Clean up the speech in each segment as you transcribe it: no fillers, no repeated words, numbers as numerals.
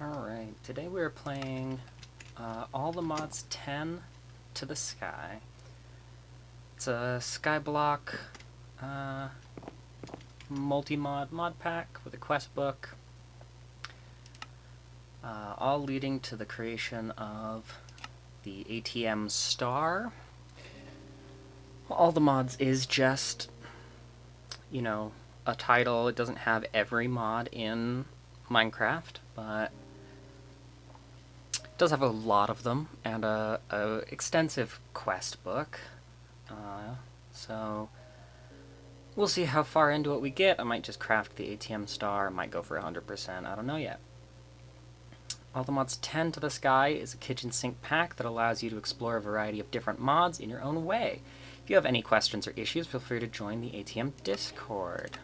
Alright, today we're playing All the Mods 10 to the Sky. It's a skyblock multi-mod mod pack with a quest book, all leading to the creation of the ATM star. All the Mods is just, you know, a title. It doesn't have every mod in Minecraft, but does have a lot of them, and a extensive quest book. So we'll see how far into it we get. I might just craft the ATM star. I might go for 100%. I don't know yet. All the Mods 10 to the Sky is a kitchen sink pack that allows you to explore a variety of different mods in your own way. If you have any questions or issues, feel free to join the ATM Discord.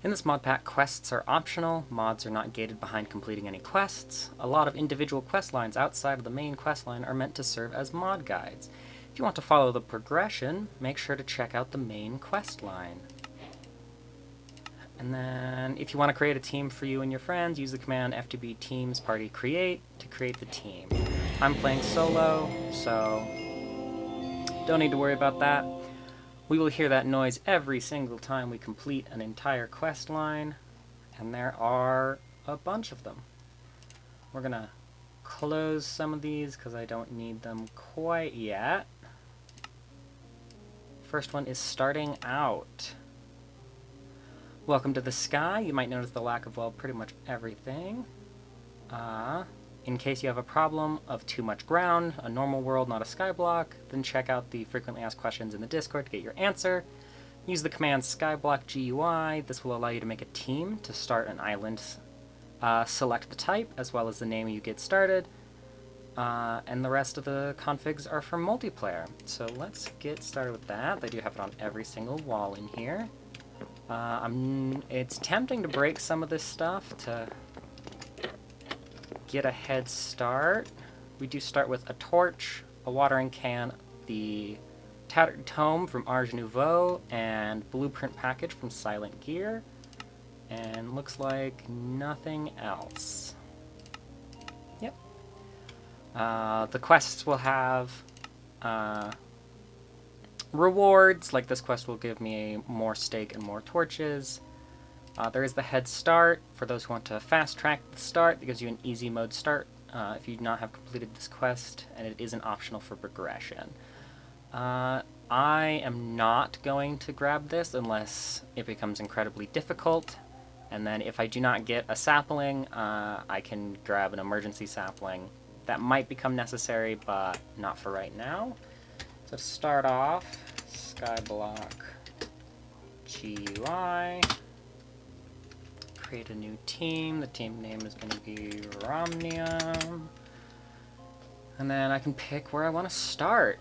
In this mod pack, quests are optional, mods are not gated behind completing any quests. A lot of individual quest lines outside of the main quest line are meant to serve as mod guides. If you want to follow the progression, make sure to check out the main quest line. And then, if you want to create a team for you and your friends, use the command FTBTeams party create to create the team. I'm playing solo, so don't need to worry about that. We will hear that noise every single time we complete an entire quest line, and there are a bunch of them. We're gonna close some of these because I don't need them quite yet. First one is starting out. Welcome to the sky. You might notice the lack of, well, pretty much everything. In case you have a problem of too much ground, a normal world, not a skyblock, then check out the frequently asked questions in the Discord to get your answer. Use the command skyblockGUI. This will allow you to make a team to start an island. Select the type, as well as the name you get started. And the rest of the configs are for multiplayer. So let's get started with that. They do have it on every single wall in here. It's tempting to break some of this stuff to get a head start. We do start with a torch, a watering can, the tattered tome from Ars Nouveau, and blueprint package from Silent Gear, and looks like nothing else. Yep. The quests will have rewards, like this quest will give me more steak and more torches. There is the head start for those who want to fast track the start. It gives you an easy mode start if you do not have completed this quest, and it isn't optional for progression. I am not going to grab this unless it becomes incredibly difficult, and then if I do not get a sapling, I can grab an emergency sapling. That might become necessary, but not for right now. So to start off, skyblock GUI. Create a new team. The team name is going to be Romnium. And then I can pick where I want to start.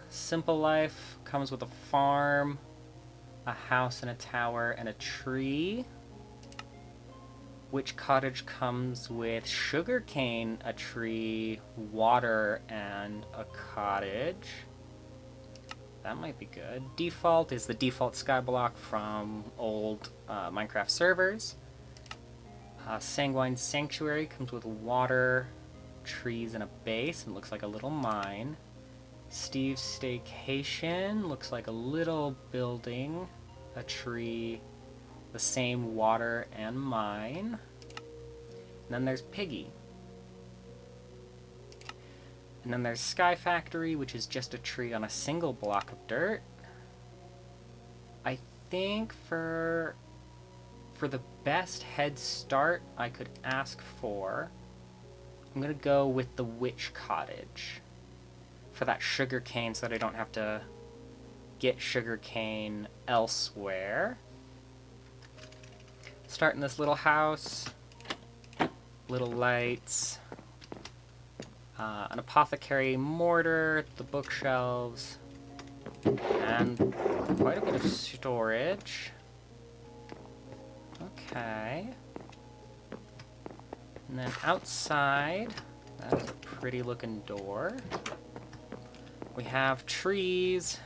Simple life comes with a farm, a house and a tower, and a tree. Witch cottage comes with sugarcane, a tree, water, and a cottage. That might be good. Default is the default skyblock from old Minecraft servers. Sanguine Sanctuary comes with water, trees, and a base, and looks like a little mine. Steve's Staycation looks like a little building, a tree, the same water and mine. And then there's Piggy. And then there's Sky Factory, which is just a tree on a single block of dirt. I think for the best head start I could ask for, I'm going to go with the Witch Cottage for that sugarcane so that I don't have to get sugarcane elsewhere. Start in this little house, little lights, an apothecary mortar, the bookshelves, and quite a bit of storage. Okay. And then outside, that is a pretty looking door. We have trees,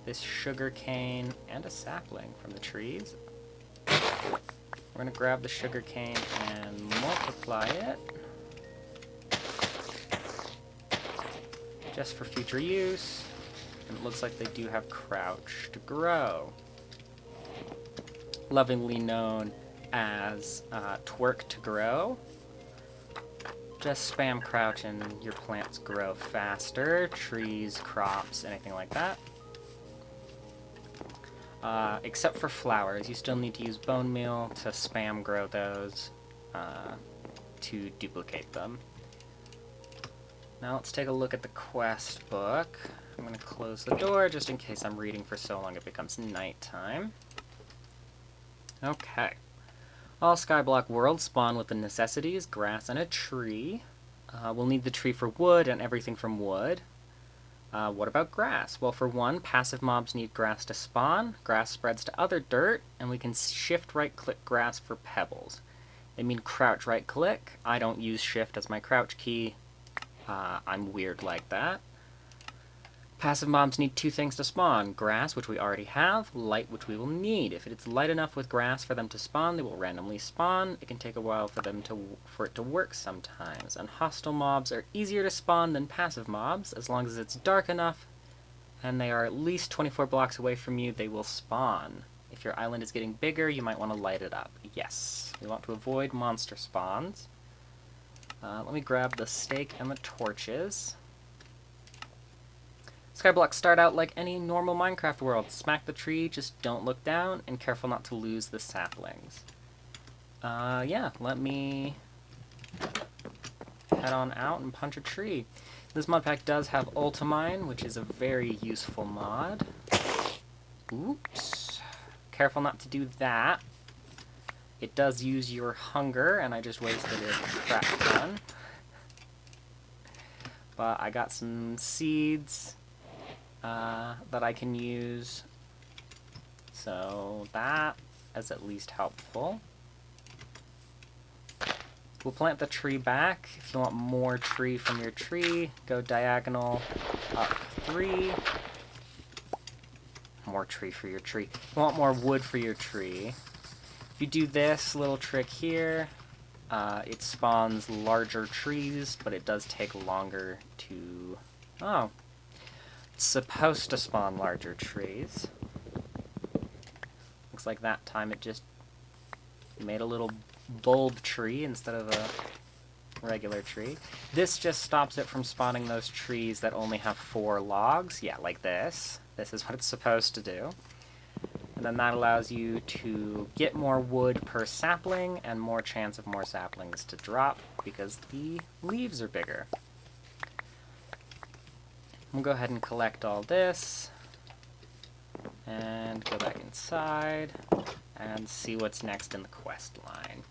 this sugar cane, and a sapling from the trees. We're going to grab the sugar cane and multiply it. Just for future use. And it looks like they do have crouch to grow. Lovingly known as twerk to grow. Just spam crouch and your plants grow faster. Trees, crops, anything like that. Except for flowers. You still need to use bone meal to spam grow those to duplicate them. Now let's take a look at the quest book. I'm going to close the door just in case I'm reading for so long it becomes nighttime. Okay. All Skyblock worlds spawn with the necessities, grass and a tree. We'll need the tree for wood and everything from wood. What about grass? Well, for one, passive mobs need grass to spawn. Grass spreads to other dirt, and we can shift right-click grass for pebbles. They mean crouch right-click. I don't use shift as my crouch key. I'm weird like that. Passive mobs need two things to spawn. Grass, which we already have, light, which we will need. If it's light enough with grass for them to spawn, they will randomly spawn. It can take a while for it to work sometimes. And hostile mobs are easier to spawn than passive mobs. As long as it's dark enough and they are at least 24 blocks away from you, they will spawn. If your island is getting bigger, you might want to light it up. Yes, we want to avoid monster spawns. Let me grab the stake and the torches. Skyblocks start out like any normal Minecraft world. Smack the tree, just don't look down, and careful not to lose the saplings. Yeah, let me head on out and punch a tree. This mod pack does have Ultimine, which is a very useful mod. Oops. Careful not to do that. It does use your hunger, and I just wasted a crap ton. But I got some seeds that I can use, so that is at least helpful. We'll plant the tree back. If you want more tree from your tree, go diagonal up 3. More tree for your tree. If you want more wood for your tree, if you do this little trick here, it spawns larger trees, but it does take longer to... Oh. It's supposed to spawn larger trees. Looks like that time it just made a little bulb tree instead of a regular tree. This just stops it from spawning those trees that only have 4 logs. Yeah, like this. This is what it's supposed to do. And then that allows you to get more wood per sapling and more chance of more saplings to drop because the leaves are bigger. We'll go ahead and collect all this and go back inside and see what's next in the quest line.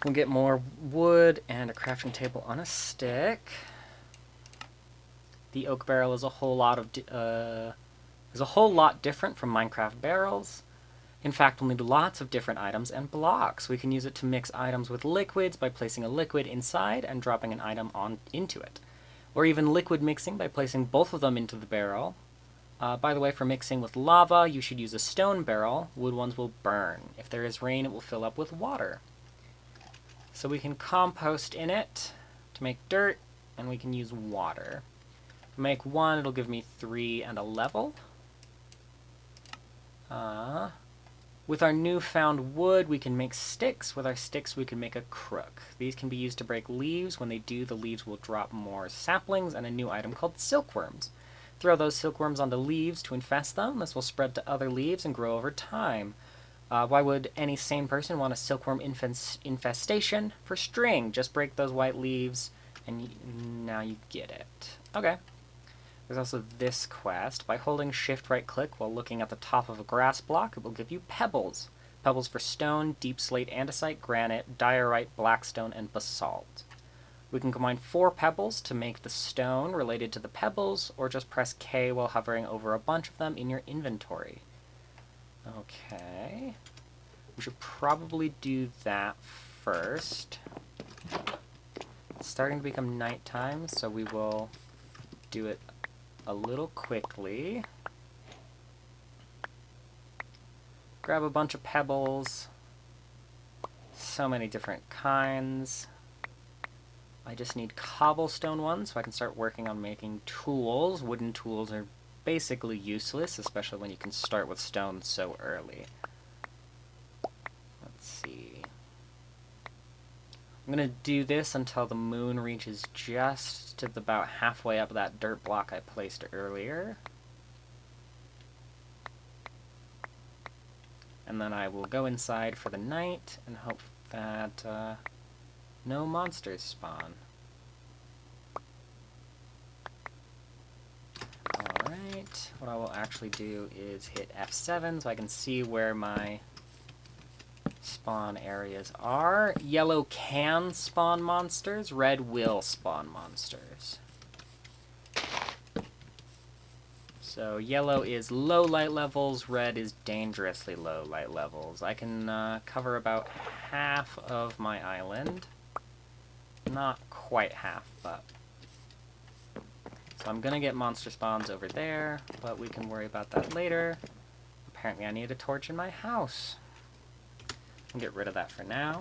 We'll get more wood and a crafting table on a stick. The oak barrel is a whole lot different from Minecraft barrels. In fact, we'll need lots of different items and blocks. We can use it to mix items with liquids by placing a liquid inside and dropping an item into it. Or even liquid mixing by placing both of them into the barrel. By the way, for mixing with lava, you should use a stone barrel. Wood ones will burn. If there is rain, it will fill up with water. So we can compost in it to make dirt, and we can use water. Make 1, it'll give me 3 and a level. With our newfound wood, we can make sticks. With our sticks, we can make a crook. These can be used to break leaves. When they do, the leaves will drop more saplings and a new item called silkworms. Throw those silkworms onto leaves to infest them. This will spread to other leaves and grow over time. Why would any sane person want a silkworm infestation? For string, just break those white leaves, and now you get it. Okay. There's also this quest. By holding shift right-click while looking at the top of a grass block, it will give you pebbles. Pebbles for stone, deep slate, andesite, granite, diorite, blackstone, and basalt. We can combine 4 pebbles to make the stone related to the pebbles, or just press K while hovering over a bunch of them in your inventory. Okay. We should probably do that first. It's starting to become nighttime, so we will do it a little quickly. Grab a bunch of pebbles. so many different kinds. I just need cobblestone ones so I can start working on making tools. Wooden tools are basically useless, especially when you can start with stone so early. Let's see. I'm going to do this until the moon reaches just to about halfway up that dirt block I placed earlier. And then I will go inside for the night and hope that no monsters spawn. Alright, what I will actually do is hit F7 so I can see where my spawn areas are. Yellow can spawn monsters, red will spawn monsters. So yellow is low light levels, red is dangerously low light levels. I can cover about half of my island. Not quite half, but... So I'm gonna get monster spawns over there, but we can worry about that later. Apparently I need a torch in my house. I'll get rid of that for now.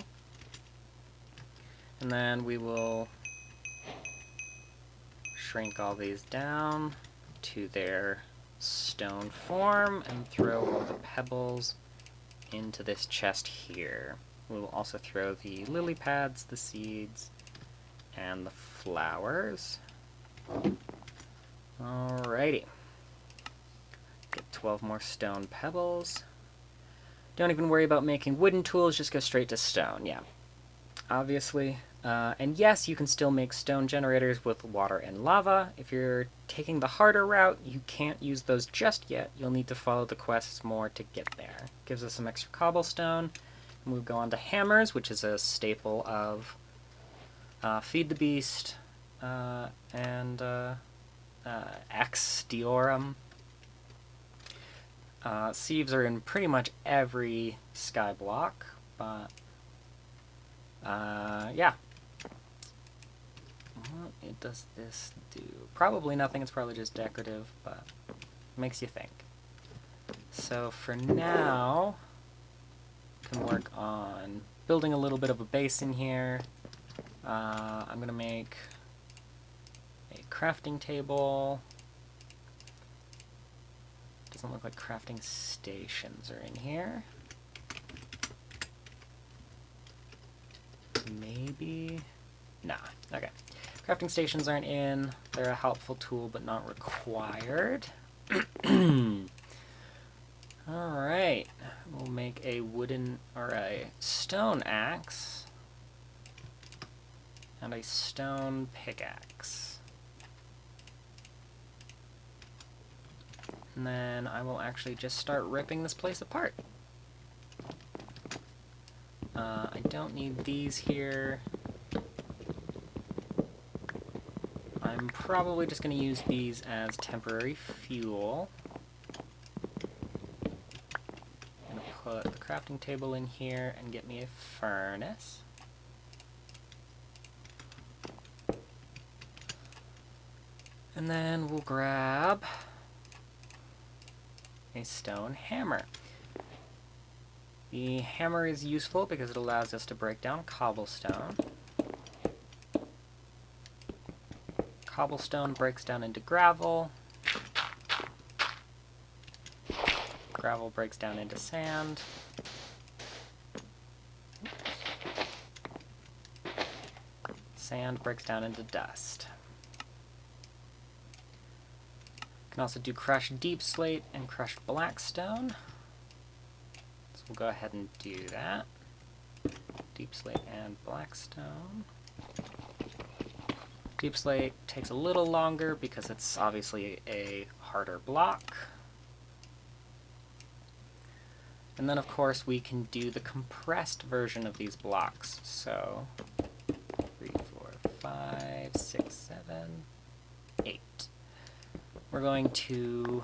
And then we will shrink all these down to their stone form and throw all the pebbles into this chest here. We will also throw the lily pads, the seeds, and the flowers. Alrighty. Get 12 more stone pebbles. Don't even worry about making wooden tools, just go straight to stone, yeah. Obviously. And yes, you can still make stone generators with water and lava. If you're taking the harder route, you can't use those just yet. You'll need to follow the quests more to get there. Gives us some extra cobblestone. And we'll go on to hammers, which is a staple of Feed the Beast and Ex Diorum. Sieves are in pretty much every sky block, but yeah. What does this do? Probably nothing, it's probably just decorative, but makes you think. So for now, I can work on building a little bit of a base in here. I'm going to make a crafting table. Doesn't look like crafting stations are in here. Maybe? Nah, okay. Crafting stations aren't in. They're a helpful tool, but not required. Alright, we'll make a wooden, or a stone axe, and a stone pickaxe. And then I will actually just start ripping this place apart. I don't need these here. I'm probably just going to use these as temporary fuel. I'm going to put the crafting table in here and get me a furnace. And then we'll grab a stone hammer. The hammer is useful because it allows us to break down cobblestone. Cobblestone breaks down into gravel. Gravel breaks down into sand. Sand breaks down into dust. Can also do crushed deep slate and crushed black stone. So we'll go ahead and do that. Deep slate and black stone. Deep slate takes a little longer because it's obviously a harder block. And then of course we can do the compressed version of these blocks. So 3, 4, 5, 6, 7, 8. We're going to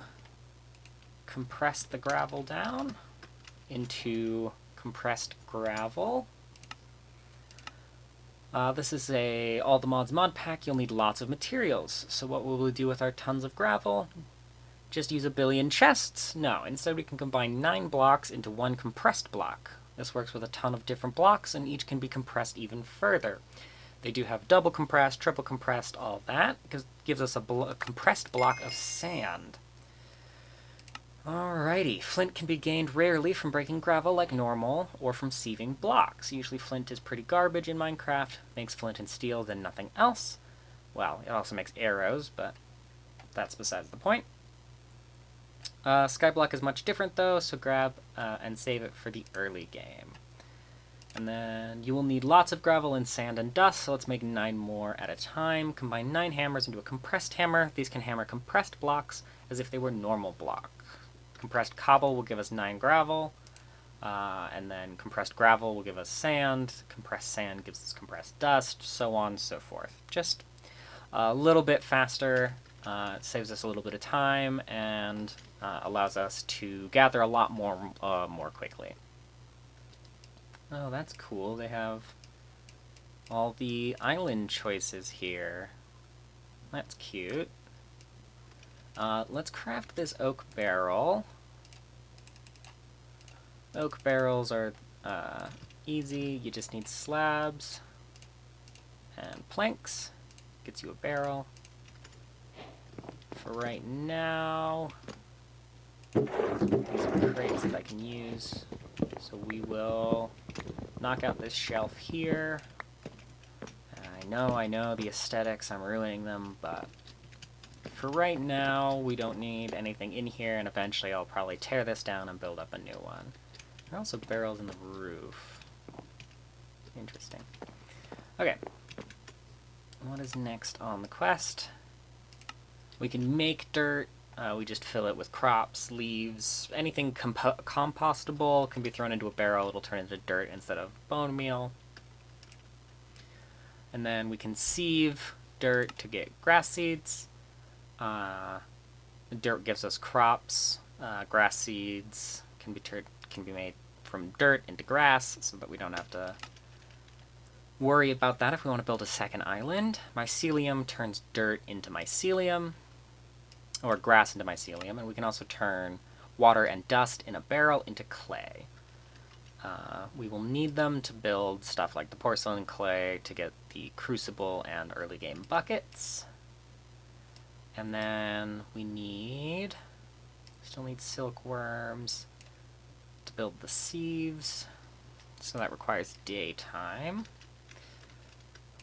compress the gravel down into compressed gravel. This is a all the mods mod pack. You'll need lots of materials. So what will we do with our tons of gravel? Just use a billion chests? No, instead we can combine 9 blocks into one compressed block. This works with a ton of different blocks, and each can be compressed even further. They do have double compressed, triple compressed, all that, because it gives us a compressed block of sand. Alrighty, flint can be gained rarely from breaking gravel like normal, or from sieving blocks. Usually flint is pretty garbage in Minecraft, makes flint and steel, then nothing else. Well, it also makes arrows, but that's besides the point. Skyblock is much different though, so grab and save it for the early game. And then you will need lots of gravel and sand and dust, so let's make 9 more at a time. Combine 9 hammers into a compressed hammer. These can hammer compressed blocks as if they were normal block. Compressed cobble will give us 9 gravel, and then compressed gravel will give us sand. Compressed sand gives us compressed dust, so on and so forth. Just a little bit faster. It saves us a little bit of time and allows us to gather a lot more quickly. Oh, that's cool. They have all the island choices here. That's cute. Let's craft this oak barrel. Oak barrels are easy. You just need slabs and planks. Gets you a barrel. For right now, these are crates that I can use. So we will knock out this shelf here. I know, the aesthetics, I'm ruining them, but for right now, we don't need anything in here, and eventually I'll probably tear this down and build up a new one. There are also barrels in the roof. Interesting. Okay. What is next on the quest? We can make dirt. We just fill it with crops, leaves, anything compostable can be thrown into a barrel. It'll turn into dirt instead of bone meal. And then we can sieve dirt to get grass seeds. Dirt gives us crops. Grass seeds can be made from dirt into grass, so that we don't have to worry about that if we want to build a second island. Mycelium turns dirt into mycelium, or grass into mycelium, and we can also turn water and dust in a barrel into clay. We will need them to build stuff like the porcelain clay to get the crucible and early game buckets. And then we still need silkworms to build the sieves, so that requires daytime.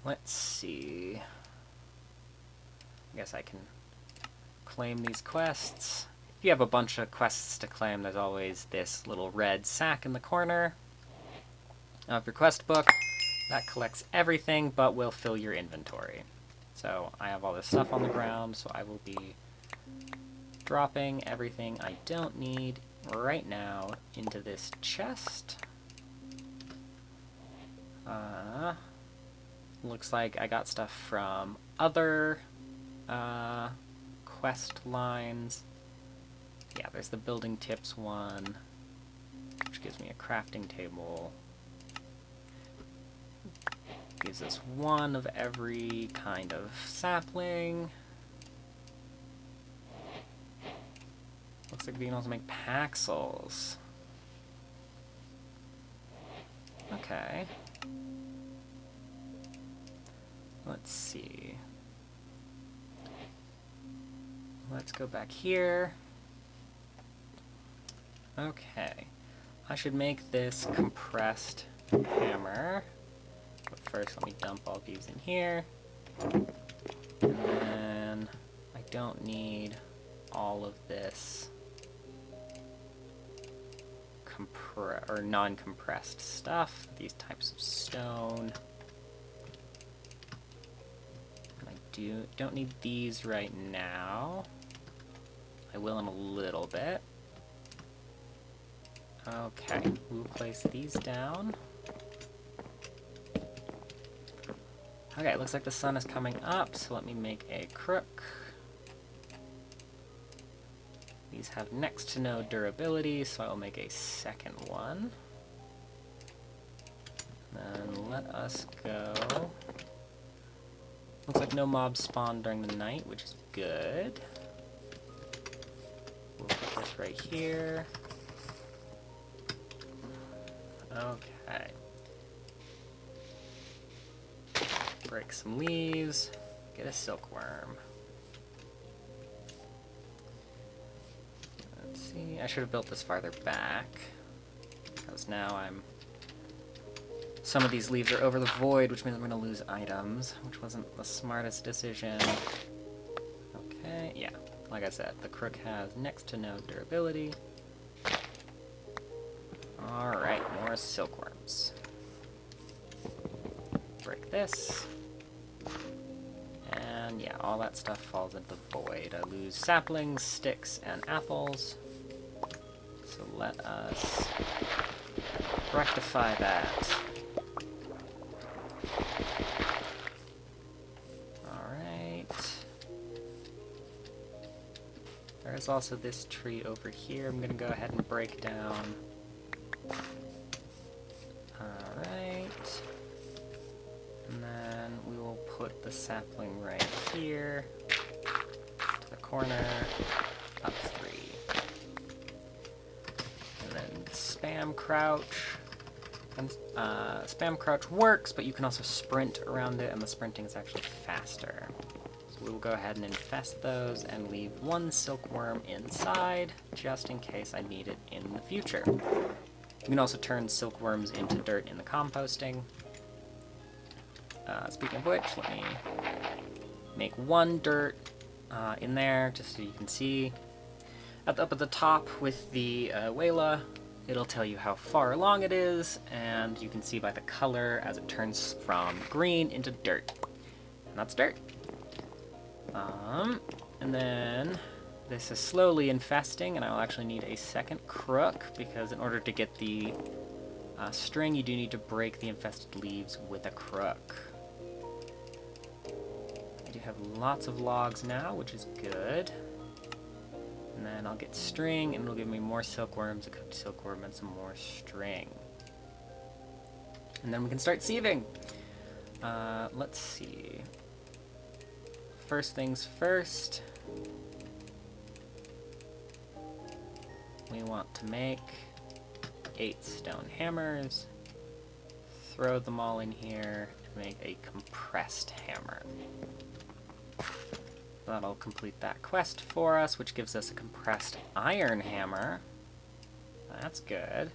Let's see. I guess I can claim these quests. If you have a bunch of quests to claim, there's always this little red sack in the corner of your quest book that collects everything but will fill your inventory. So I have all this stuff on the ground, so I will be dropping everything I don't need right now into this chest. Looks like I got stuff from other quest lines. Yeah, there's the building tips one, which gives me a crafting table. Gives us one of every kind of sapling. Looks like we can also make paxels. Okay. Let's see. Let's go back here. Okay. I should make this compressed hammer. But first, let me dump all these in here. And then I don't need all of this non-compressed stuff. These types of stone. And I don't need these right now. I will in a little bit. Okay, we'll place these down. Okay, it looks like the sun is coming up, so let me make a crook. These have next to no durability, so I will make a second one. Then let us go. Looks like no mobs spawn during the night, which is good. We'll put this right here. Okay. Break some leaves. Get a silkworm. Let's see. I should have built this farther back, because now some of these leaves are over the void, which means I'm going to lose items, which wasn't the smartest decision. Okay, yeah. Like I said, the crook has next to no durability. Alright, more silkworms. Break this. And yeah, all that stuff falls into the void. I lose saplings, sticks, and apples. So let us rectify that. There's also this tree over here I'm going to go ahead and break down. Alright. And then we will put the sapling right here. To the corner. Up 3. And then spam crouch. And spam crouch works, but you can also sprint around it, and the sprinting is actually faster. We will go ahead and infest those and leave 1 silkworm inside, just in case I need it in the future. You can also turn silkworms into dirt in the composting. Speaking of which, let me make 1 dirt in there, just so you can see. Up at the top with the Wayla, it'll tell you how far along it is, and you can see by the color as it turns from green into dirt. And that's dirt. And then this is slowly infesting, and I'll actually need a second crook, because in order to get the string, you do need to break the infested leaves with a crook. I do have lots of logs now, which is good. And then I'll get string, and it'll give me more silkworms, a cooked silkworm, and some more string. And then we can start sieving. Let's see. First things first, we want to make 8 stone hammers, throw them all in here, and make a compressed hammer. That'll complete that quest for us, which gives us a compressed iron hammer. That's good.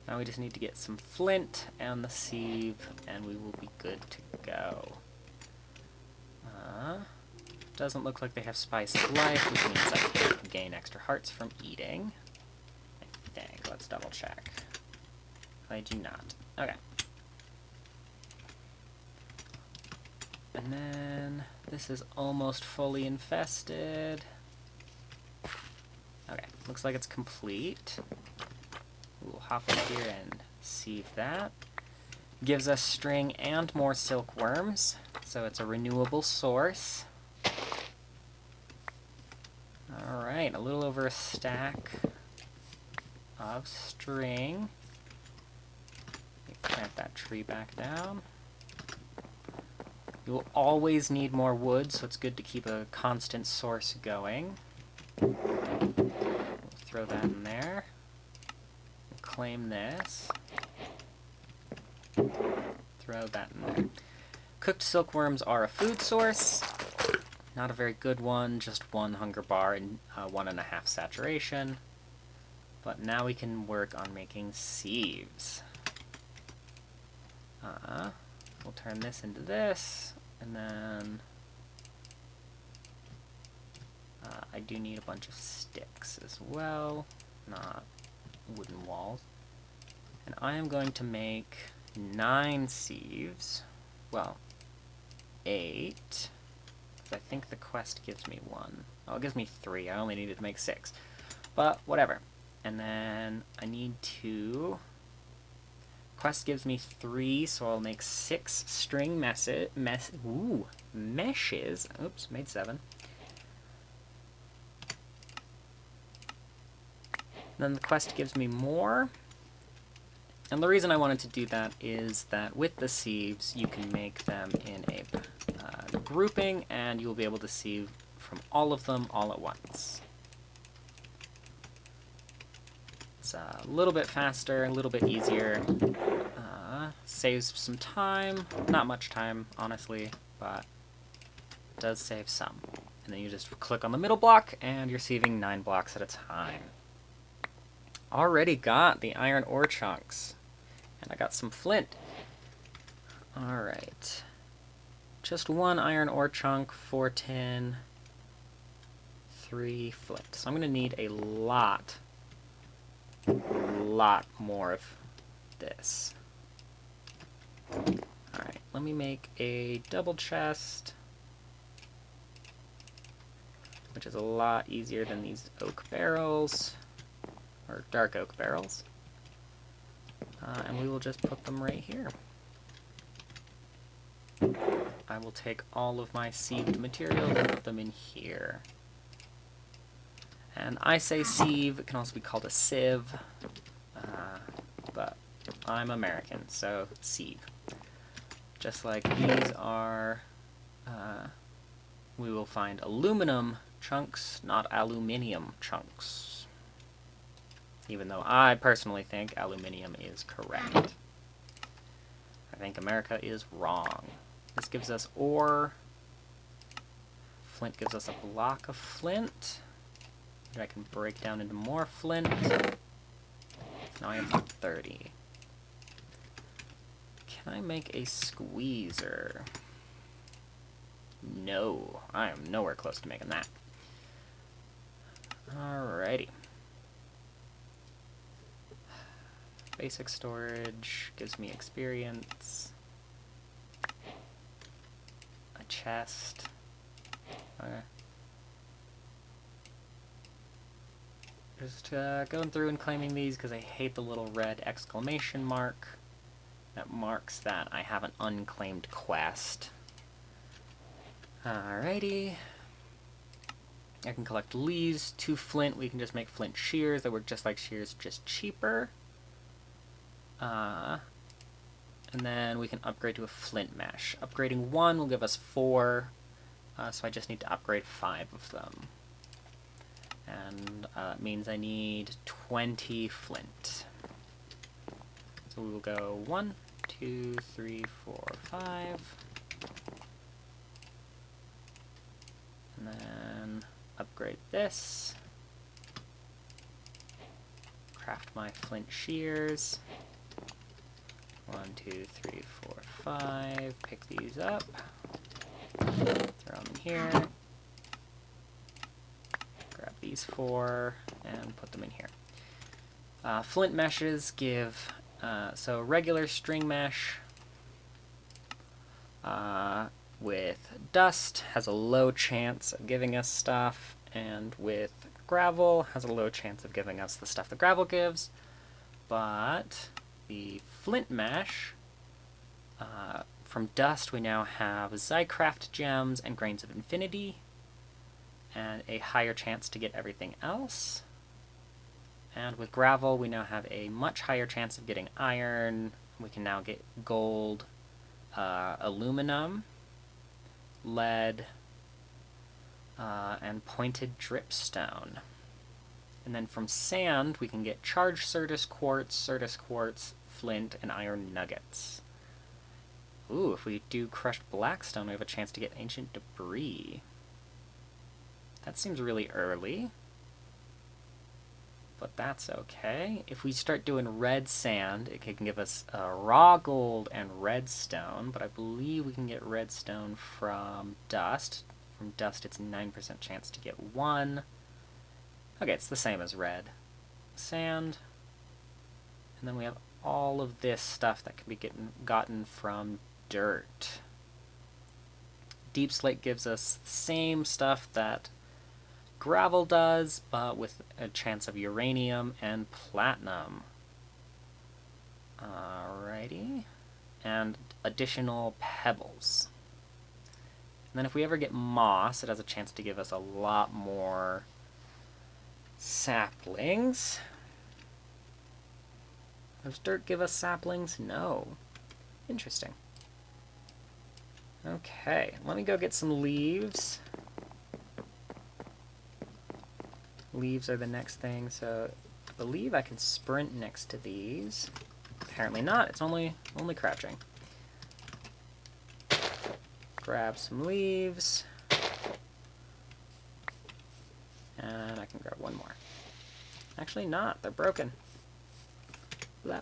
Now we just need to get some flint and the sieve, and we will be good to go. Doesn't look like they have spice of life, which means I can gain extra hearts from eating. I think. Let's double check. I do not. Okay. And then this is almost fully infested. Okay, looks like it's complete. We'll hop in here and sieve that. Gives us string and more silkworms, so it's a renewable source. Alright, a little over a stack of string. Plant that tree back down. You will always need more wood, so it's good to keep a constant source going. We'll throw that in there. Claim this. Throw that in there. Cooked silkworms are a food source. Not a very good one, just 1 hunger bar and 1.5 saturation. But now we can work on making sieves. We'll turn this into this, and then I do need a bunch of sticks as well, not wooden walls. And I am going to make 9 sieves. Well, 8. I think the quest gives me 1. Oh, it gives me 3. I only needed to make 6. But whatever. And then I need to... Quest gives me 3, so I'll make 6 string meshes. Oops, made 7. Then the quest gives me more. And the reason I wanted to do that is that with the sieves, you can make them in a grouping, and you'll be able to sieve from all of them all at once. It's a little bit faster, a little bit easier. Saves some time. Not much time, honestly, but it does save some. And then you just click on the middle block, and you're sieving 9 blocks at a time. Already got the iron ore chunks. And I got some flint. Alright. Just 1 iron ore chunk, 4 tin, 3 flint. So I'm going to need a lot more of this. Alright, let me make a double chest, which is a lot easier than these oak barrels, or dark oak barrels. And we will just put them right here. I will take all of my sieved materials and put them in here. And I say sieve, it can also be called a sieve, but I'm American, so sieve. Just like these are, we will find aluminum chunks, not aluminium chunks. Even though I personally think aluminium is correct. I think America is wrong. This gives us ore. Flint gives us a block of flint that I can break down into more flint. Now I have 30. Can I make a squeezer? No, I am nowhere close to making that. Alrighty. Basic storage gives me experience. A chest. Okay. Just going through and claiming these because I hate the little red exclamation mark. That marks that I have an unclaimed quest. Alrighty. I can collect leaves, 2 flint. We can just make flint shears that work just like shears, just cheaper. And then we can upgrade to a flint mesh. Upgrading 1 will give us 4, so I just need to upgrade 5 of them. And it means I need 20 flint. So we will go 1, 2, 3, 4, 5. And then upgrade this. Craft my flint shears. 1, 2, 3, 4, 5. Pick these up. Throw them in here. Grab these 4 and put them in here. Flint meshes give, so regular string mesh with dust has a low chance of giving us stuff, and with gravel has a low chance of giving us the stuff the gravel gives. But the flint mesh, from dust we now have Zycraft gems and grains of infinity, and a higher chance to get everything else. And with gravel we now have a much higher chance of getting iron. We can now get gold, aluminum, lead, and pointed dripstone. And then from sand we can get charged Certus quartz, flint, and iron nuggets. Ooh, if we do crushed blackstone we have a chance to get ancient debris. That seems really early, but that's okay. If we start doing red sand, it can give us raw gold and redstone, but I believe we can get redstone from dust. From dust it's a 9% chance to get 1. Okay, it's the same as red. Sand. And then we have all of this stuff that can be gotten from dirt. Deep slate gives us the same stuff that gravel does, but with a chance of uranium and platinum. Alrighty. And additional pebbles. And then if we ever get moss, it has a chance to give us a lot more saplings. Does dirt give us saplings? No. Interesting. Okay, let me go get some leaves. Leaves are the next thing, so believe I can sprint next to these. Apparently not, it's only crouching. Grab some leaves. And I can grab one more. Actually not, they're broken. Blah.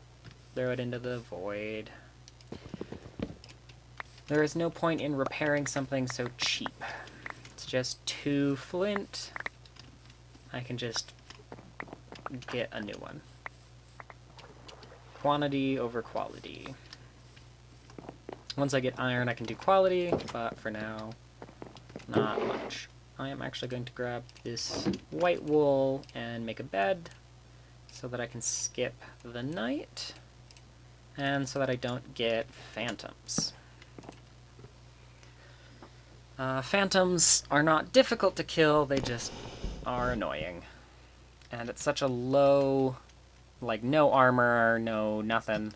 Throw it into the void. There is no point in repairing something so cheap. It's just 2 flint. I can just get a new one. Quantity over quality. Once I get iron, I can do quality, but for now, not much. I am actually going to grab this white wool and make a bed so that I can skip the night and so that I don't get phantoms. Phantoms are not difficult to kill, they just are annoying. And it's such a low, like no armor, no nothing,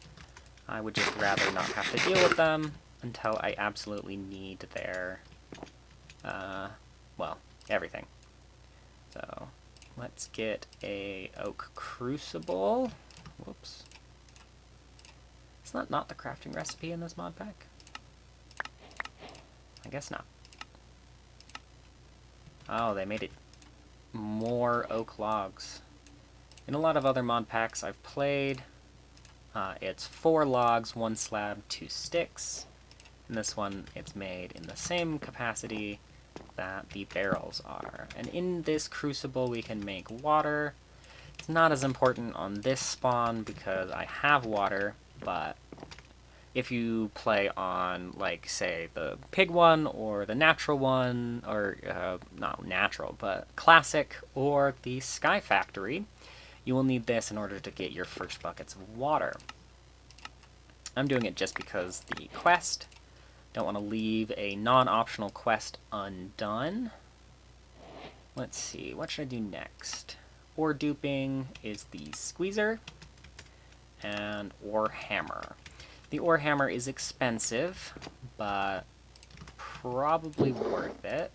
I would just rather not have to deal with them until I absolutely need their, well, everything. So, let's get a oak crucible. Whoops. Is that not the crafting recipe in this mod pack? I guess not. Oh, they made it more oak logs. In a lot of other mod packs I've played, it's 4 logs, 1 slab, 2 sticks. In this one, it's made in the same capacity that the barrels are. And in this crucible, we can make water. It's not as important on this spawn because I have water, but if you play on, like, say, the pig one, or the natural one, or, not natural, but classic, or the Sky Factory, you will need this in order to get your first buckets of water. I'm doing it just because the quest, don't want to leave a non-optional quest undone. Let's see, what should I do next? Ore duping is the squeezer, and ore hammer. The ore hammer is expensive, but probably worth it.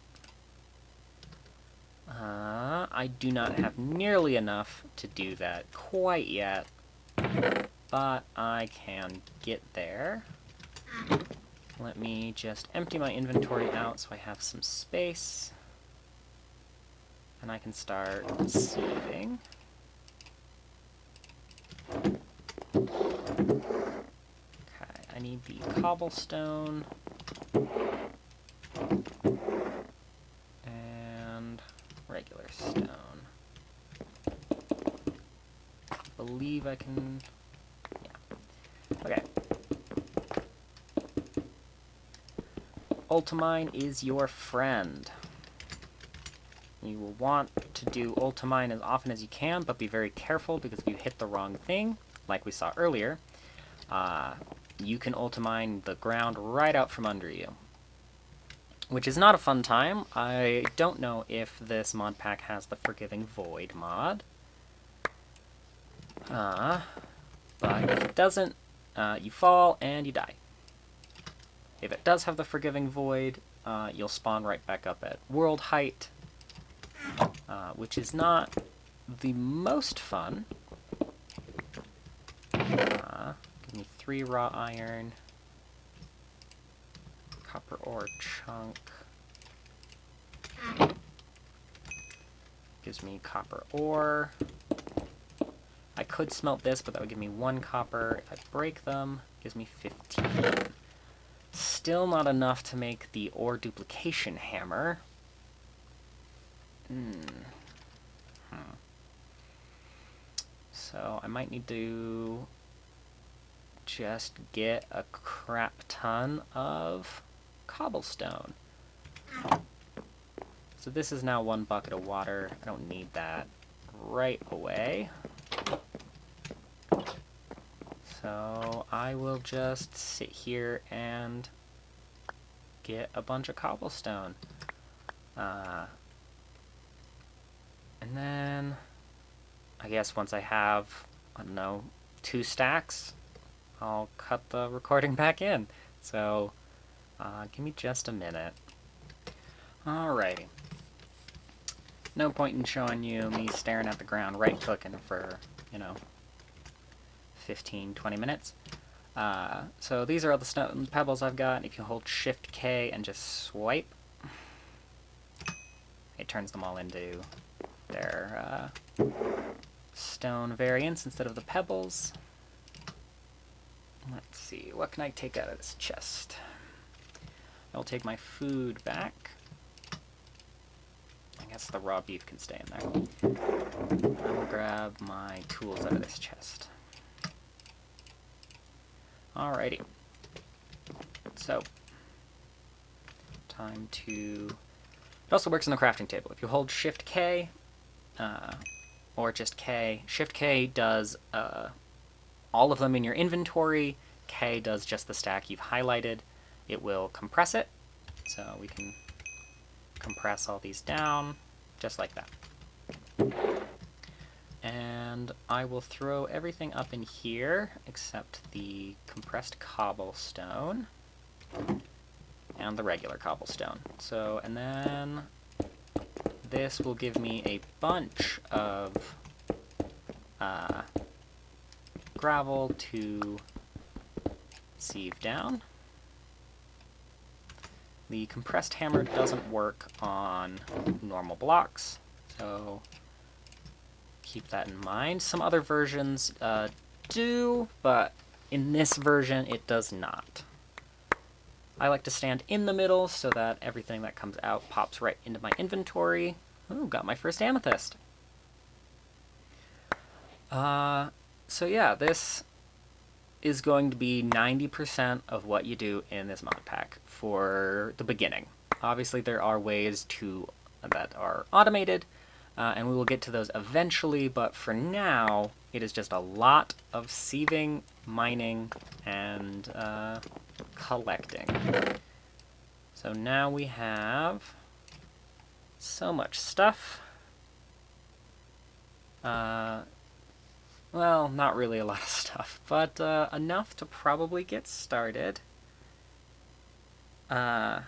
I do not have nearly enough to do that quite yet, but I can get there. Let me just empty my inventory out so I have some space, and I can start smoothing. I need the cobblestone and regular stone. I believe I can, yeah. Okay. Ultimine is your friend. You will want to do ultimine as often as you can, but be very careful because if you hit the wrong thing, like we saw earlier, you can ultimine the ground right out from under you. Which is not a fun time. I don't know if this mod pack has the Forgiving Void mod. But if it doesn't, you fall and you die. If it does have the Forgiving Void, you'll spawn right back up at world height, which is not the most fun. Give me 3 raw iron, copper ore chunk, gives me copper ore. I could smelt this, but that would give me 1 copper. If I break them, it gives me 15. Still not enough to make the ore duplication hammer. So I might need to just get a crap ton of cobblestone. So this is now 1 bucket of water. I don't need that right away. So I will just sit here and get a bunch of cobblestone. And then I guess once I have, I don't know, 2 stacks, I'll cut the recording back in. So give me just a minute. Alrighty. No point in showing you me staring at the ground right-clicking for you know, 15, 20 minutes. So these are all the stone pebbles I've got. If you hold Shift K and just swipe, it turns them all into their stone variants instead of the pebbles. Let's see, what can I take out of this chest? I'll take my food back. I guess the raw beef can stay in there. I will grab my tools out of this chest. Alrighty. So, time to... It also works on the crafting table. If you hold Shift K, or just K, Shift K does all of them in your inventory. K does just the stack you've highlighted. It will compress it, so we can compress all these down, just like that. And I will throw everything up in here, except the compressed cobblestone and the regular cobblestone. So, and then this will give me a bunch of gravel to sieve down. The compressed hammer doesn't work on normal blocks, so keep that in mind. Some other versions do, but in this version it does not. I like to stand in the middle so that everything that comes out pops right into my inventory. Ooh, got my first amethyst. So yeah, this is going to be 90% of what you do in this mod pack for the beginning. Obviously there are ways that are automated, and we will get to those eventually, but for now it is just a lot of sieving, mining, and collecting. So now we have so much stuff. Well, not really a lot of stuff, but enough to probably get started. Let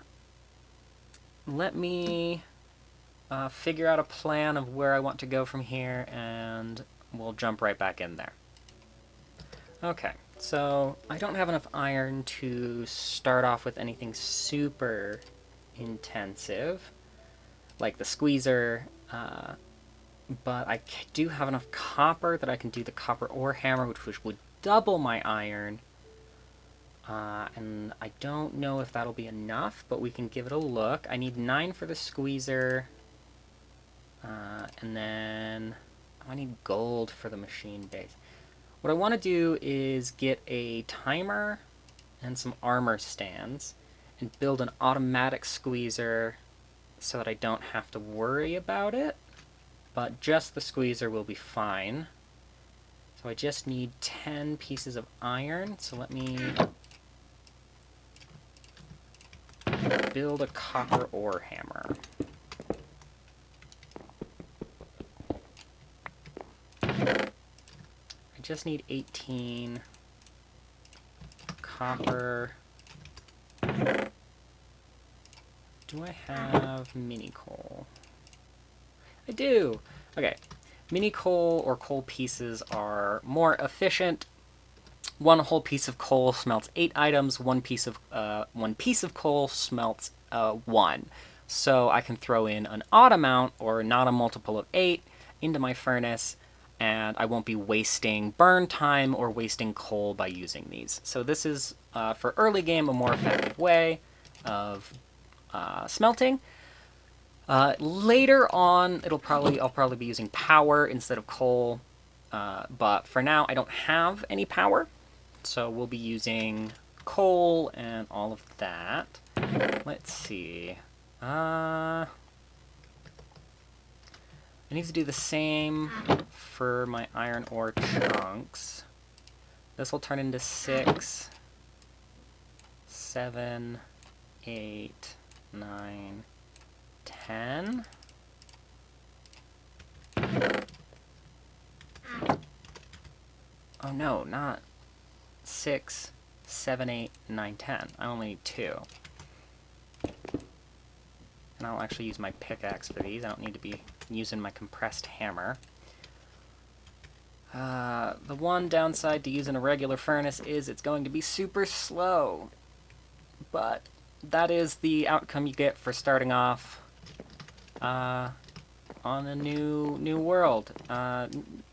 me figure out a plan of where I want to go from here, and we'll jump right back in there. Okay, so I don't have enough iron to start off with anything super intensive, like the squeezer, but I do have enough copper that I can do the copper ore hammer, which would double my iron. And I don't know if that'll be enough, but we can give it a look. I need 9 for the squeezer, and then I need gold for the machine base. What I want to do is get a timer and some armor stands and build an automatic squeezer so that I don't have to worry about it. But just the squeezer will be fine. So I just need 10 pieces of iron, so let me build a copper ore hammer. I just need 18 copper. Do I have mini coal? I do! Okay, mini coal or coal pieces are more efficient. One whole piece of coal smelts 8 items, one piece of coal smelts 1. So I can throw in an odd amount, or not a multiple of 8, into my furnace, and I won't be wasting burn time or wasting coal by using these. So this is, for early game, a more effective way of smelting. Later on, I'll probably be using power instead of coal, but for now I don't have any power, so we'll be using coal and all of that. Let's see. I need to do the same for my iron ore chunks. This will turn into 6, 7, 8, 9, 10. Oh no, not 6, 7, 8, 9, 10. I only need 2. And I'll actually use my pickaxe for these. I don't need to be using my compressed hammer. The one downside to using a regular furnace is it's going to be super slow. But that is the outcome you get for starting off on a new world.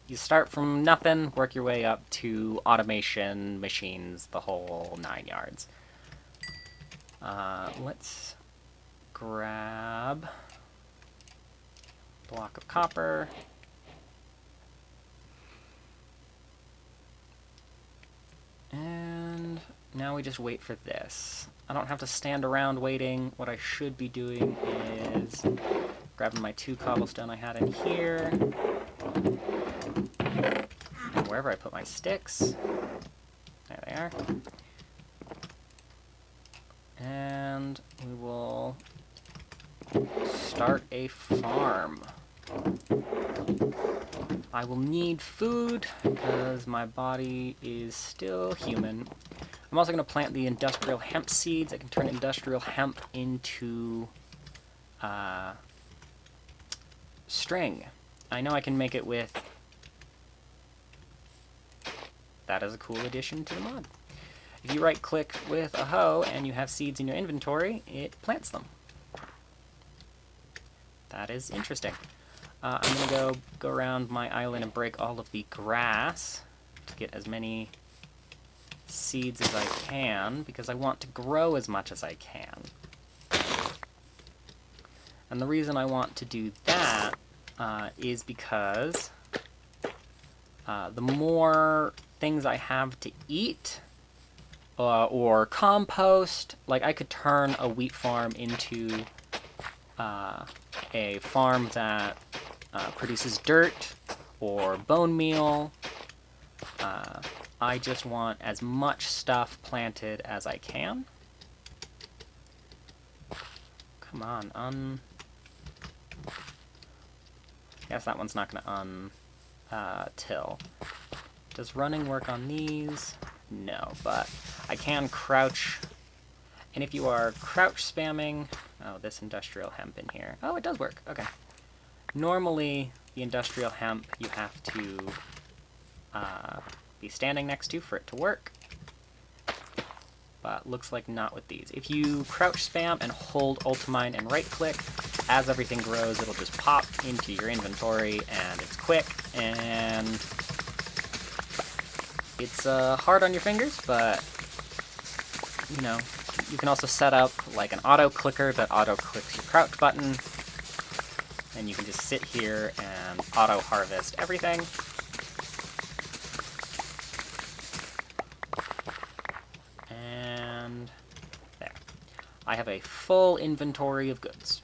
You start from nothing, work your way up to automation, machines, the whole 9 yards. Let's grab a block of copper. And now we just wait for this. I don't have to stand around waiting. What I should be doing is grabbing my 2 cobblestone I had in here. And wherever I put my sticks. There they are. And we will start a farm. I will need food because my body is still human. I'm also going to plant the industrial hemp seeds. I can turn industrial hemp into string. I know I can make it with... That is a cool addition to the mod. If you right-click with a hoe and you have seeds in your inventory, it plants them. That is interesting. I'm going to go around my island and break all of the grass to get as many seeds as I can, because I want to grow as much as I can. And the reason I want to do that is because the more things I have to eat, or compost, like I could turn a wheat farm into a farm that produces dirt or bone meal. I just want as much stuff planted as I can. Come on, Guess that one's not going to till. Does running work on these? No, but I can crouch. And if you are crouch spamming... Oh, this industrial hemp in here. Oh, it does work. Okay. Normally, the industrial hemp you have to be standing next to for it to work. But looks like not with these. If you crouch spam and hold Ultimine and right-click, as everything grows, it'll just pop into your inventory, and it's quick, and it's hard on your fingers, but, you know, you can also set up like an auto-clicker that auto-clicks your crouch button, and you can just sit here and auto-harvest everything. And there. I have a full inventory of goods.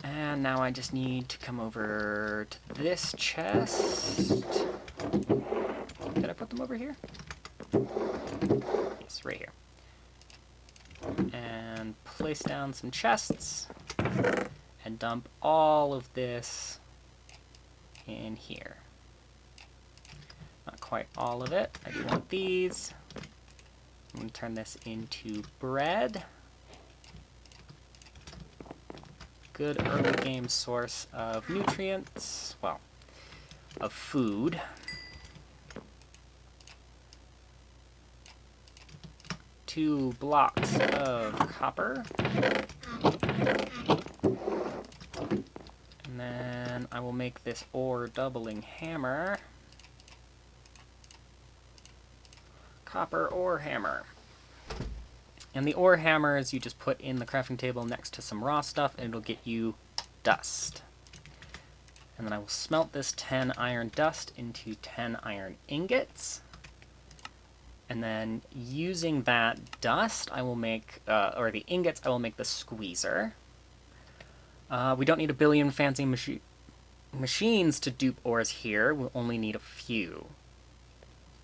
And now I just need to come over to this chest. Did I put them over here? Yes, right here. And place down some chests and dump all of this in here. Not quite all of it. I do want these. I'm going to turn this into bread. Good early game source of nutrients, well, of food. Two blocks of copper. And then I will make this ore doubling hammer. Copper ore hammer. And the ore hammers you just put in the crafting table next to some raw stuff, and it'll get you dust. And then I will smelt this 10 iron dust into 10 iron ingots. And then using that dust, I will make, or the ingots, I will make the squeezer. We don't need a billion fancy machines to dupe ores here. We'll only need a few.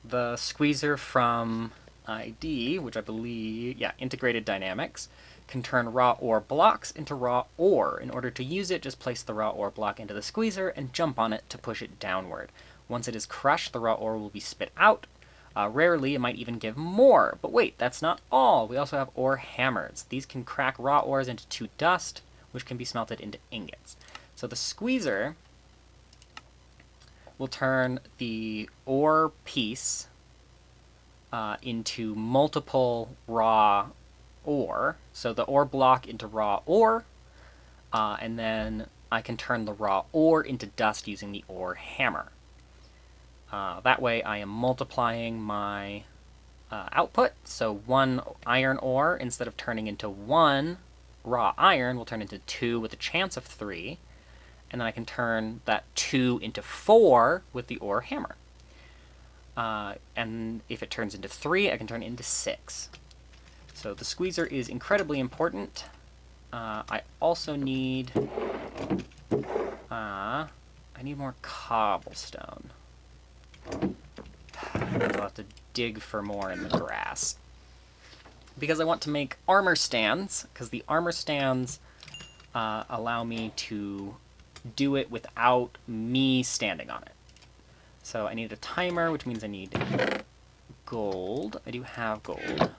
The squeezer from ID, which I believe, yeah, Integrated Dynamics, can turn raw ore blocks into raw ore. In order to use it, just place the raw ore block into the squeezer and jump on it to push it downward. Once it is crushed, the raw ore will be spit out. Rarely, it might even give more. But wait, that's not all. We also have ore hammers. These can crack raw ores into 2 dust, which can be smelted into ingots. So the squeezer will turn the ore piece into multiple raw ore. So the ore block into raw ore, and then I can turn the raw ore into dust using the ore hammer. That way I am multiplying my output. So 1 iron ore, instead of turning into 1 raw iron, will turn into 2 with a chance of 3. And then I can turn that 2 into 4 with the ore hammer. And if it turns into 3, I can turn it into 6. So the squeezer is incredibly important. I also need... I need more cobblestone. I'll have to dig for more in the grass. Because I want to make armor stands, because the armor stands allow me to do it without me standing on it. So I need a timer, which means I need gold. I do have gold.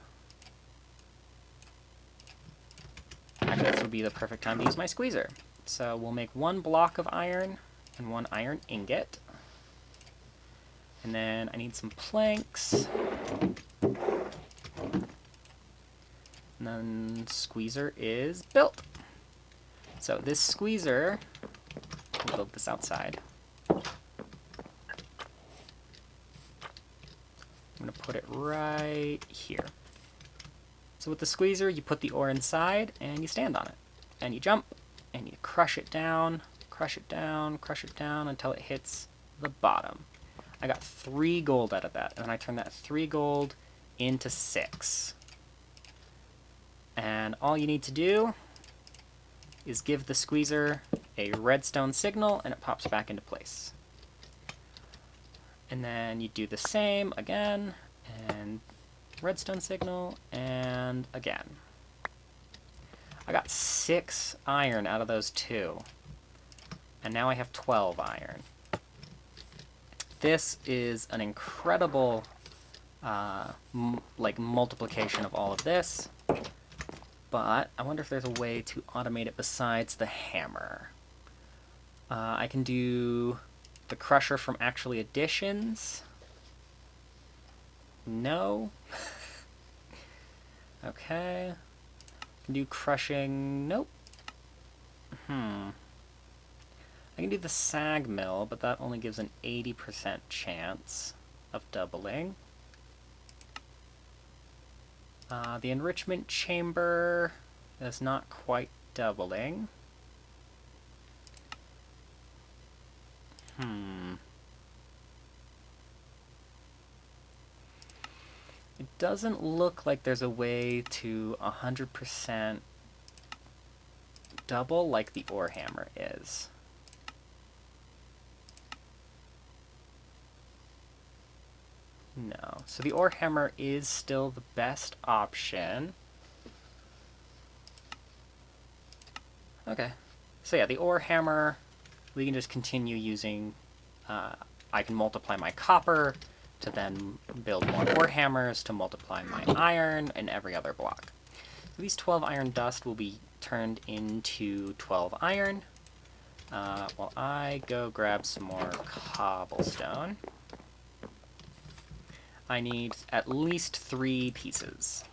Actually, this would be the perfect time to use my squeezer. So we'll make 1 block of iron and 1 iron ingot. And then I need some planks. And then squeezer is built. So this squeezer, we'll build this outside. I'm going to put it right here. So with the squeezer, you put the ore inside and you stand on it. And you jump and you crush it down, crush it down, crush it down until it hits the bottom. I got 3 gold out of that, and then I turned that 3 gold into 6. And all you need to do is give the squeezer a redstone signal, and it pops back into place. And then you do the same again, and redstone signal, and again. I got 6 iron out of those 2, and now I have 12 iron. This is an incredible multiplication of all of this, but I wonder if there's a way to automate it besides the hammer. I can do the crusher from actually additions. No. Okay. I can do crushing. Nope. I can do the sag mill, but that only gives an 80% chance of doubling. The enrichment chamber is not quite doubling. It doesn't look like there's a way to 100% double like the ore hammer is. No. So the ore hammer is still the best option. Okay. So yeah, the ore hammer, we can just continue using... I can multiply my copper to then build more ore hammers to multiply my iron and every other block. So these 12 iron dust will be turned into 12 iron. While I go grab some more cobblestone. I need at least 3 pieces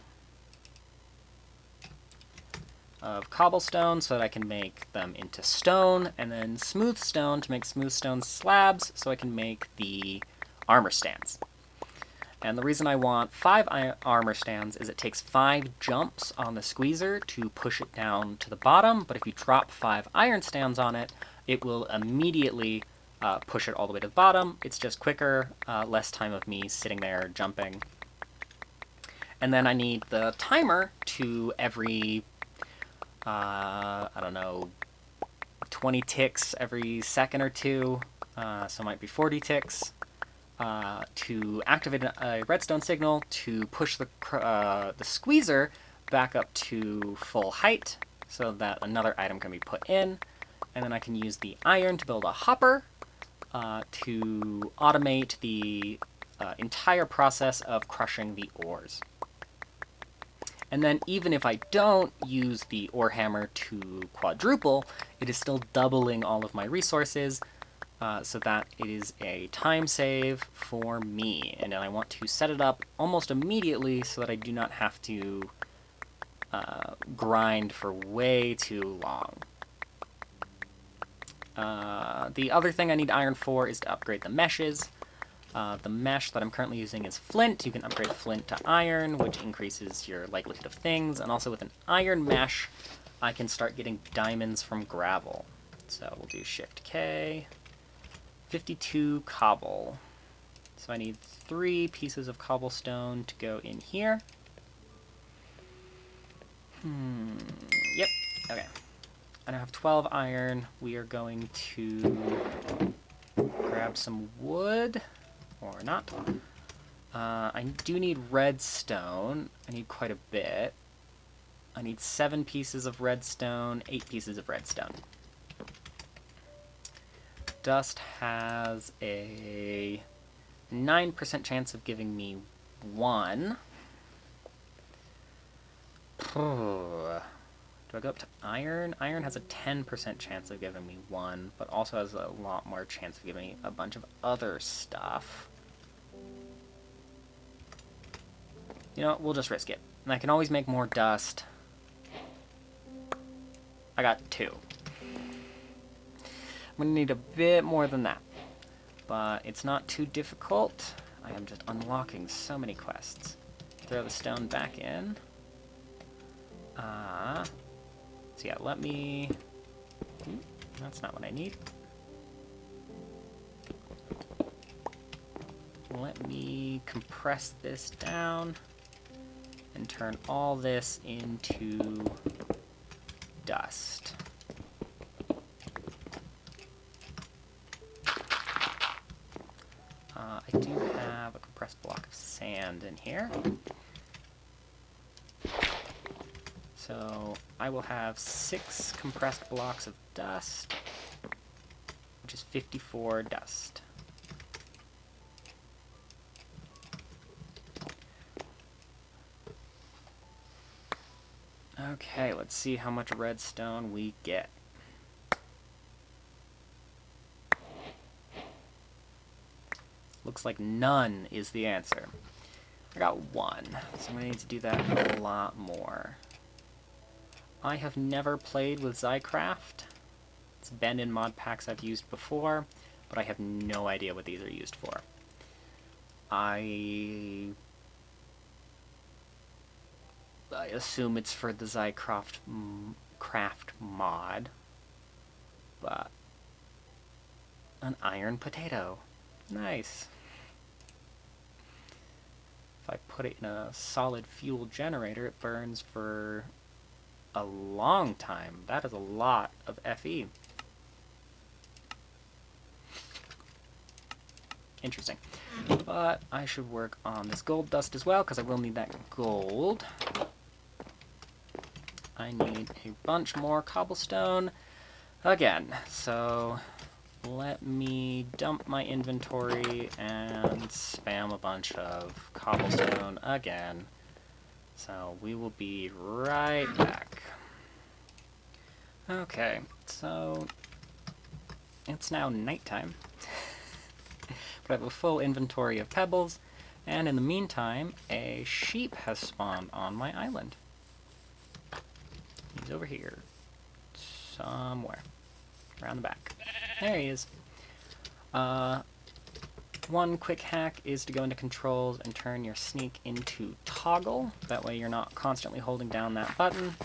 of cobblestone so that I can make them into stone, and then smooth stone to make smooth stone slabs so I can make the armor stands. And the reason I want 5 armor stands is it takes 5 jumps on the squeezer to push it down to the bottom, but if you drop 5 iron stands on it, it will immediately push it all the way to the bottom. It's just quicker, less time of me sitting there jumping. And then I need the timer to every, I don't know, 20 ticks every second or 2, so it might be 40 ticks, to activate a redstone signal to push the squeezer back up to full height so that another item can be put in. And then I can use the iron to build a hopper to automate the entire process of crushing the ores. And then even if I don't use the ore hammer to quadruple, it is still doubling all of my resources, so that it is a time save for me. And I want to set it up almost immediately so that I do not have to grind for way too long. The other thing I need iron for is to upgrade the meshes. The mesh that I'm currently using is flint. You can upgrade flint to iron, which increases your likelihood of things. And also with an iron mesh, I can start getting diamonds from gravel. So we'll do Shift K. 52 cobble. So I need 3 pieces of cobblestone to go in here. Yep, okay. I now have 12 iron. We are going to grab some wood, or not. I do need redstone. I need quite a bit. I need 7 pieces of redstone, 8 pieces of redstone. Dust has a 9% chance of giving me 1. Do I go up to iron? Iron has a 10% chance of giving me 1, but also has a lot more chance of giving me a bunch of other stuff. You know what? We'll just risk it. And I can always make more dust. I got 2. I'm going to need a bit more than that. But it's not too difficult. I am just unlocking so many quests. Throw the stone back in. So yeah, let me... That's not what I need. Let me compress this down and turn all this into dust. I do have a compressed block of sand in here. So I will have 6 compressed blocks of dust, which is 54 dust. Okay, let's see how much redstone we get. Looks like none is the answer. I got 1, so I'm going to need to do that a lot more. I have never played with Zycraft. It's been in mod packs I've used before, but I have no idea what these are used for. I assume it's for the Zycraft craft mod, but an iron potato. Nice. If I put it in a solid fuel generator, it burns for a long time. That is a lot of FE. Interesting. But I should work on this gold dust as well, because I will need that gold. I need a bunch more cobblestone again. So let me dump my inventory and spam a bunch of cobblestone again. So we will be right back. Okay, so it's now nighttime. But I have a full inventory of pebbles, and in the meantime, a sheep has spawned on my island. He's over here. Somewhere. Around the back. There he is. One quick hack is to go into controls and turn your sneak into toggle. That way you're not constantly holding down that button.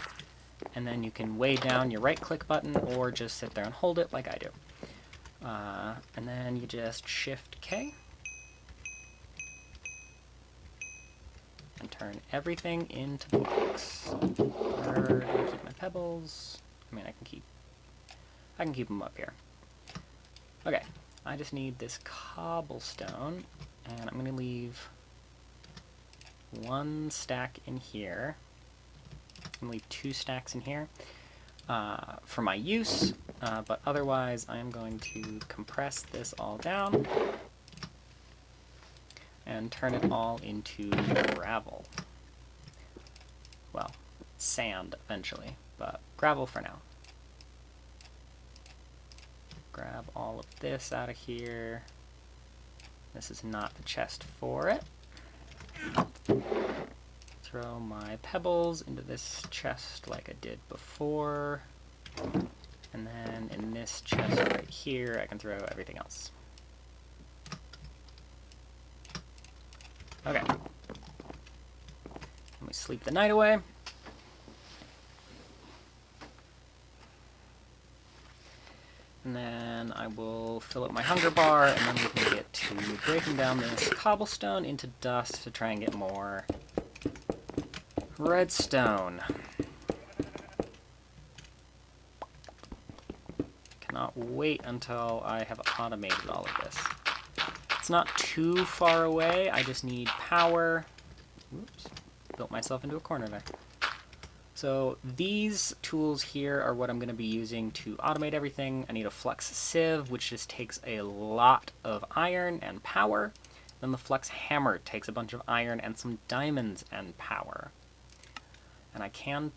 And then you can weigh down your right click button or just sit there and hold it like I do. And then you just Shift K. And turn everything into blocks. Where do I keep my pebbles? I mean, I can keep them up here. Okay, I just need this cobblestone, and I'm going to leave 1 stack in here. I'm going to leave 2 stacks in here for my use, but otherwise I'm going to compress this all down and turn it all into gravel. well, sand eventually, but gravel for now. Grab all of this out of here. This is not the chest for it. Throw my pebbles into this chest like I did before. And then in this chest right here, I can throw everything else. Okay. Let me sleep the night away. And then I will fill up my hunger bar, and then we can get to breaking down this cobblestone into dust to try and get more redstone. Cannot wait until I have automated all of this. It's not too far away, I just need power. Oops, built myself into a corner there. So these tools here are what I'm going to be using to automate everything. I need a flux sieve, which just takes a lot of iron and power. Then the flux hammer takes a bunch of iron and some diamonds and power. And I cannot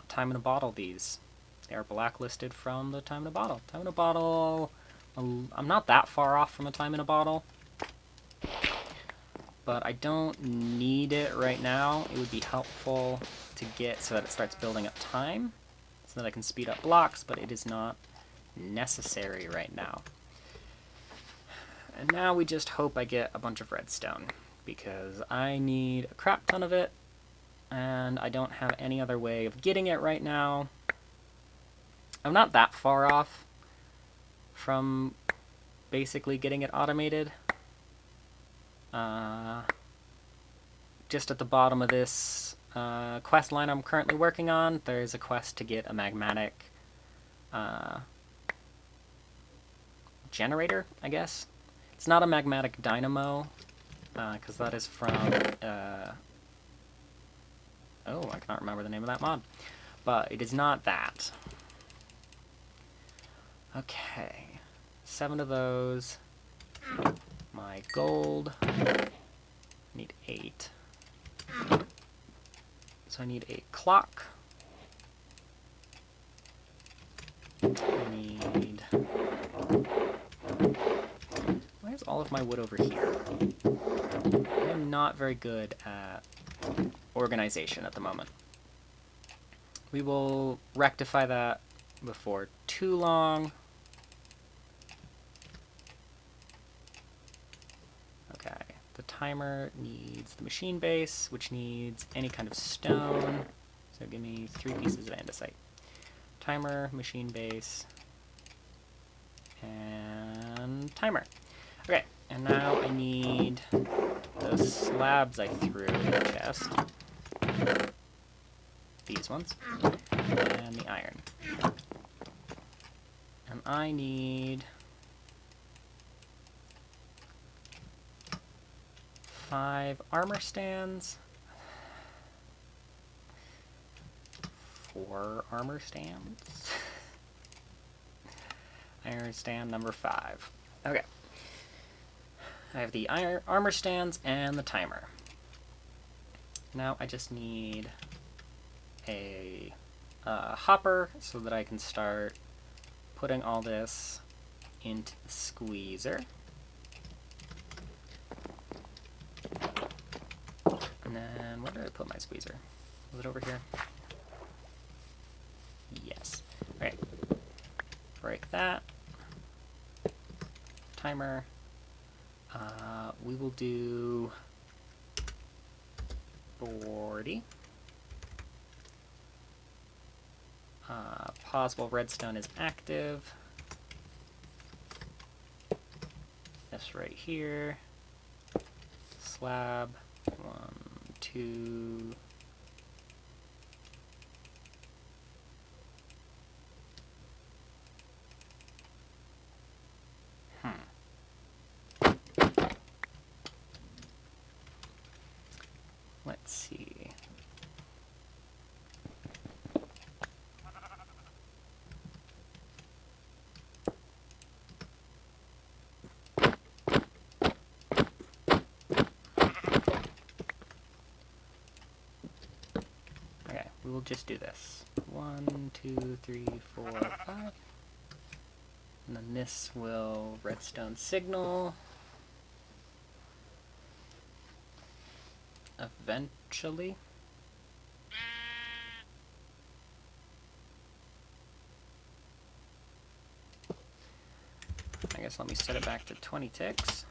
time in a bottle these. They are blacklisted from the time in a bottle. Time in a bottle, I'm not that far off from a time in a bottle. But I don't need it right now. It would be helpful to get so that it starts building up time, so that I can speed up blocks, but it is not necessary right now. And now we just hope I get a bunch of redstone, because I need a crap ton of it, and I don't have any other way of getting it right now. I'm not that far off from basically getting it automated. Just at the bottom of this quest line I'm currently working on, there's a quest to get a magmatic generator, I guess. It's not a magmatic dynamo, because that is from... oh, I cannot remember the name of that mod. But it is not that. Okay. 7 of those. My gold. I need 8. So I need a clock. I need... Why is all of my wood over here? I am not very good at organization at the moment. We will rectify that before too long. Okay, the timer needs the machine base, which needs any kind of stone. So give me 3 pieces of andesite. Timer, machine base, and timer. Okay, and now I need those slabs I threw in the chest. These ones. And the iron. And I need 5 armor stands. 4 armor stands. Iron stand number 5. Okay. I have the armor stands and the timer. Now I just need a hopper so that I can start putting all this into the squeezer. And then, where did I put my squeezer? Was it over here? Yes. Okay. Break that. Timer. We will do 40. Pause while redstone is active. This right here. Slab. 1, 2. Let's see. we will just do this. 1, 2, 3, 4, 5. And then this will redstone signal. Eventually. I guess let me set it back to 20 ticks.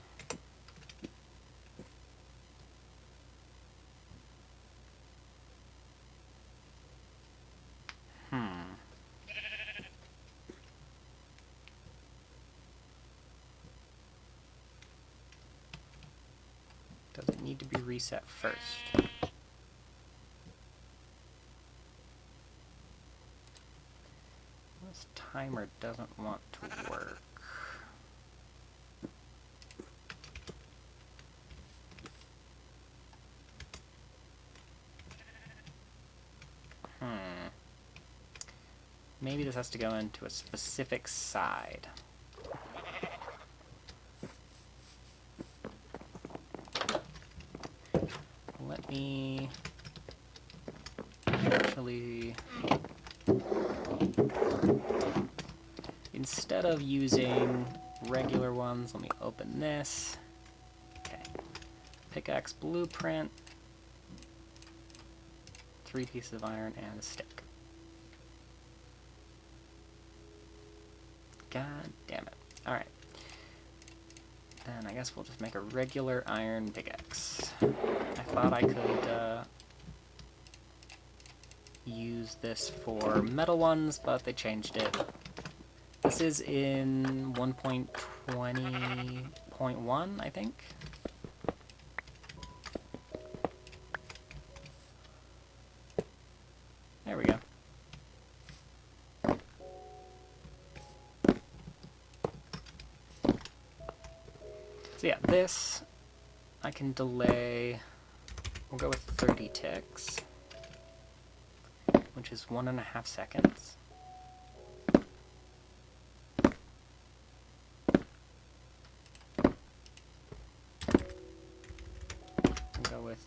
Does it need to be reset first? This timer doesn't want to work. Maybe this has to go into a specific side. Let me actually, instead of using regular ones, let me open this. Okay. Pickaxe blueprint, 3 pieces of iron, and a stick. God damn it. Alright. Then I guess we'll just make a regular iron pickaxe. I thought I could use this for metal ones, but they changed it. This is in 1.20.1, I think. There we go. So yeah, this I can delay, we'll go with 30 ticks, which is 1.5 seconds. We'll go with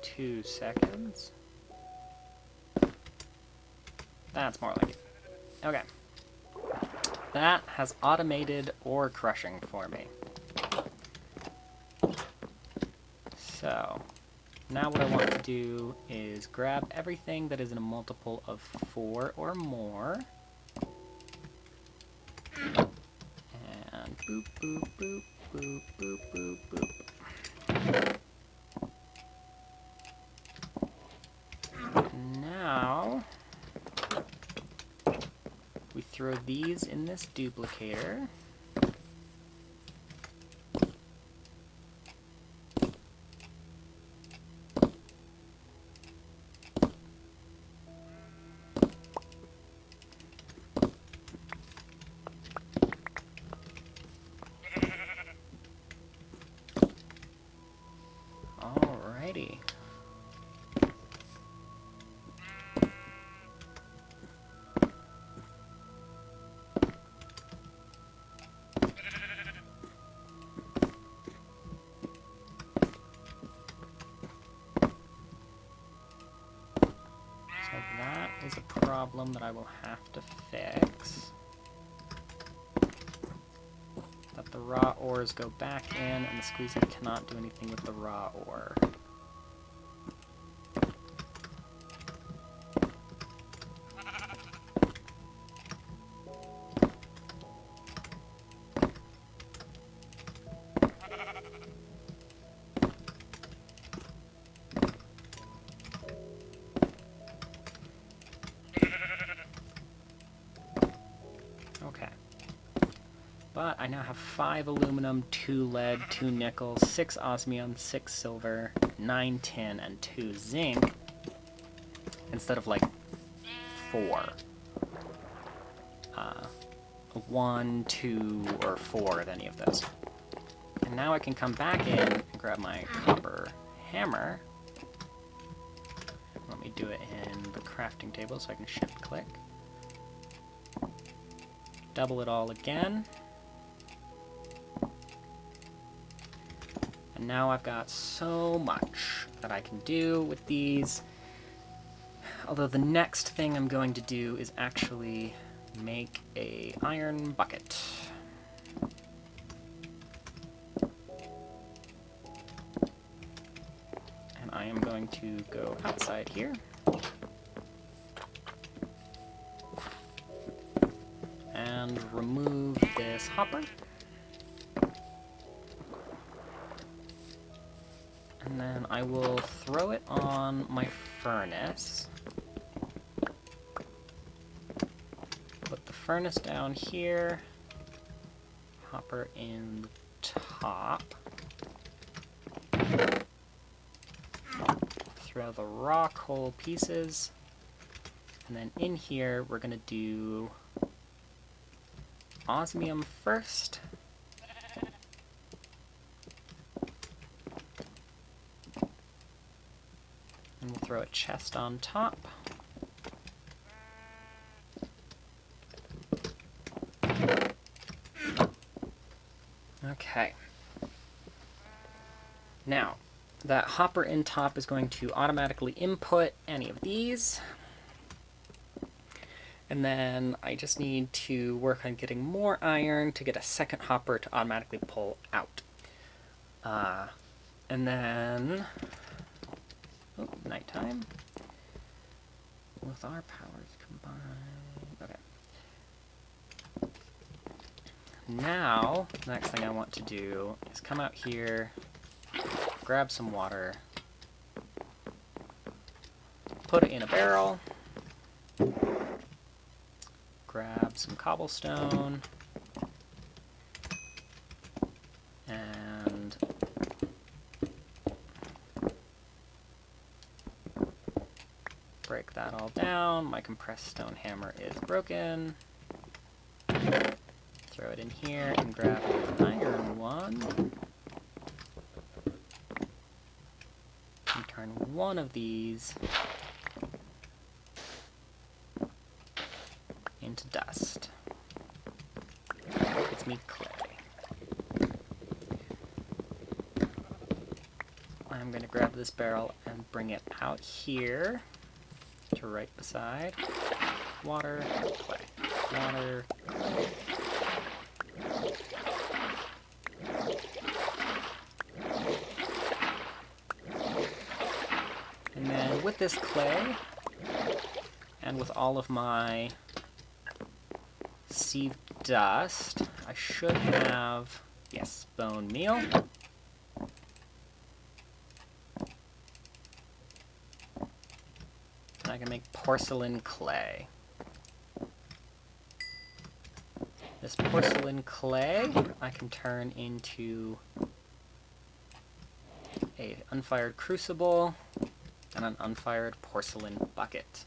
2 seconds. That's more like it. Okay. That has automated ore crushing for me. So, now what I want to do is grab everything that is in a multiple of 4 or more. And boop, boop, boop, boop, boop, boop, boop. Now, we throw these in this duplicator. Alrighty. So that is a problem that I will have to fix. That the raw ores go back in, and the squeezer cannot do anything with the raw ore. Okay. But I now have 5 aluminum, 2 lead, 2 nickel, 6 osmium, 6 silver, 9 tin, and 2 zinc, instead of like 4. 1, 2, or 4 of any of those. And now I can come back in and grab my copper hammer. Let me do it in the crafting table so I can shift click. Double it all again. And now I've got so much that I can do with these. Although the next thing I'm going to do is actually make a iron bucket. And I am going to go outside here. And remove this hopper. And then I will throw it on my furnace. Put the furnace down here. Hopper in the top. Throw the raw coal pieces. And then in here, we're going to do osmium first. And we'll throw a chest on top. Okay. Now, that hopper in top is going to automatically input any of these. And then I just need to work on getting more iron to get a second hopper to automatically pull out. And then... Oh, nighttime. With our powers combined. Okay. Now, the next thing I want to do is come out here, grab some water, put it in a barrel, grab some cobblestone, and break that all down. My compressed stone hammer is broken. Throw it in here and grab an iron one. And turn one of these into dust. It's me clay. I'm going to grab this barrel and bring it out here to right beside water, clay, water, clay. And then with this clay, and with all of my sieved dust, I should have, yes, bone meal. And I can make porcelain clay. This porcelain clay I can turn into an unfired crucible and an unfired porcelain bucket.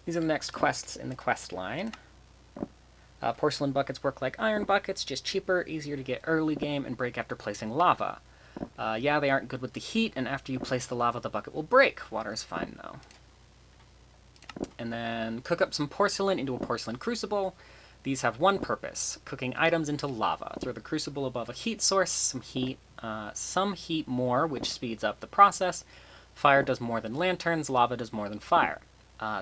These are the next quests in the quest line. Porcelain buckets work like iron buckets, just cheaper, easier to get early game, and break after placing lava. Yeah, they aren't good with the heat, and after you place the lava, the bucket will break. Water is fine, though. And then cook up some porcelain into a porcelain crucible. These have one purpose, cooking items into lava. Throw the crucible above a heat source, some heat more, which speeds up the process. Fire does more than lanterns, lava does more than fire.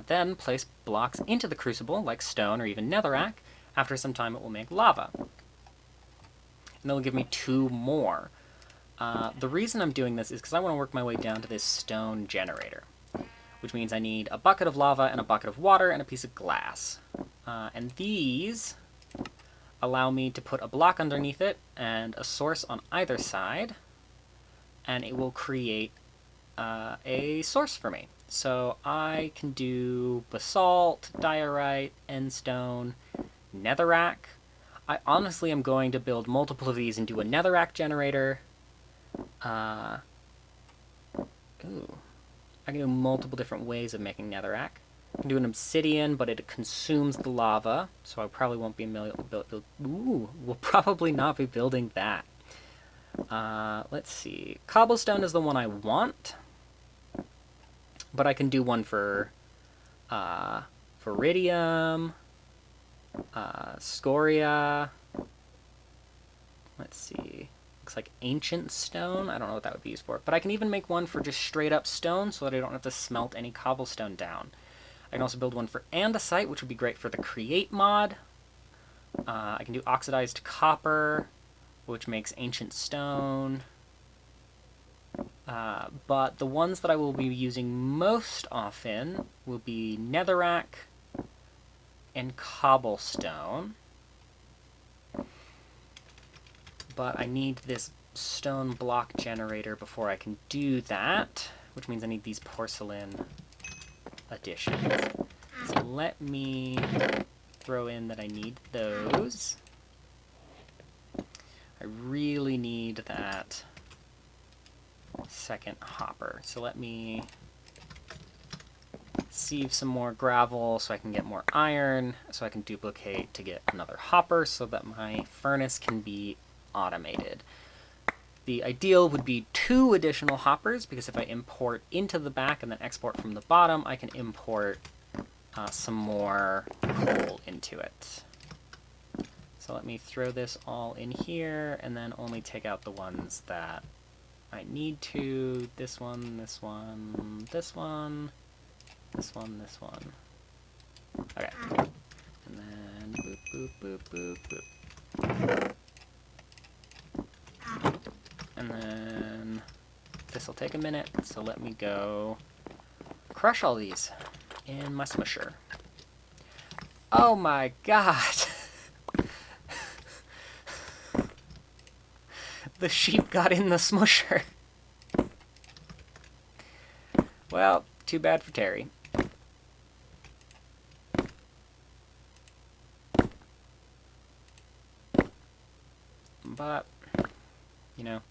Then place blocks into the crucible, like stone or even netherrack. After some time, it will make lava. And that will give me 2 more. The reason I'm doing this is because I want to work my way down to this stone generator, which means I need a bucket of lava and a bucket of water and a piece of glass. And these allow me to put a block underneath it and a source on either side, and it will create a source for me. So I can do basalt, diorite, endstone, netherrack. I honestly am going to build multiple of these and do a netherrack generator. I can do multiple different ways of making netherrack. I can do an obsidian, but it consumes the lava, so I probably won't be we'll probably not be building that. Let's see. Cobblestone is the one I want, but I can do one for iridium, scoria. Let's see. Looks like ancient stone. I don't know what that would be used for. But I can even make one for just straight up stone so that I don't have to smelt any cobblestone down. I can also build one for andesite, which would be great for the create mod. I can do oxidized copper, which makes ancient stone. But the ones that I will be using most often will be netherrack and cobblestone. But I need this stone block generator before I can do that, which means I need these porcelain additions. So let me throw in that I need those. I really need that second hopper. So let me sieve some more gravel so I can get more iron, so I can duplicate to get another hopper so that my furnace can be automated. The ideal would be 2 additional hoppers, because if I import into the back and then export from the bottom, I can import some more coal into it. So let me throw this all in here, and then only take out the ones that I need to. This one, this one, this one, this one, this one. Okay. And then boop, boop, boop, boop, boop. And then this will take a minute, so let me go crush all these in my smusher. Oh my god! The sheep got in the smusher. Well, too bad for Terry. But, you know,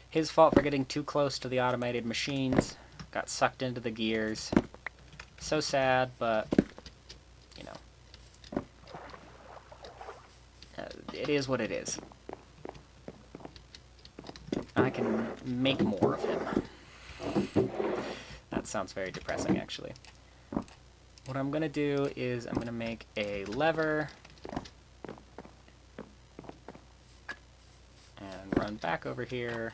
his fault for getting too close to the automated machines. Got sucked into the gears. So sad, but, you know, it is what it is. I can make more of him. That sounds very depressing, actually. What I'm going to do is I'm going to make a lever and run back over here,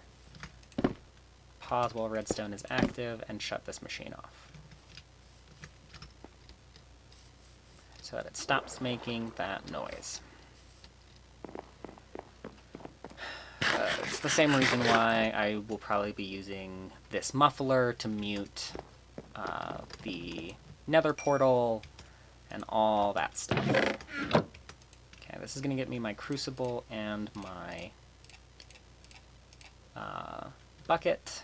pause while redstone is active, and shut this machine off so that it stops making that noise. It's the same reason why I will probably be using this muffler to mute the nether portal and all that stuff. Okay, this is going to get me my crucible and my bucket.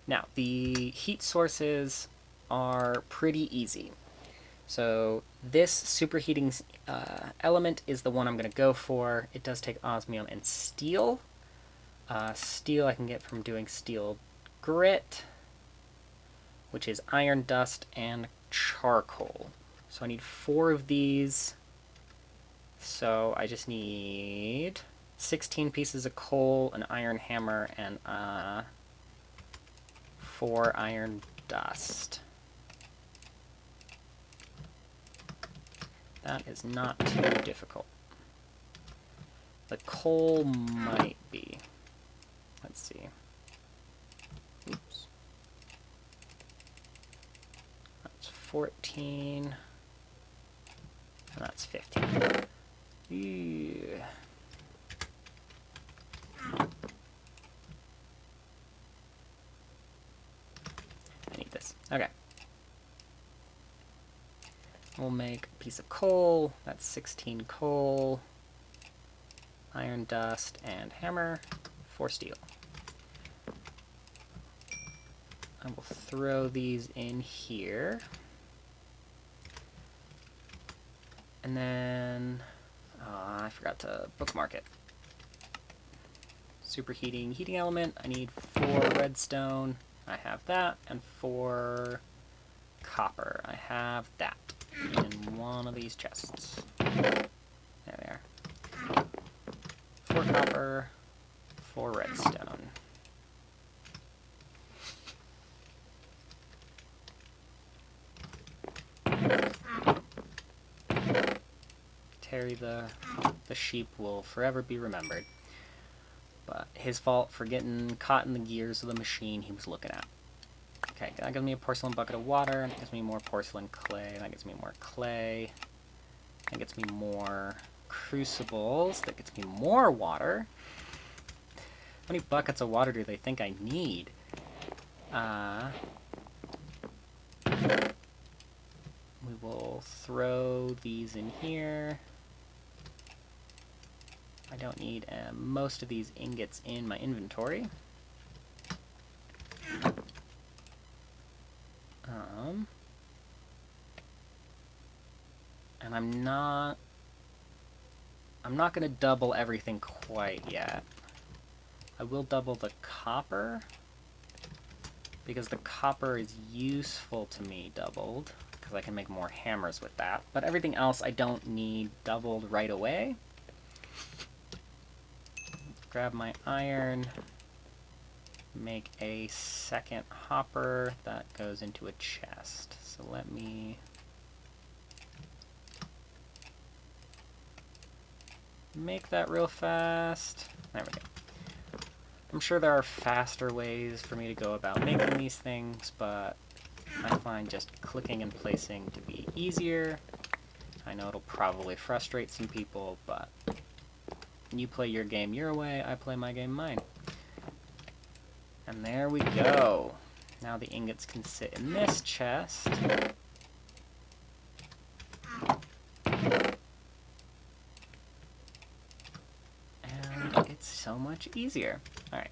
Now, the heat sources are pretty easy. So this superheating element is the one I'm going to go for. It does take osmium and steel. Steel I can get from doing steel grit, which is iron dust and charcoal. So I need 4 of these. So I just need 16 pieces of coal, an iron hammer, and 4 iron dust. That is not too difficult. The coal might be. Let's see. Oops. That's 14. And that's 15. Ew. I need this. Okay. We'll make a piece of coal. That's 16 coal, iron dust, and hammer for steel. I will throw these in here. And then, I forgot to bookmark it. Superheating heating element. I need 4 redstone. I have that. And 4 copper. I have that in one of these chests. There they are. 4 copper, 4 redstone. Terry the sheep will forever be remembered. But his fault for getting caught in the gears of the machine he was looking at. Okay, that gives me a porcelain bucket of water, and that gives me more porcelain clay, and that gives me more clay. That gets me more crucibles, that gets me more water. How many buckets of water do they think I need? We will throw these in here. I don't need most of these ingots in my inventory. And I'm not going to double everything quite yet. I will double the copper, because the copper is useful to me doubled, because I can make more hammers with that. But everything else I don't need doubled right away. Grab my iron, make a second hopper that goes into a chest. So let me make that real fast. There we go. I'm sure there are faster ways for me to go about making these things, but I find just clicking and placing to be easier. I know it'll probably frustrate some people, but you play your game your way, I play my game mine. And there we go. Now the ingots can sit in this chest. It's so much easier. Alright.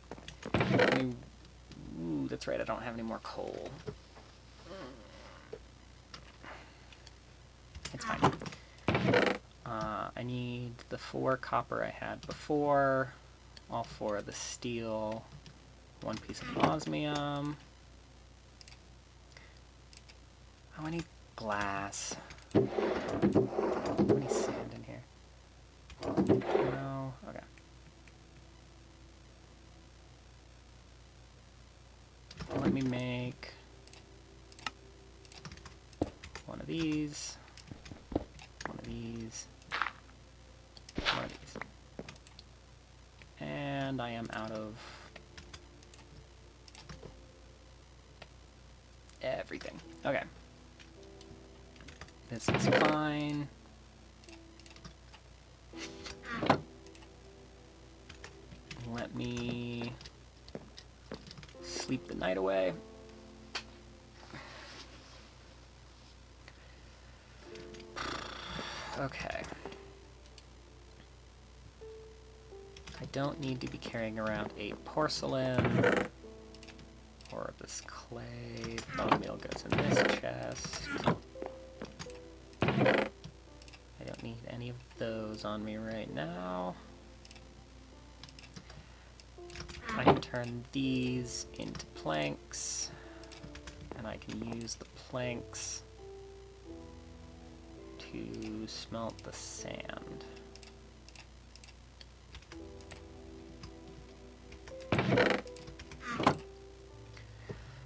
Ooh, that's right, I don't have any more coal. It's fine. I need the 4 copper I had before, all 4 of the steel, 1 piece of osmium. Oh, I need glass. Any sand in here? No? Okay. Let me make one of these, one of these, one of these. And I am out of everything. Okay. This is fine. Let me sleep the night away. Okay. I don't need to be carrying around 8 porcelain or this clay. Bone meal goes in this chest. I don't need any of those on me right now. I can turn these into planks, and I can use the planks to smelt the sand.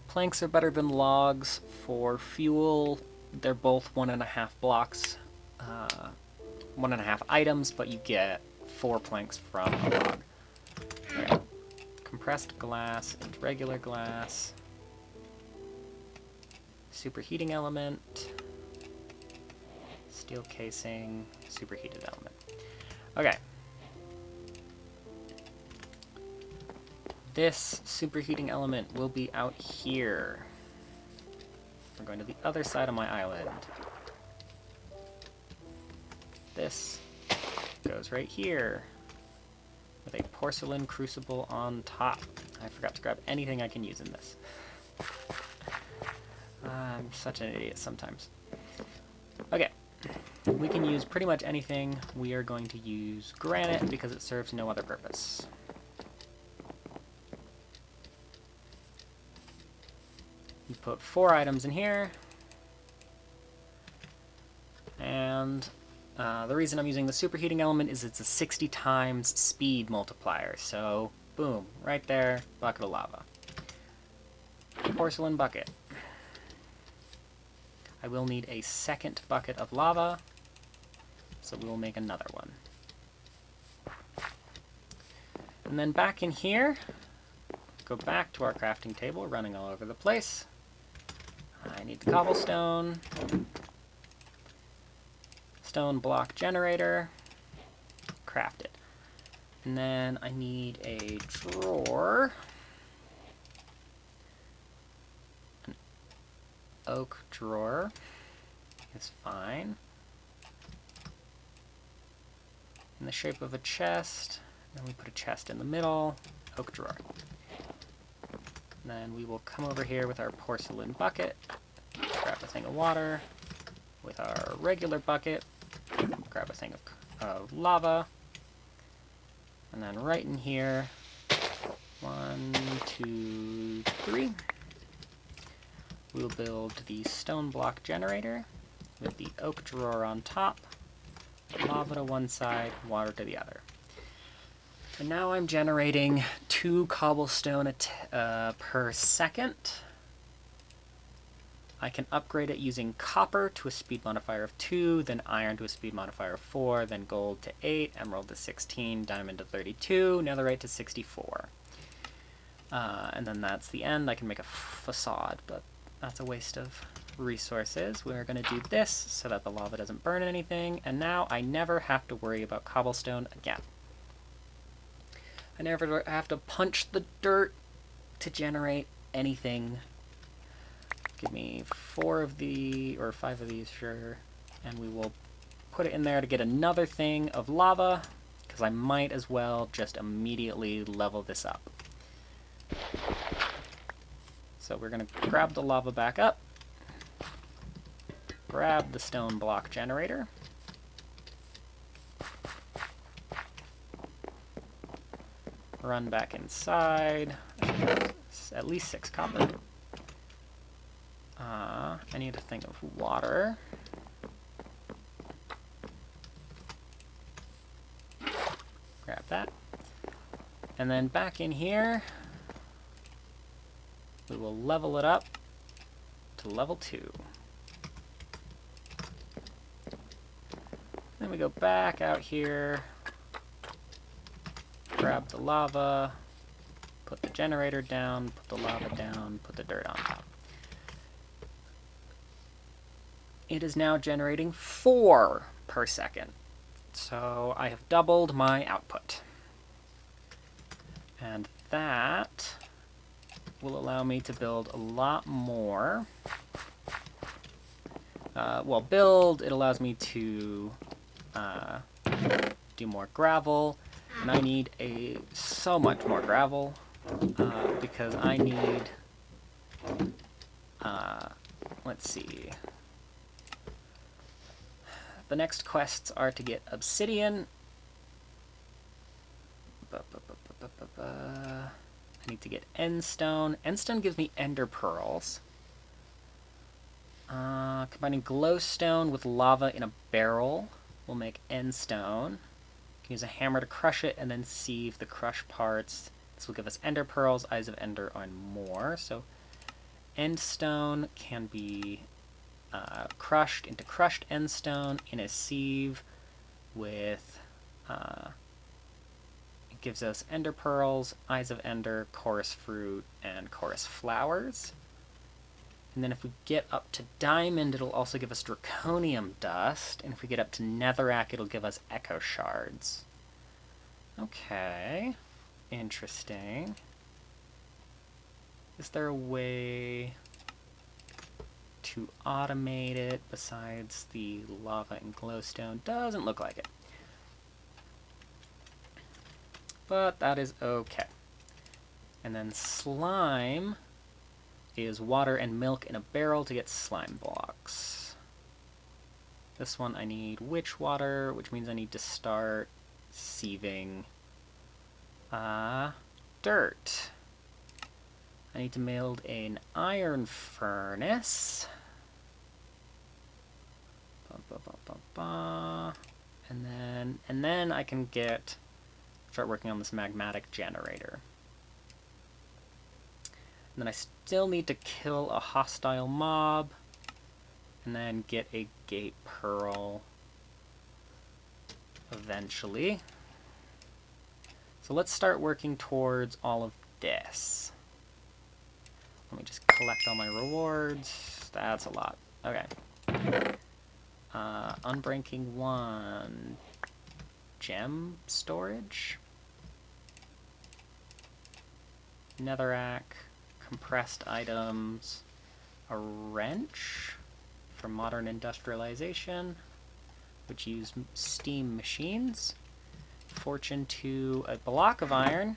Planks are better than logs for fuel. They're both 1.5 blocks, 1.5 items, but you get 4 planks from a log. Okay. Compressed glass and regular glass. Superheating element. Steel casing, superheated element. Okay. This superheating element will be out here. We're going to the other side of my island. This goes right here with a porcelain crucible on top. I forgot to grab anything I can use in this. I'm such an idiot sometimes. Okay. We can use pretty much anything. We are going to use granite because it serves no other purpose. You put 4 items in here. And the reason I'm using the superheating element is it's a 60 times speed multiplier. So, boom, right there, bucket of lava. Porcelain bucket. I will need a second bucket of lava, so we will make another one. And then back in here, go back to our crafting table, running all over the place. I need the cobblestone, stone block generator, craft it. And then I need a drawer, an oak drawer is fine, in the shape of a chest. Then we put a chest in the middle, oak drawer. And then we will come over here with our porcelain bucket, grab a thing of water, with our regular bucket, grab a thing of lava, and then right in here, 1, 2, 3, we'll build the stone block generator with the oak drawer on top, lava to one side, water to the other. And now I'm generating 2 cobblestone per second. I can upgrade it using copper to a speed modifier of 2, then iron to a speed modifier of 4, then gold to 8, emerald to 16, diamond to 32, netherite to 64. And then that's the end. I can make a facade, but that's a waste of resources. We're going to do this so that the lava doesn't burn anything, and now I never have to worry about cobblestone again. I never have to punch the dirt to generate anything. Give me 4 of the, or 5 of these, sure, and we will put it in there to get another thing of lava, because I might as well just immediately level this up. So we're going to grab the lava back up, grab the stone block generator, run back inside, at least 6 copper. I need a thing of water. Grab that. And then back in here, we will level it up to level 2. Then we go back out here, grab the lava, put the generator down, put the lava down, put the dirt on top. It is now generating 4 per second. So I have doubled my output. And that will allow me to build a lot more. It allows me to do more gravel, and I need so much more gravel because I need, let's see, the next quests are to get obsidian. I need to get endstone. Endstone gives me ender pearls. Combining glowstone with lava in a barrel will make endstone. Can use a hammer to crush it and then sieve the crushed parts. This will give us ender pearls, eyes of ender, and more. So endstone can be crushed into crushed endstone in a sieve with it gives us ender pearls, eyes of ender, chorus fruit, and chorus flowers. And then if we get up to diamond, it'll also give us draconium dust, and if we get up to netherrack, it'll give us echo shards. Okay, interesting. Is there a way to automate it besides the lava and glowstone? Doesn't look like it. But that is okay. And then slime is water and milk in a barrel to get slime blocks. This one I need witch water, which means I need to start sieving dirt. I need to build an iron furnace. And then I can start working on this magmatic generator. And then I still need to kill a hostile mob, and then get a gate pearl eventually. So let's start working towards all of this. Let me just collect all my rewards. That's a lot. Okay. Unbreaking 1. Gem storage. Netherrack. Compressed items. A wrench for modern industrialization, which use steam machines. Fortune 2, a block of iron.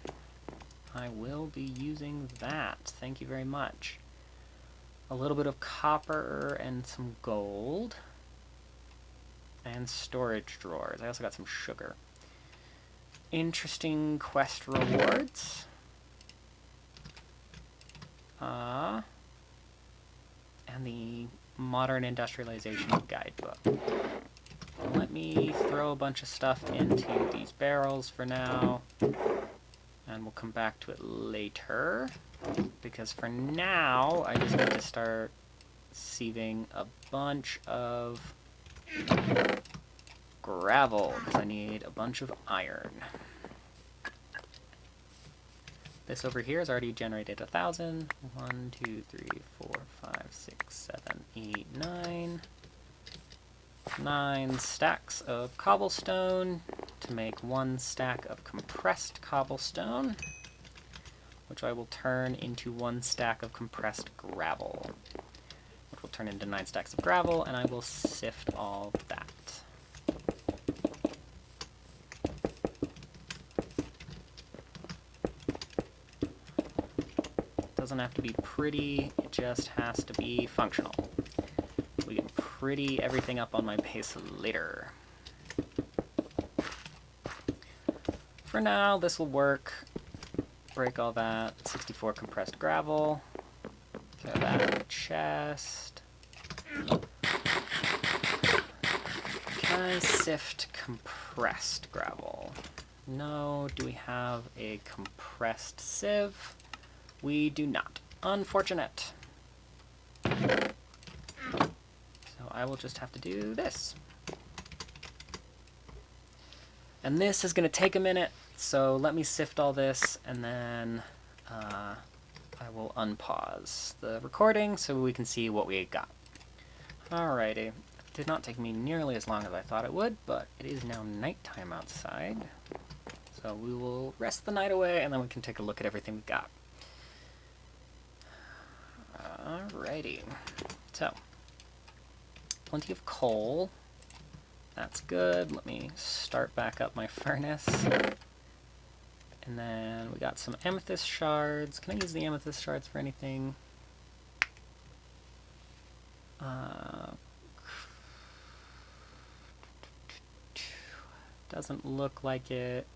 I will be using that. Thank you very much. A little bit of copper and some gold. And storage drawers. I also got some sugar. Interesting quest rewards. And the Modern Industrialization Guidebook. Let me throw a bunch of stuff into these barrels for now. And we'll come back to it later. Because for now, I just need to start sieving a bunch of gravel. Because I need a bunch of iron. This over here has already generated 1,000. 1, 2, 3, 4, 5, 6, 7, 8, 9. 9 stacks of cobblestone to make 1 stack of compressed cobblestone, which I will turn into 1 stack of compressed gravel, which will turn into 9 stacks of gravel, and I will sift all that. Doesn't have to be pretty, it just has to be functional. We can pretty everything up on my base later. For now, this will work. Break all that. 64 compressed gravel. Throw that in the chest. Can I sift compressed gravel? No. Do we have a compressed sieve? We do not. Unfortunate. So I will just have to do this. And this is going to take a minute, so let me sift all this, and then I will unpause the recording so we can see what we got. Alrighty. It did not take me nearly as long as I thought it would, but it is now nighttime outside. So we will rest the night away, and then we can take a look at everything we got. Alrighty, so plenty of coal. That's good. Let me start back up my furnace. And then we got some amethyst shards. Can I use the amethyst shards for anything? Doesn't look like it.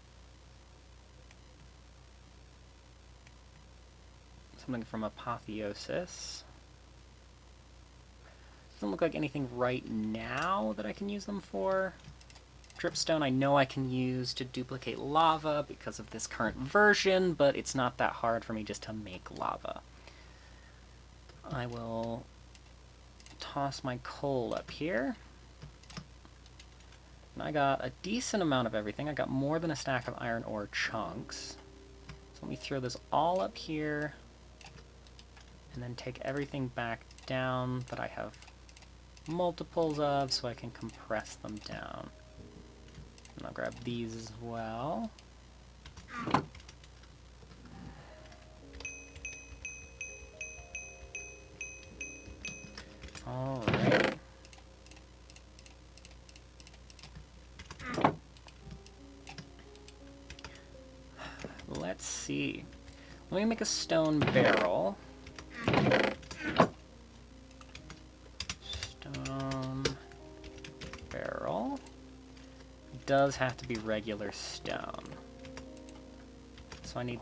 Something from Apotheosis. Doesn't look like anything right now that I can use them for. Dripstone I know I can use to duplicate lava because of this current version, but it's not that hard for me just to make lava. I will toss my coal up here. And I got a decent amount of everything. I got more than a stack of iron ore chunks. So let me throw this all up here. And then take everything back down that I have multiples of so I can compress them down. And I'll grab these as well. Alright. Let's see. Let me make a stone barrel. Stone barrel. It does have to be regular stone. So I need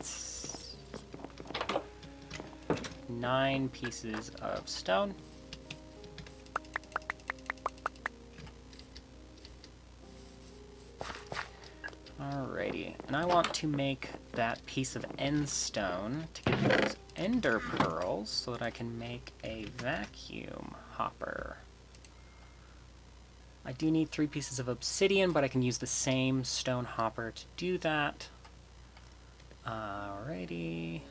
9 pieces of stone. Alrighty, and I want to make that piece of end stone to get those ender pearls so that I can make a vacuum hopper. I do need 3 pieces of obsidian, but I can use the same stone hopper to do that. Alrighty.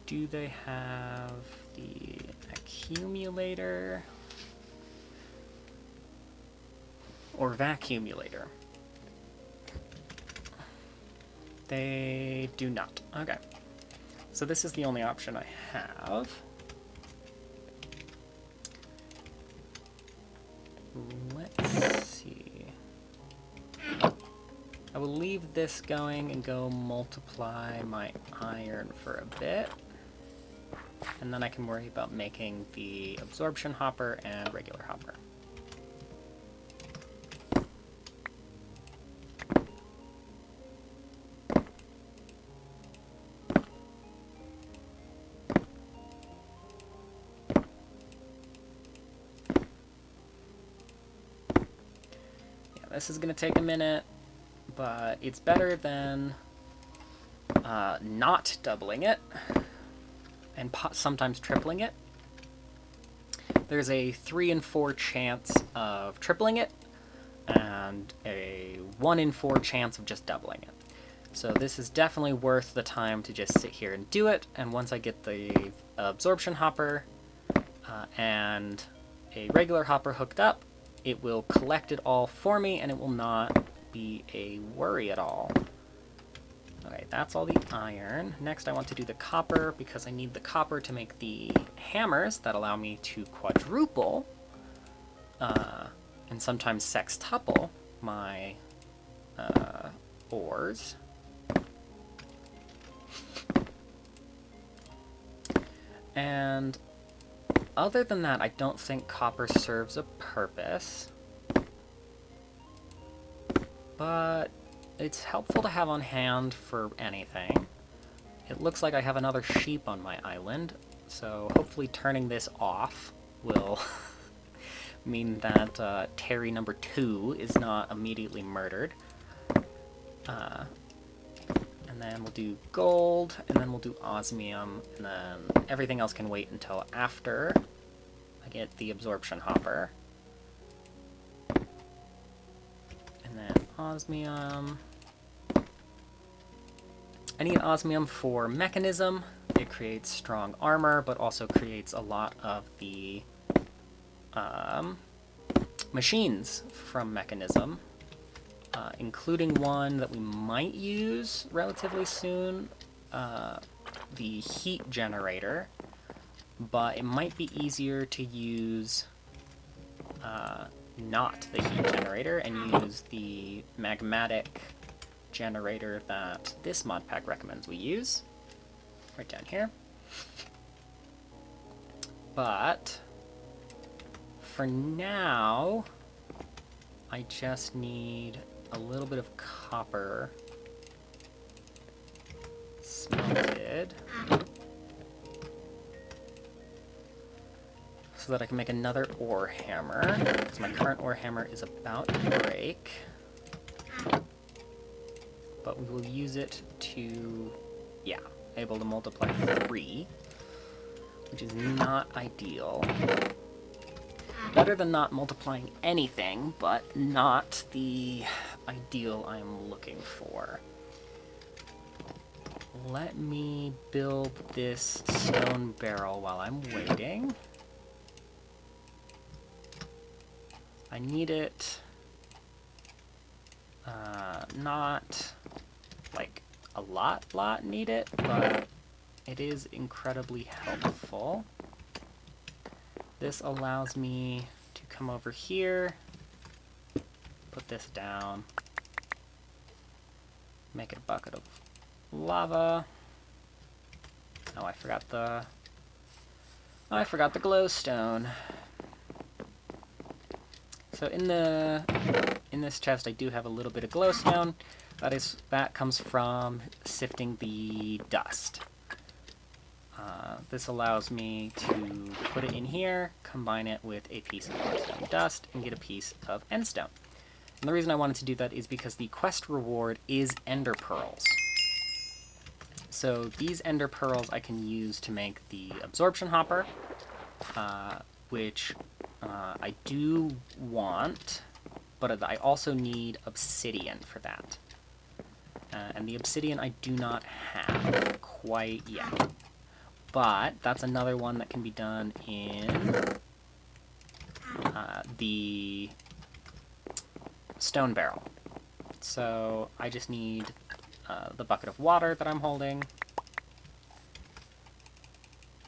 do they have the accumulator or vacuumulator? They do not. Okay. So this is the only option I have. Let's see. I will leave this going and go multiply my iron for a bit. And then I can worry about making the absorption hopper and regular hopper. This is going to take a minute, but it's better than not doubling it and sometimes tripling it. There's a 3 in 4 chance of tripling it and a 1 in 4 chance of just doubling it. So this is definitely worth the time to just sit here and do it, and once I get the absorption hopper and a regular hopper hooked up, it will collect it all for me, and it will not be a worry at all. Okay, that's all the iron. Next I want to do the copper, because I need the copper to make the hammers that allow me to quadruple, and sometimes sextuple, my ores. And other than that, I don't think copper serves a purpose, but it's helpful to have on hand for anything. It looks like I have another sheep on my island, so hopefully turning this off will mean that Terry number 2 is not immediately murdered. And then we'll do gold, and then we'll do osmium, and then everything else can wait until after I get the absorption hopper. And then osmium. I need osmium for mechanism. It creates strong armor, but also creates a lot of the machines from mechanism. Including one that we might use relatively soon, the heat generator, but it might be easier to use not the heat generator and use the magmatic generator that this mod pack recommends we use, right down here. But for now, I just need a little bit of copper smelted so that I can make another ore hammer, because my current ore hammer is about to break. But we will use it to, yeah, able to multiply 3, which is not ideal. Better than not multiplying anything, but not the ideal I'm looking for. Let me build this stone barrel while I'm waiting. I need it not like a lot need it, but it is incredibly helpful. This allows me to come over here, put this down, make it a bucket of lava. Oh, I forgot the glowstone. So in this chest I do have a little bit of glowstone. That comes from sifting the dust. This allows me to put it in here, combine it with a piece of glowstone dust, and get a piece of endstone. And the reason I wanted to do that is because the quest reward is ender pearls. So these ender pearls I can use to make the absorption hopper, which I do want, but I also need obsidian for that. And the obsidian I do not have quite yet. but that's another one that can be done in the stone barrel. So I just need the bucket of water that I'm holding,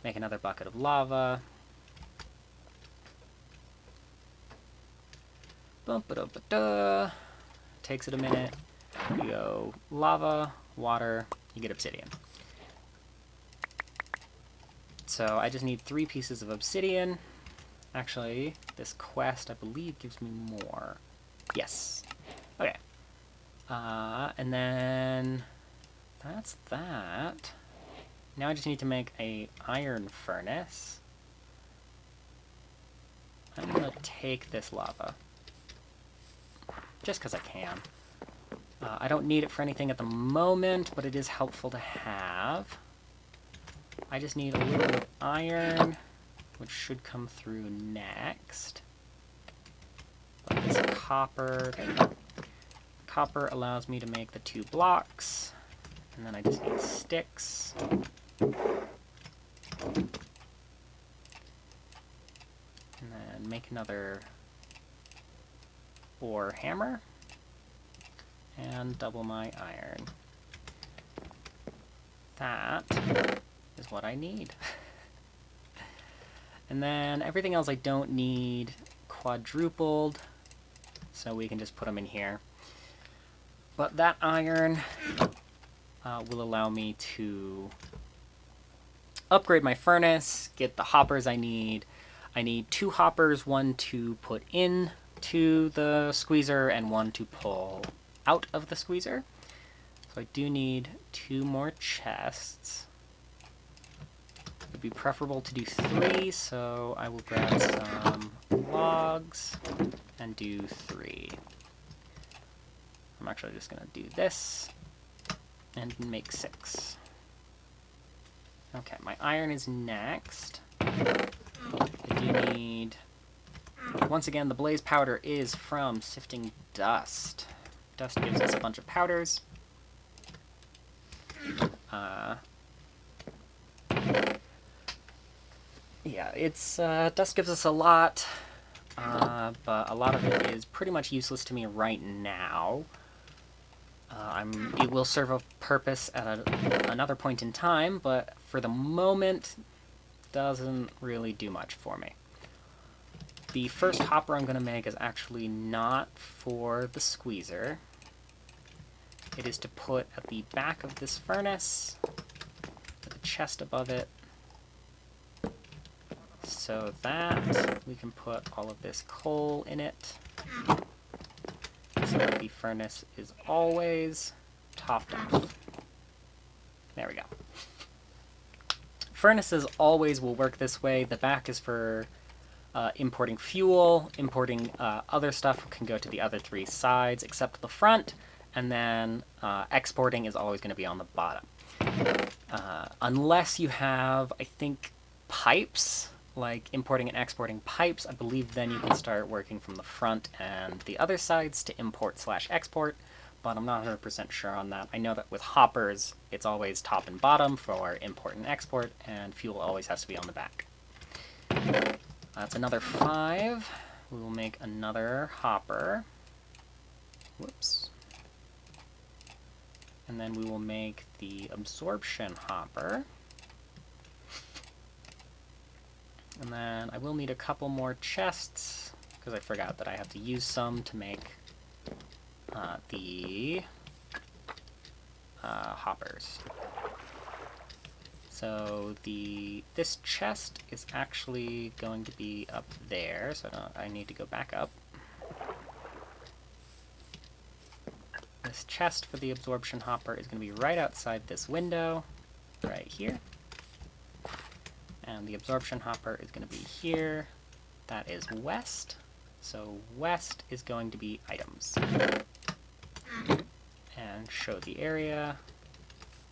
make another bucket of lava, bump-a-da-ba-da. Takes it a minute. You go lava, water, you get obsidian. So I just need 3 pieces of obsidian. Actually, this quest, I believe, gives me more. Yes. Okay. And then that's that. Now I just need to make a iron furnace. I'm gonna take this lava. Just because I can. I don't need it for anything at the moment, but it is helpful to have. I just need a little bit of iron, which should come through next. But this copper, there we go. Copper allows me to make the 2 blocks, and then I just need sticks. And then make another ore hammer, and double my iron. That is what I need. And then everything else I don't need quadrupled, so we can just put them in here. But that iron will allow me to upgrade my furnace, get the hoppers I need. I need 2 hoppers, 1 to put in to the squeezer and 1 to pull out of the squeezer. So I do need 2 more chests. It would be preferable to do 3, so I will grab some logs and do 3. I'm actually just going to do this and make 6. Okay, my iron is next. I do need... Once again, the blaze powder is from sifting dust. Dust gives us a bunch of powders. Yeah, it's dust gives us a lot, but a lot of it is pretty much useless to me right now. It will serve a purpose at another point in time, but for the moment, doesn't really do much for me. The first hopper I'm going to make is actually not for the squeezer. It is to put at the back of this furnace, with a chest above it, so that we can put all of this coal in it, so that the furnace is always topped off. There we go. Furnaces always will work this way. The back is for importing fuel, importing other stuff can go to the other 3 sides except the front, and then exporting is always going to be on the bottom. Unless you have, I think, pipes, like importing and exporting pipes, I believe then you can start working from the front and the other sides to import/export, but I'm not 100% sure on that. I know that with hoppers, it's always top and bottom for import and export, and fuel always has to be on the back. That's another 5. We will make another hopper. Whoops. And then we will make the absorption hopper. And then I will need a couple more chests, because I forgot that I have to use some to make the hoppers. So this chest is actually going to be up there, so I need to go back up. This chest for the absorption hopper is going to be right outside this window, right here. And the absorption hopper is going to be here. That is west. So west is going to be items. And show the area.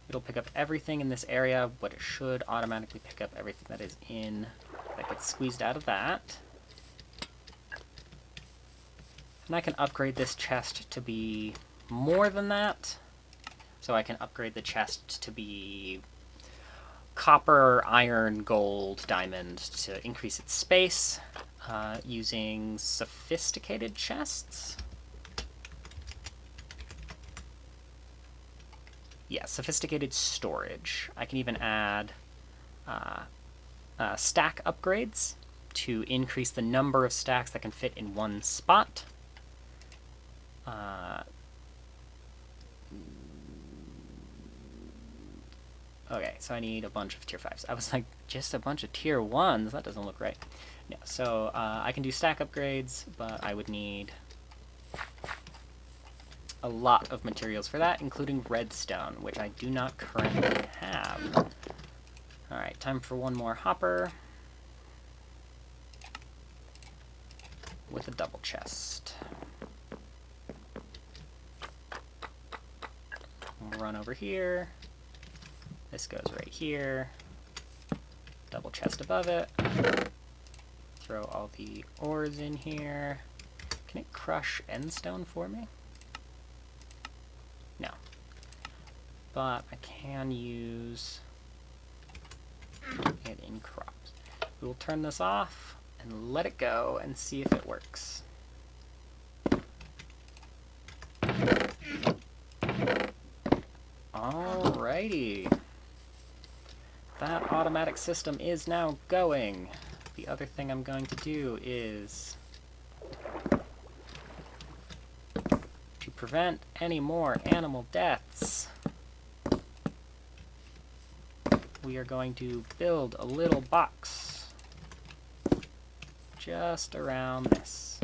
It'll pick up everything in this area, but it should automatically pick up everything that is in, that gets squeezed out of that. And I can upgrade this chest to be more than that. So I can upgrade the chest to be copper, iron, gold, diamond to increase its space using sophisticated chests. Yeah, sophisticated storage. I can even add stack upgrades to increase the number of stacks that can fit in one spot. Okay, so I need a bunch of tier 5s. I was like, just a bunch of tier 1s? That doesn't look right. No, so I can do stack upgrades, but I would need a lot of materials for that, including redstone, which I do not currently have. Alright, time for one more hopper with a double chest. We'll run over here. This goes right here. Double chest above it. Throw all the ores in here. Can it crush endstone for me? No. But I can use it in crops. We will turn this off and let it go and see if it works. Alrighty. That automatic system is now going. The other thing I'm going to do is to prevent any more animal deaths. We are going to build a little box just around this.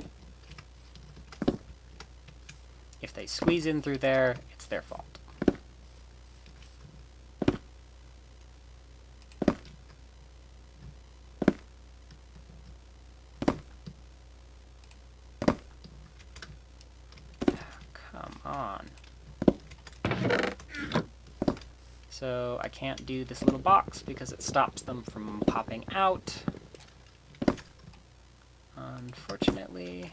If they squeeze in through there, it's their fault. Come on. So I can't do this little box because it stops them from popping out. Unfortunately.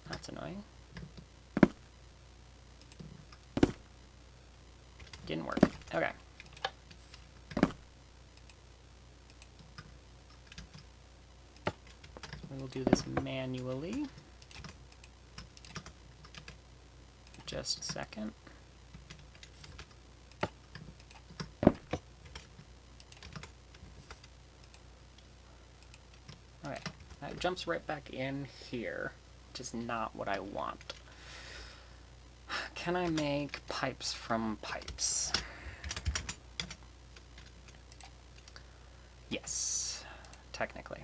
That's annoying. Didn't work. Okay. We will do this manually. Just a second. Okay, that jumps right back in here, which is not what I want. Can I make pipes from pipes? Yes, technically.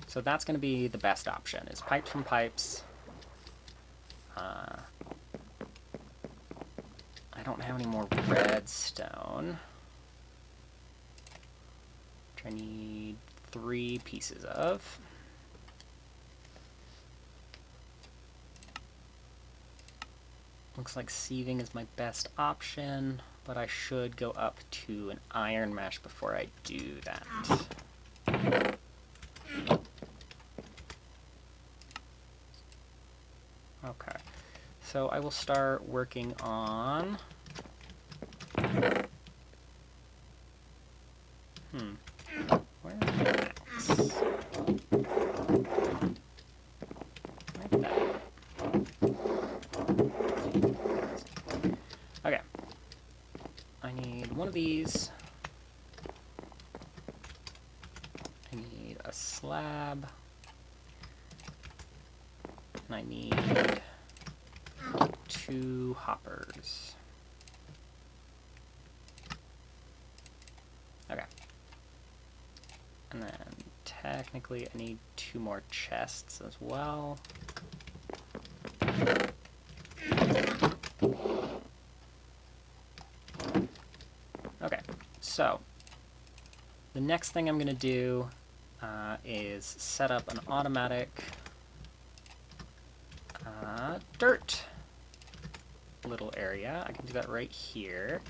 So that's going to be the best option, is pipes from pipes. I don't have any more redstone, which I need 3 pieces of. Looks like sieving is my best option, but I should go up to an iron mesh before I do that. Okay, so I will start working on... Where's my axe? Like that. Okay. I need one of these. I need a slab. And I need 2 hoppers. Okay. And then technically I need 2 more chests as well. Okay, so the next thing I'm going to do is set up an automatic dirt little area. I can do that right here.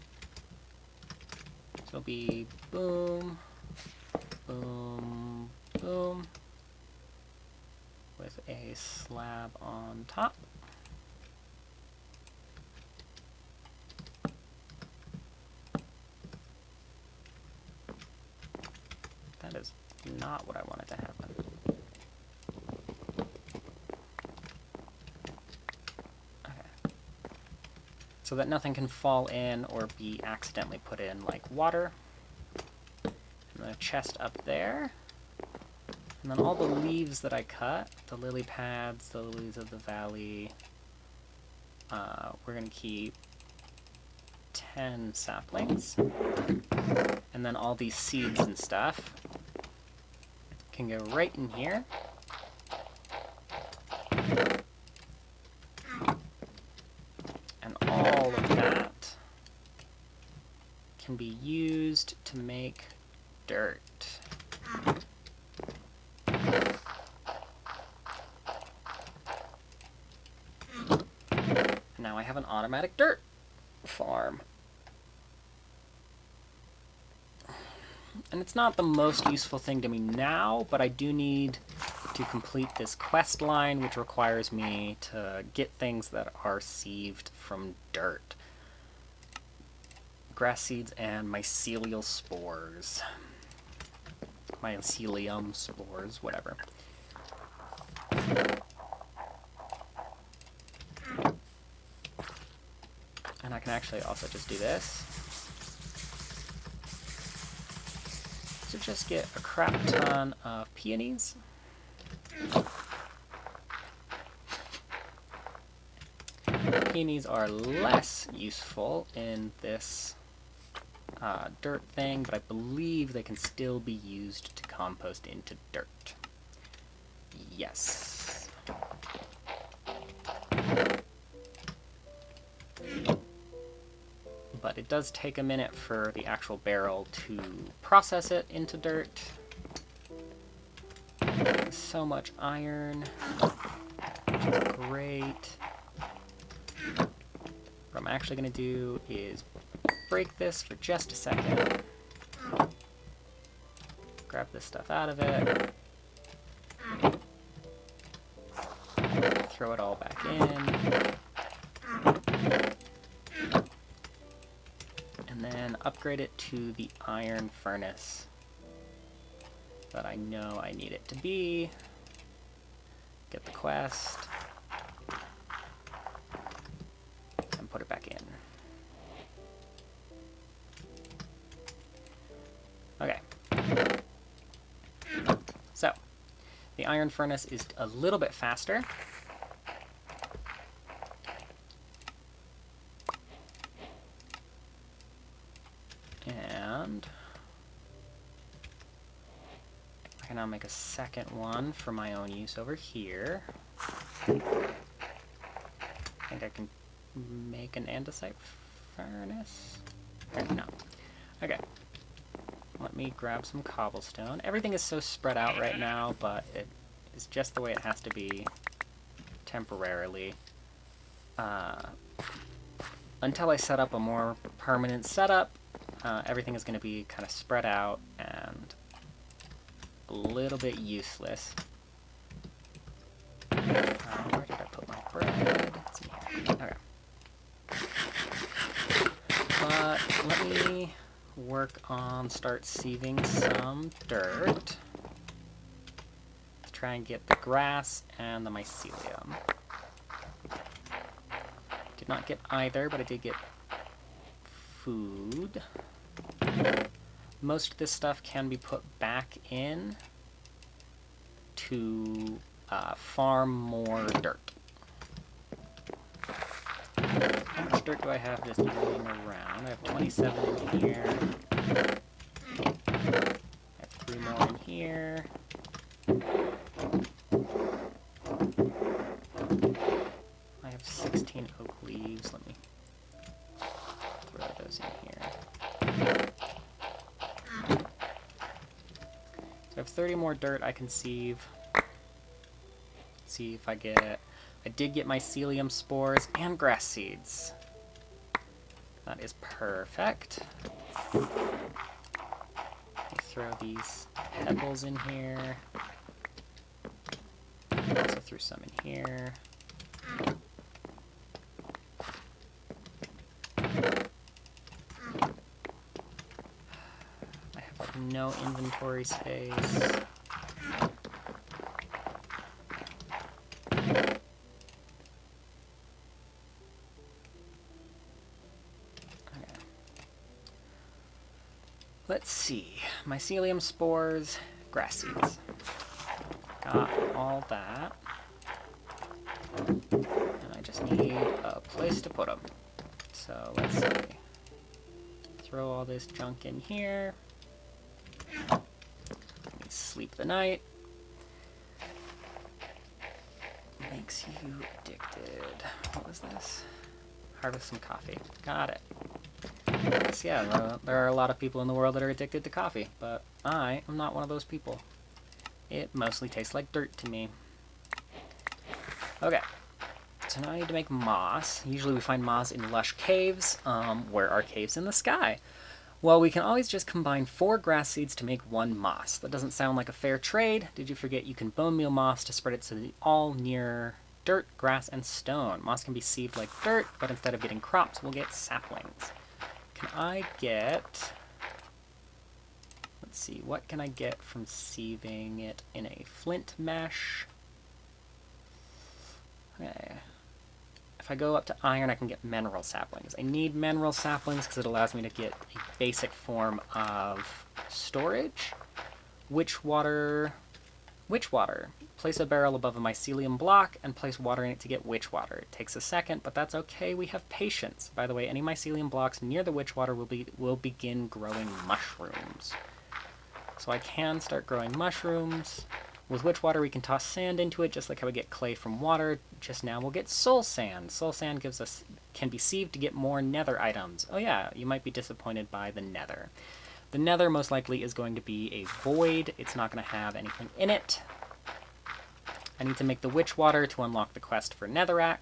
So it'll be boom, boom, boom, with a slab on top. That is not what I wanted to happen. Okay. So that nothing can fall in or be accidentally put in, like water. And then a chest up there. And then all the leaves that I cut, the lily pads, the lilies of the valley, we're going to keep 10 saplings. And then all these seeds and stuff can go right in here. And all of that can be used to make dirt. Now I have an automatic dirt farm. And it's not the most useful thing to me now, but I do need to complete this quest line, which requires me to get things that are sieved from dirt. Grass seeds and mycelial spores. Mycelium spores, whatever. And I can actually also just do this. So just get a crap ton of peonies. Peonies are less useful in this dirt thing, but I believe they can still be used to compost into dirt. Yes. But it does take a minute for the actual barrel to process it into dirt. So much iron. Great. What I'm actually going to do is break this for just a second. Grab this stuff out of it. Throw it all back in. And then upgrade it to the iron furnace that I know I need it to be. Get the quest. And put it back in. Okay. So, the iron furnace is a little bit faster. And I can now make a second one for my own use over here. I think I can make an andesite furnace. No. Okay. Let me grab some cobblestone. Everything is so spread out right now, but it is just the way it has to be temporarily. Until I set up a more permanent setup, everything is going to be kind of spread out and a little bit useless. Where did I put my bread? It's in here. Okay. But let me work on start sieving some dirt to try and get the grass and the mycelium. Did not get either, but I did get food. Most of this stuff can be put back in to farm more dirt. How much dirt do I have just laying around? I have 27 in here. I have 3 more in here. I have 16 oak leaves. Let me throw those in here. So I have 30 more dirt I can sieve. See if I get... I did get mycelium spores and grass seeds. That is perfect. Throw these pebbles in here. Also threw some in here. I have like no inventory space. Let's see. Mycelium spores, grass seeds. Got all that. And I just need a place to put them. So let's see. Throw all this junk in here. Let me sleep the night. Makes you addicted. What was this? Harvest some coffee. Got it. Yes, yeah, there are a lot of people in the world that are addicted to coffee, but I am not one of those people. It mostly tastes like dirt to me. Okay, so now I need to make moss. Usually we find moss in lush caves. Where are caves in the sky? Well, we can always just combine 4 grass seeds to make 1 moss. That doesn't sound like a fair trade. Did you forget you can bone meal moss to spread it to all near dirt, grass, and stone? Moss can be sieved like dirt, but instead of getting crops, we'll get saplings. Can I get... Let's see, what can I get from sieving it in a flint mesh? Okay. If I go up to iron, I can get mineral saplings. I need mineral saplings because it allows me to get a basic form of storage. Witch water. Place a barrel above a mycelium block and place water in it to get witch water. It takes a second, but that's okay. We have patience. By the way, any mycelium blocks near the witch water will begin growing mushrooms. So I can start growing mushrooms. With witch water, we can toss sand into it, just like how we get clay from water. Just now, we'll get soul sand. Soul sand can be sieved to get more nether items. Oh yeah, you might be disappointed by the nether. The nether most likely is going to be a void. It's not going to have anything in it. I need to make the witch water to unlock the quest for netherrack.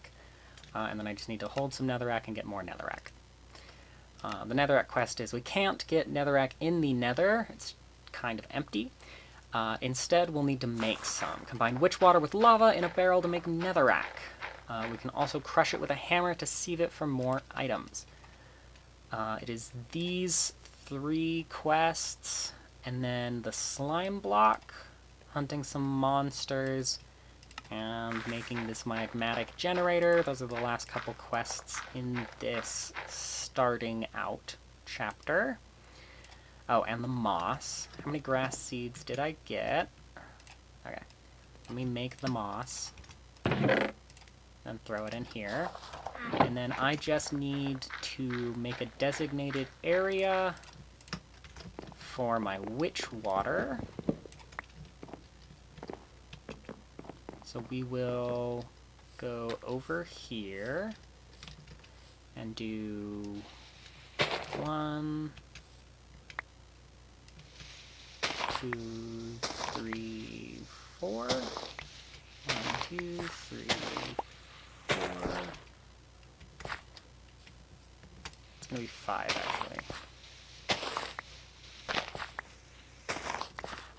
And then I just need to hold some netherrack and get more netherrack. The netherrack quest is we can't get netherrack in the nether. It's kind of empty. Instead, we'll need to make some. Combine witch water with lava in a barrel to make netherrack. We can also crush it with a hammer to sieve it for more items. It is these 3 quests, and then the slime block, hunting some monsters, and making this magmatic generator. Those are the last couple quests in this starting out chapter. Oh, and the moss. How many grass seeds did I get? Okay. Let me make the moss. And throw it in here. And then I just need to make a designated area for my witch water. So we will go over here and do 1, 2, 3, 4. 1, 2, 3, 4. It's gonna be 5 actually.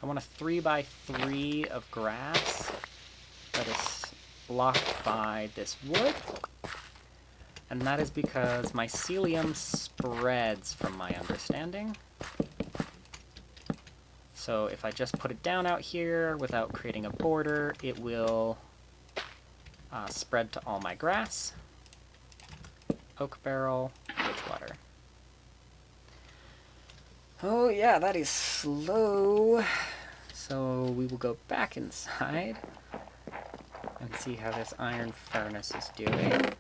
I want a 3x3 of grass that is blocked by this wood. And that is because mycelium spreads, from my understanding. So if I just put it down out here without creating a border, it will spread to all my grass. Oak barrel, witch water. Oh yeah, that is slow. So we will go back inside and see how this iron furnace is doing.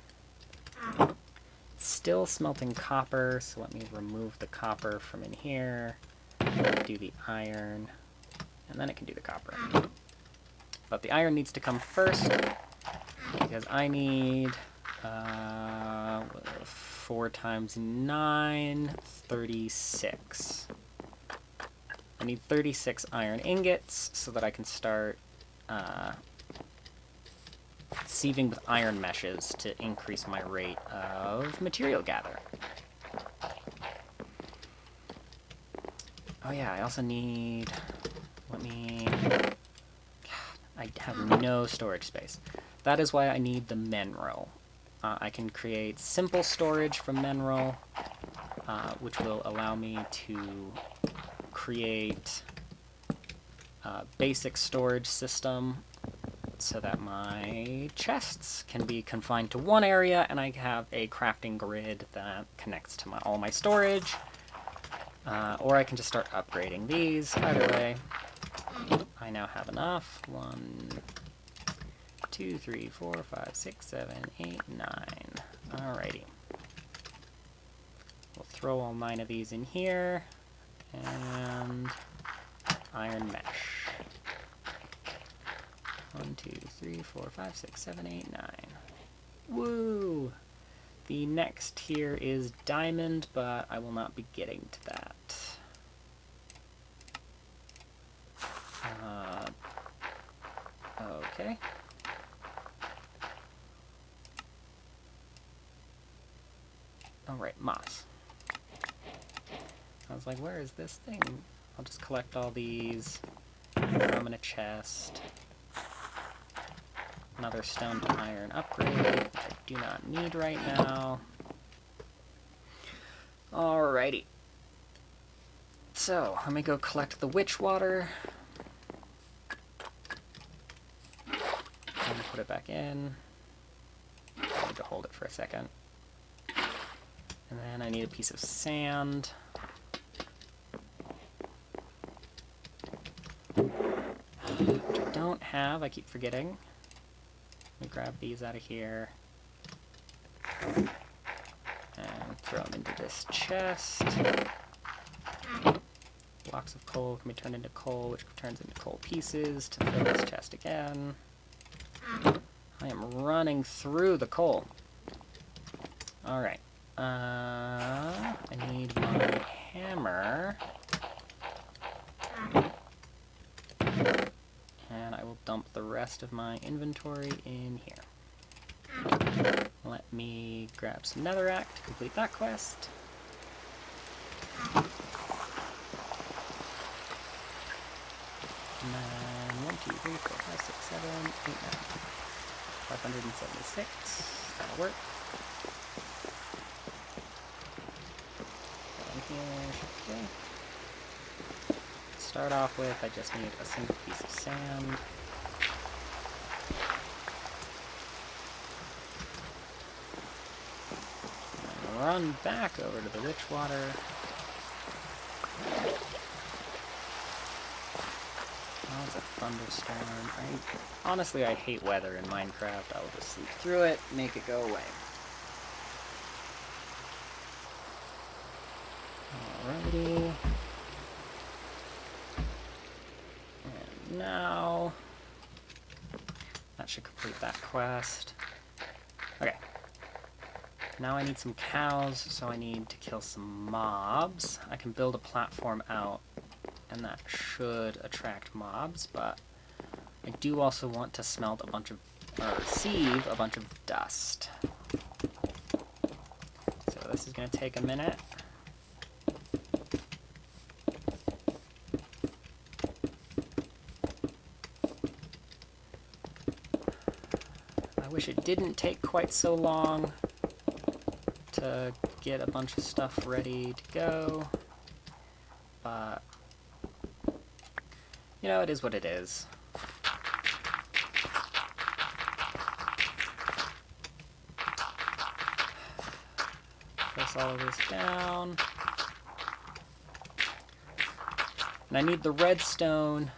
It's still smelting copper, so let me remove the copper from in here. Do the iron, and then it can do the copper. But the iron needs to come first, because I need 4 times 9, 36. I need 36 iron ingots so that I can start sieving with iron meshes to increase my rate of material gather. Oh yeah, I also need... Let me... I have no storage space. That is why I need the mineral. I can create simple storage from mineral, which will allow me to create a basic storage system so that my chests can be confined to one area, and I have a crafting grid that connects to all my storage. Or I can just start upgrading these. Either way, I now have enough. 1, 2, 3, 4, 5, 6, 7, 8, 9. Alrighty. We'll throw all 9 of these in here. And iron mesh. 1, 2, 3, 4, 5, 6, 7, 8, 9. Woo! The next tier is diamond, but I will not be getting to that. Okay. Alright, moss. I was like, where is this thing? I'll just collect all these, throw them in a chest. Another stone to iron upgrade, which I do not need right now. Alrighty. So, let me go collect the witch water. And put it back in. I need to hold it for a second. And then I need a piece of sand. Which I don't have, I keep forgetting. Let me grab these out of here. And throw them into this chest. Blocks of coal can be turned into coal, which turns into coal pieces to fill this chest again. I am running through the coal. Alright. I need my hammer. And I will dump the rest of my inventory in here. Let me grab some netherrack to complete that quest. And then 1, 2, 3, 4, 5, 6, 7, 8, 9. 576. That'll work. Down here should be okay. Start off with, I just need a single piece of sand. And run back over to the witch water. Oh, it's a thunderstorm. Honestly, I hate weather in Minecraft. I will just sleep through it, make it go away. Alrighty. And now... that should complete that quest. Okay. Now I need some cows, so I need to kill some mobs. I can build a platform out, and that should attract mobs, but I do also want to smelt a bunch of, or sieve a bunch of dust. So this is going to take a minute. I wish it didn't take quite so long to get a bunch of stuff ready to go, but you know, it is what it is. Press all of this down. And I need the redstone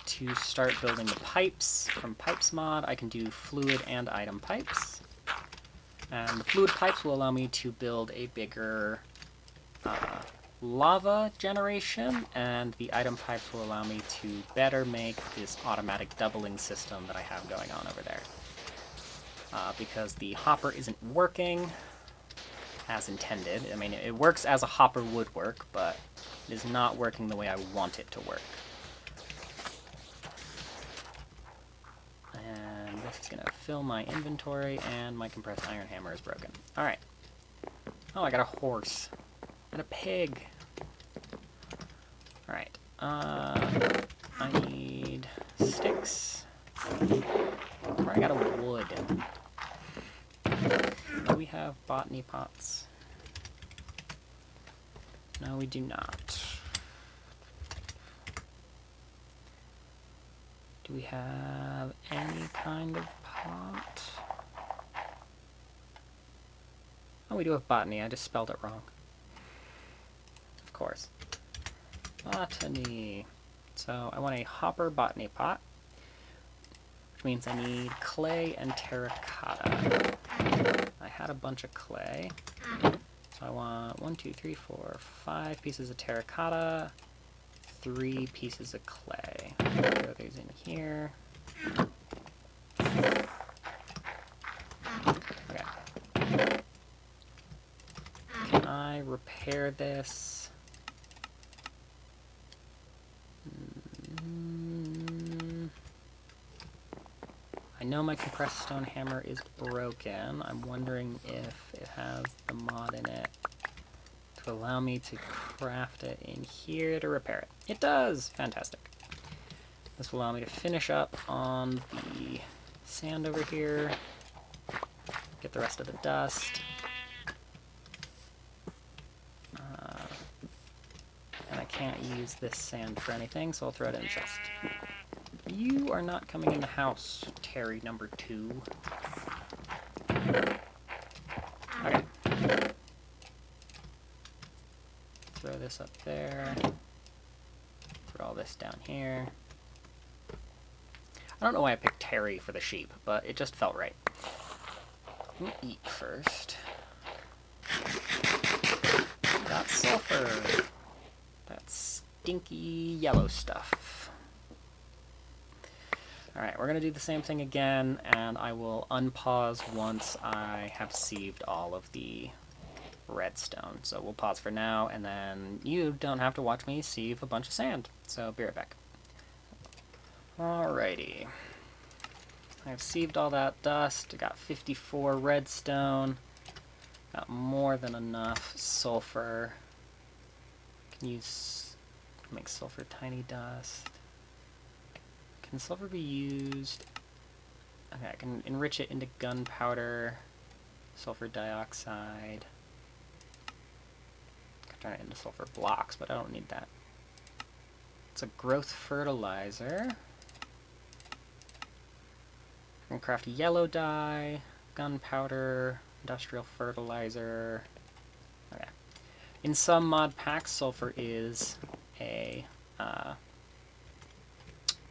to start building the pipes. From Pipes mod, I can do fluid and item pipes. And the fluid pipes will allow me to build a bigger lava generation, and the item pipes will allow me to better make this automatic doubling system that I have going on over there. Because the hopper isn't working as intended. I mean, it works as a hopper would work, but it is not working the way I want it to work. And this is going to fill my inventory, and my compressed iron hammer is broken. Alright. Oh, I got a horse. And a pig. Alright. I need sticks. Where I got a wood. Do we have botany pots? No, we do not. Do we have any kind of pot? Oh, we do have botany. I just spelled it wrong. Of course. Botany. So I want a hopper botany pot, which means I need clay and terracotta. I had a bunch of clay. So I want 1, 2, 3, 4, 5 pieces of terracotta, 3 pieces of clay. Throw these in here. Okay. Can I repair this? I know my compressed stone hammer is broken. I'm wondering if it has the mod in it to allow me to craft it in here to repair it. It does! Fantastic. This will allow me to finish up on the sand over here, get the rest of the dust. And I can't use this sand for anything, so I'll throw it in the chest. You are not coming in the house, Terry number 2. Okay. Throw this up there. Throw all this down here. I don't know why I picked Terry for the sheep, but it just felt right. I'm gonna eat first. Got sulfur. That stinky yellow stuff. Alright, we're going to do the same thing again, and I will unpause once I have sieved all of the redstone. So we'll pause for now, and then you don't have to watch me sieve a bunch of sand. So be right back. Alrighty. I've sieved all that dust. I got 54 redstone. Got more than enough sulfur. Can use make sulfur tiny dust. Can sulfur be used? Okay, I can enrich it into gunpowder, sulfur dioxide. I can turn it into sulfur blocks, but I don't need that. It's a growth fertilizer. I can craft yellow dye, gunpowder, industrial fertilizer. Okay. In some mod packs, sulfur is a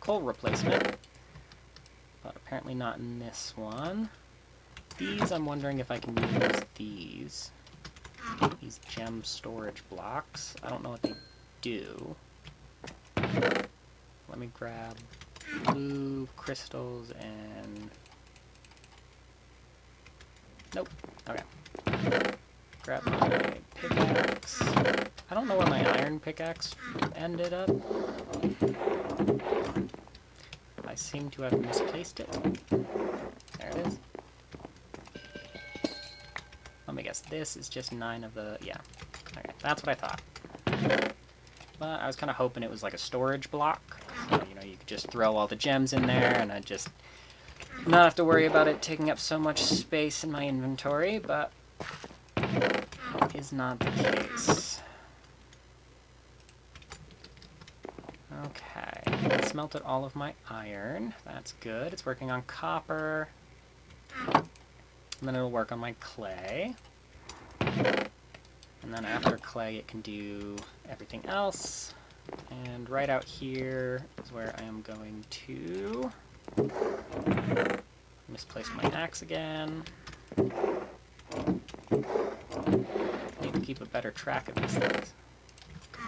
coal replacement, but apparently not in this one. These, I'm wondering if I can use these gem storage blocks. I don't know what they do. Let me grab blue crystals and... Nope. Okay. Grab my pickaxe. I don't know where my iron pickaxe ended up. I seem to have misplaced it. There it is. Let me guess, this is just 9 of the... yeah. Okay, that's what I thought. But I was kind of hoping it was like a storage block. So, you know, you could just throw all the gems in there and I'd just not have to worry about it taking up so much space in my inventory, but it is not the case. Okay, I smelted all of my iron. That's good. It's working on copper. And then it'll work on my clay. And then after clay, it can do everything else. And right out here is where I am going to misplace my axe again. Need to keep a better track of these things.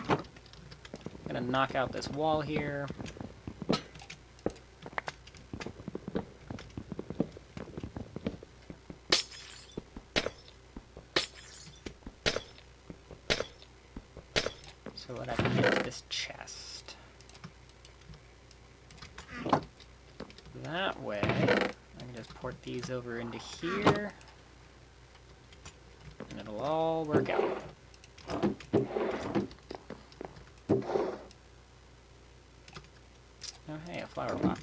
I'm gonna knock out this wall here. So that I can get to this chest. That way, I can just port these over into here. and it'll all work out. Oh, hey, a flower pot.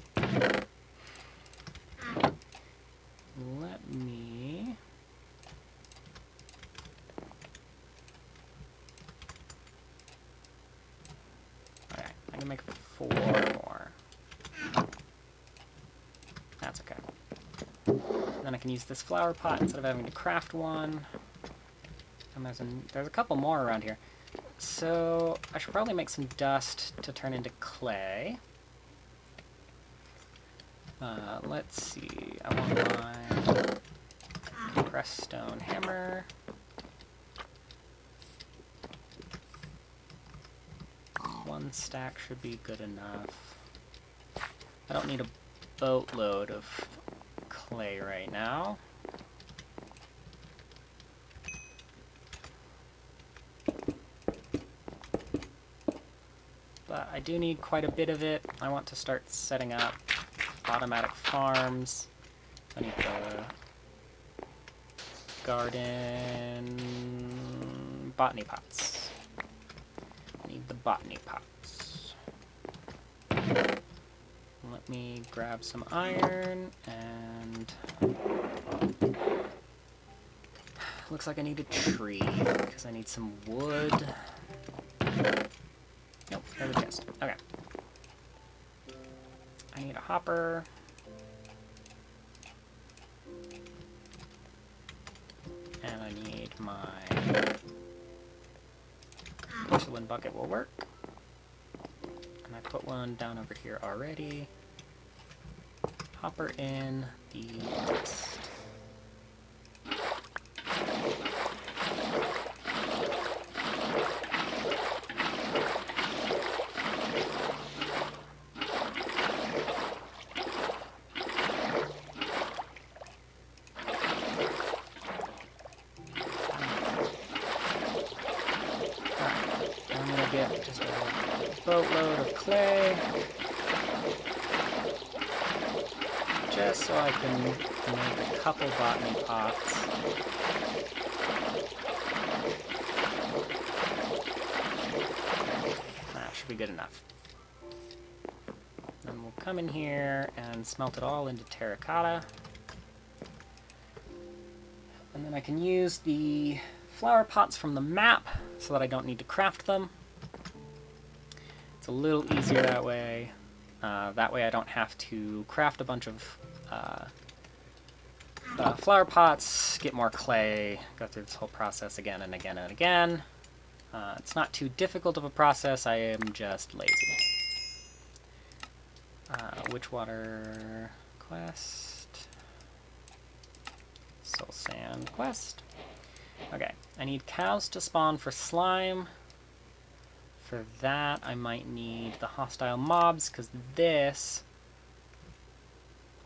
Let me... Okay, I can make 4 more. That's okay. Then I can use this flower pot instead of having to craft one. And there's a couple more around here. So I should probably make some dust to turn into clay. Let's see. I want my compressed stone hammer. One stack should be good enough. I don't need a boatload of clay right now. But I do need quite a bit of it. I want to start setting up automatic farms. I need the garden botany pots. I need the botany pots. Let me grab some iron and looks like I need a tree because I need some wood. Nope, there's a chest. Okay. I need a hopper. And I need my porcelain bucket will work. And I put one down over here already. Hopper in the dust. Get just a boatload of clay, just so I can make a couple botany pots. That should be good enough. Then we'll come in here and smelt it all into terracotta. And then I can use the flower pots from the map so that I don't need to craft them. It's a little easier that way. That way I don't have to craft a bunch of flower pots, get more clay, go through this whole process again and again and again. It's not too difficult of a process, I am just lazy. Witchwater quest. Soul sand quest. Okay, I need cows to spawn for slime. For that, I might need the hostile mobs, because this...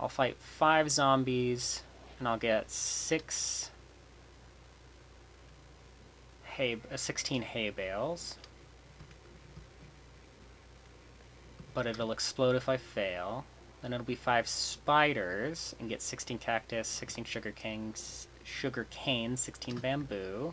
I'll fight 5 zombies, and I'll get 16 hay bales. But it'll explode if I fail. Then it'll be 5 spiders, and get 16 cactus, 16 sugar canes, 16 bamboo.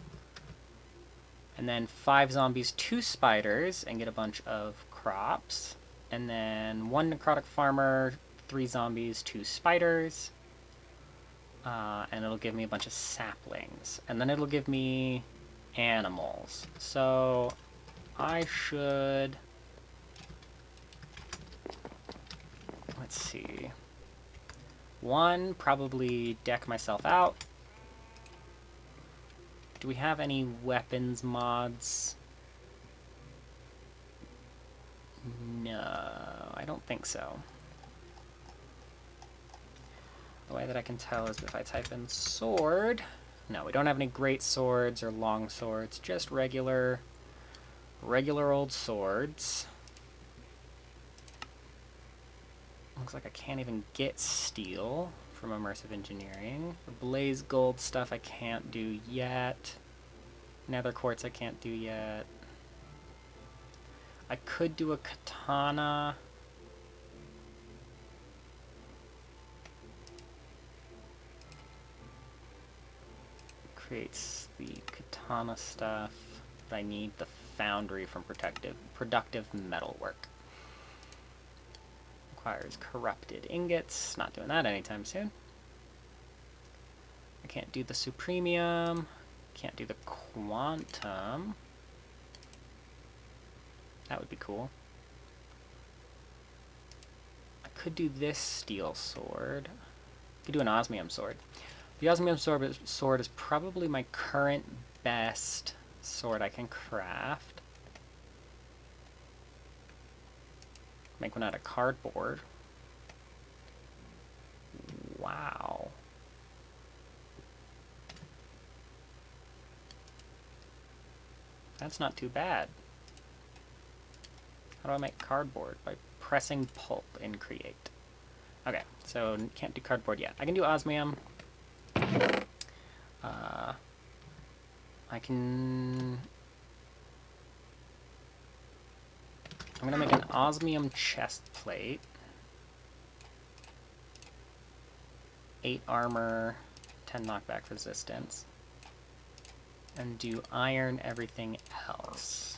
And then 5 zombies, 2 spiders, and get a bunch of crops. And then 1 necrotic farmer, 3 zombies, 2 spiders. And it'll give me a bunch of saplings. And then it'll give me animals. So I should... Let's see. 1, probably deck myself out. Do we have any weapons mods? No, I don't think so. The way that I can tell is if I type in sword. No, we don't have any great swords or long swords, just regular old swords. Looks like I can't even get steel from immersive engineering. The blaze gold stuff I can't do yet. Nether quartz I can't do yet. I could do a katana. creates the katana stuff, but I need the foundry from productive metalwork. Requires corrupted ingots. Not doing that anytime soon. I can't do the supremium. Can't do the quantum. That would be cool. I could do this steel sword. I could do an osmium sword. The osmium sword is probably my current best sword I can craft. Make one out of cardboard. Wow. That's not too bad. How do I make cardboard? By pressing pulp in create. Okay, so can't do cardboard yet. I can do osmium. I'm gonna make an osmium chest plate. 8 armor, 10 knockback resistance. And do iron everything else.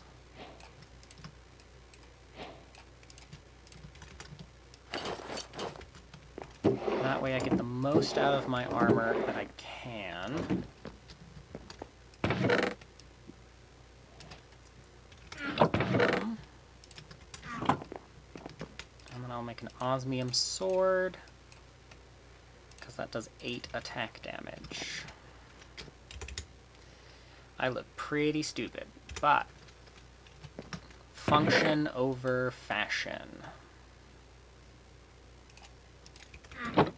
That way I get the most out of my armor that I can. And then I'll make an osmium sword, because that does 8 attack damage. I look pretty stupid, but function over fashion. I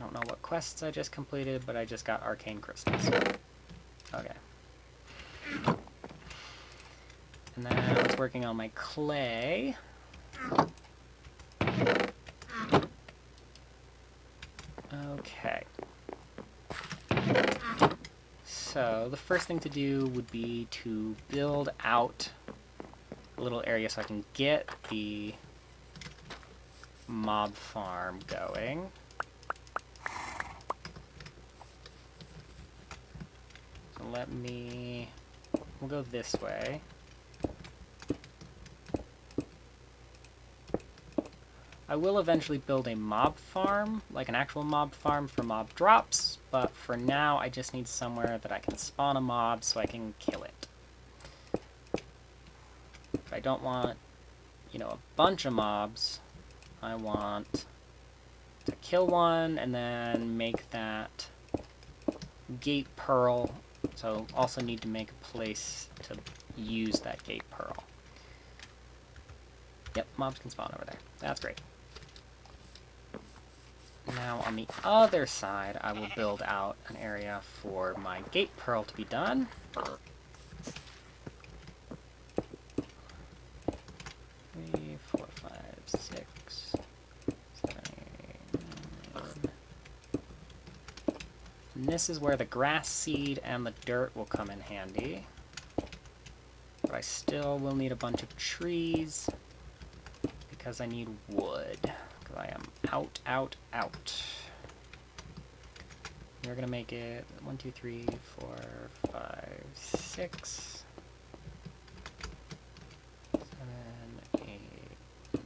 don't know what quests I just completed, but I just got arcane crystals. Okay. And then I was working on my clay. Okay. So the first thing to do would be to build out a little area so I can get the mob farm going. So we'll go this way. I will eventually build a mob farm, like an actual mob farm for mob drops, but for now I just need somewhere that I can spawn a mob so I can kill it. But I don't want, a bunch of mobs. I want to kill one and then make that gate pearl, so also need to make a place to use that gate pearl. Yep, mobs can spawn over there. That's great. Now on the other side, I will build out an area for my gate pearl to be done. 3, 4, 5, 6, 7, 8, 9. And this is where the grass seed and the dirt will come in handy. But I still will need a bunch of trees because I need wood. I am out. We're gonna make it 1, 2, 3, 4, 5, 6, 7, 8, 9.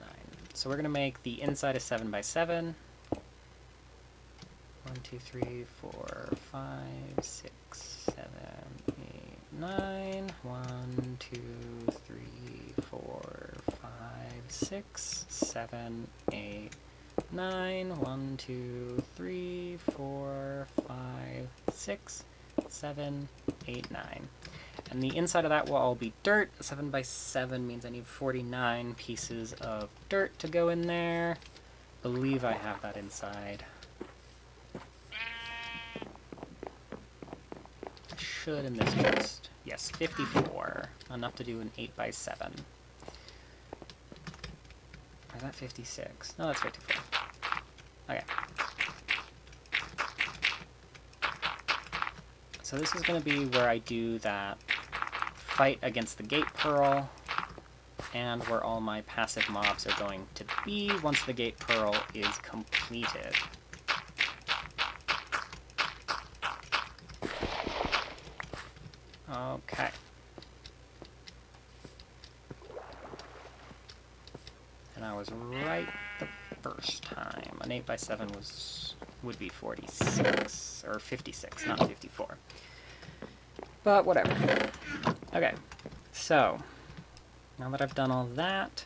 So we're gonna make the inside a 7 by 7. 1, 2, 3, 4, 5, 6, 7, 8, 9. 1, 2, 3, 4, 5, 6, 7, 8, 9. 1, 2, 3, 4, 5, 6, 7, 8, 9. And the inside of that will all be dirt. 7 by 7 means I need 49 pieces of dirt to go in there. I believe I have that inside. I should in this chest. Yes, 54. Enough to do an 8 by 7. Or is that 56? No, that's 54. Okay. So this is going to be where I do that fight against the gate pearl, and where all my passive mobs are going to be once the gate pearl is completed. Okay. And I was right the first time. An 8x7 would be 46, or 56, not 54. But whatever. Okay, so now that I've done all that,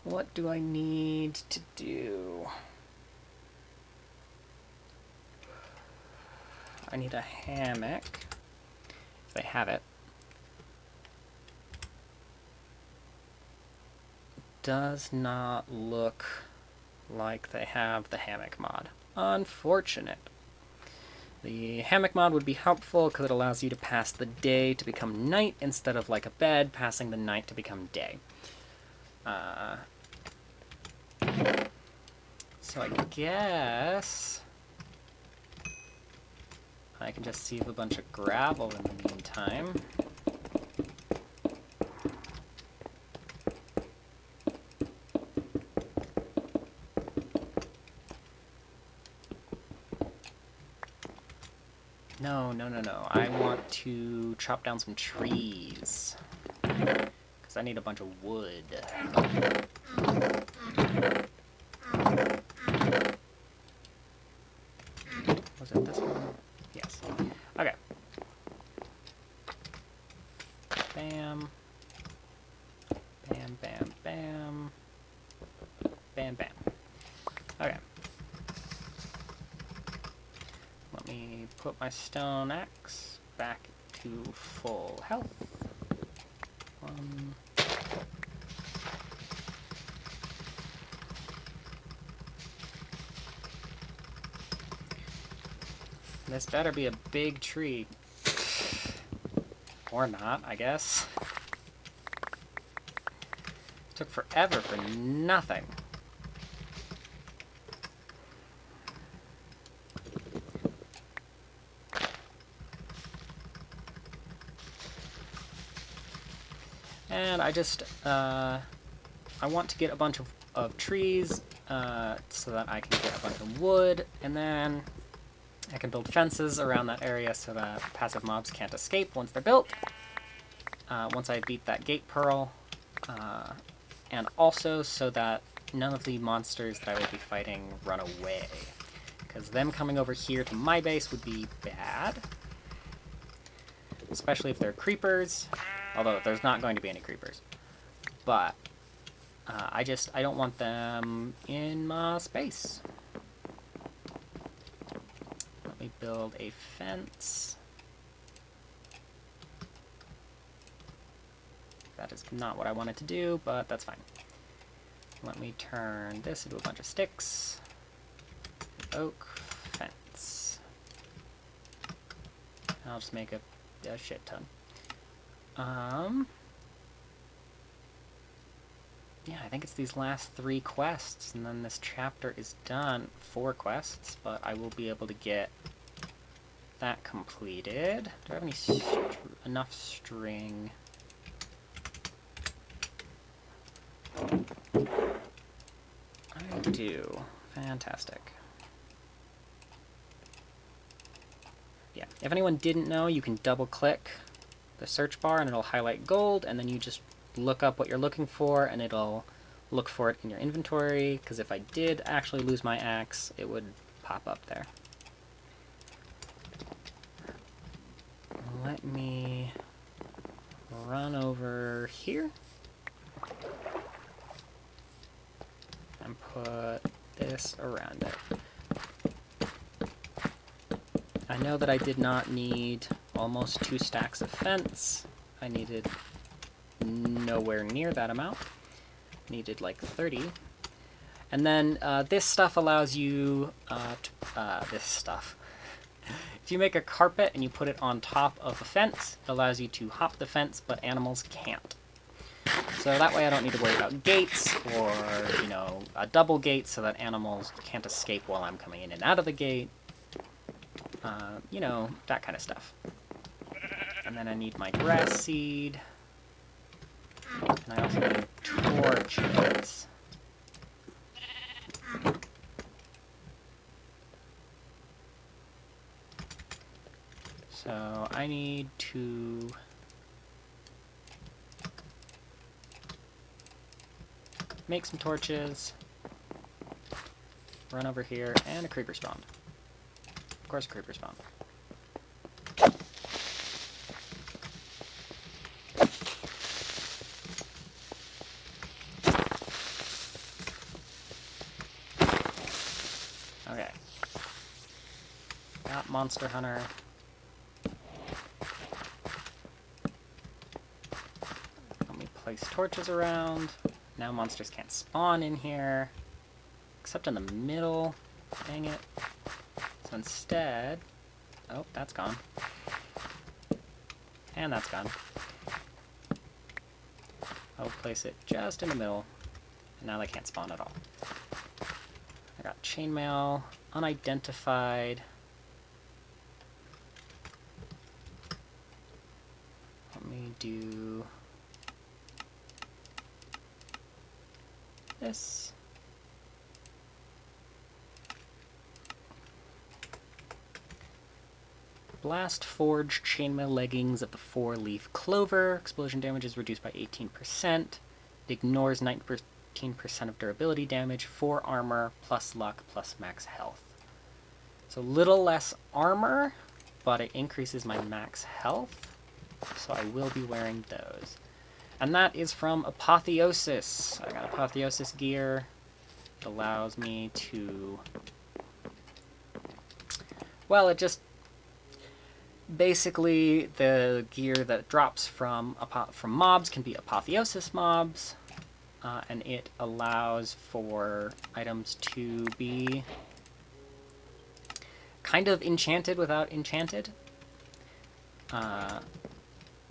what do I need to do? I need a hammock, if they have it. Does not look like they have the hammock mod. Unfortunate. The hammock mod would be helpful because it allows you to pass the day to become night instead of like a bed, passing the night to become day. So I guess I can just sieve a bunch of gravel in the meantime. No. I want to chop down some trees. Because I need a bunch of wood. Was it this one? Yes. Okay. Bam. Bam, bam, bam. Bam, bam. Okay. Let me put my stone axe back to full health. This better be a big tree. Or not, I guess. Took forever for nothing. And I just, I want to get a bunch of trees so that I can get a bunch of wood, and then I can build fences around that area so that passive mobs can't escape once they're built. Once I beat that gate pearl, and also so that none of the monsters that I will be fighting run away. Because them coming over here to my base would be bad. Especially if they're creepers. Although there's not going to be any creepers. But I don't want them in my space. Let me build a fence. That is not what I wanted to do, but that's fine. Let me turn this into a bunch of sticks. Oak fence. I'll just make a shit ton. Yeah, I think it's these last 3 quests, and then this chapter is done. 4 quests, but I will be able to get that completed. Do I have any enough string? I do. Fantastic. Yeah, if anyone didn't know, you can double-click the search bar and it'll highlight gold, and then you just look up what you're looking for and it'll look for it in your inventory, because if I did actually lose my axe, it would pop up there. Let me run over here and put this around it. I know that I did not need almost 2 stacks of fence. I needed nowhere near that amount. Needed like 30. And then this stuff allows you this stuff. If you make a carpet and you put it on top of a fence, it allows you to hop the fence, but animals can't. So that way I don't need to worry about gates or, you know, a double gate so that animals can't escape while I'm coming in and out of the gate. You know, that kind of stuff. And then I need my grass seed. And I also need torches. So I need to make some torches, run over here, and a creeper spawned. Of course a creeper spawned. Okay. Got Monster Hunter. Let me place torches around. Now monsters can't spawn in here, except in the middle. Dang it. So instead... Oh, that's gone. And that's gone. I'll place it just in the middle, and now they can't spawn at all. I got chainmail, unidentified. Let me do this. Blast Forge chainmail leggings of the 4-leaf clover. Explosion damage is reduced by 18%. It ignores 19% of durability damage, 4 armor, plus luck, plus max health. So a little less armor, but it increases my max health. So I will be wearing those. And that is from Apotheosis. I got Apotheosis gear. It allows me to... Well, it just... Basically, the gear that drops from mobs can be Apotheosis mobs. And it allows for items to be kind of enchanted without enchanted.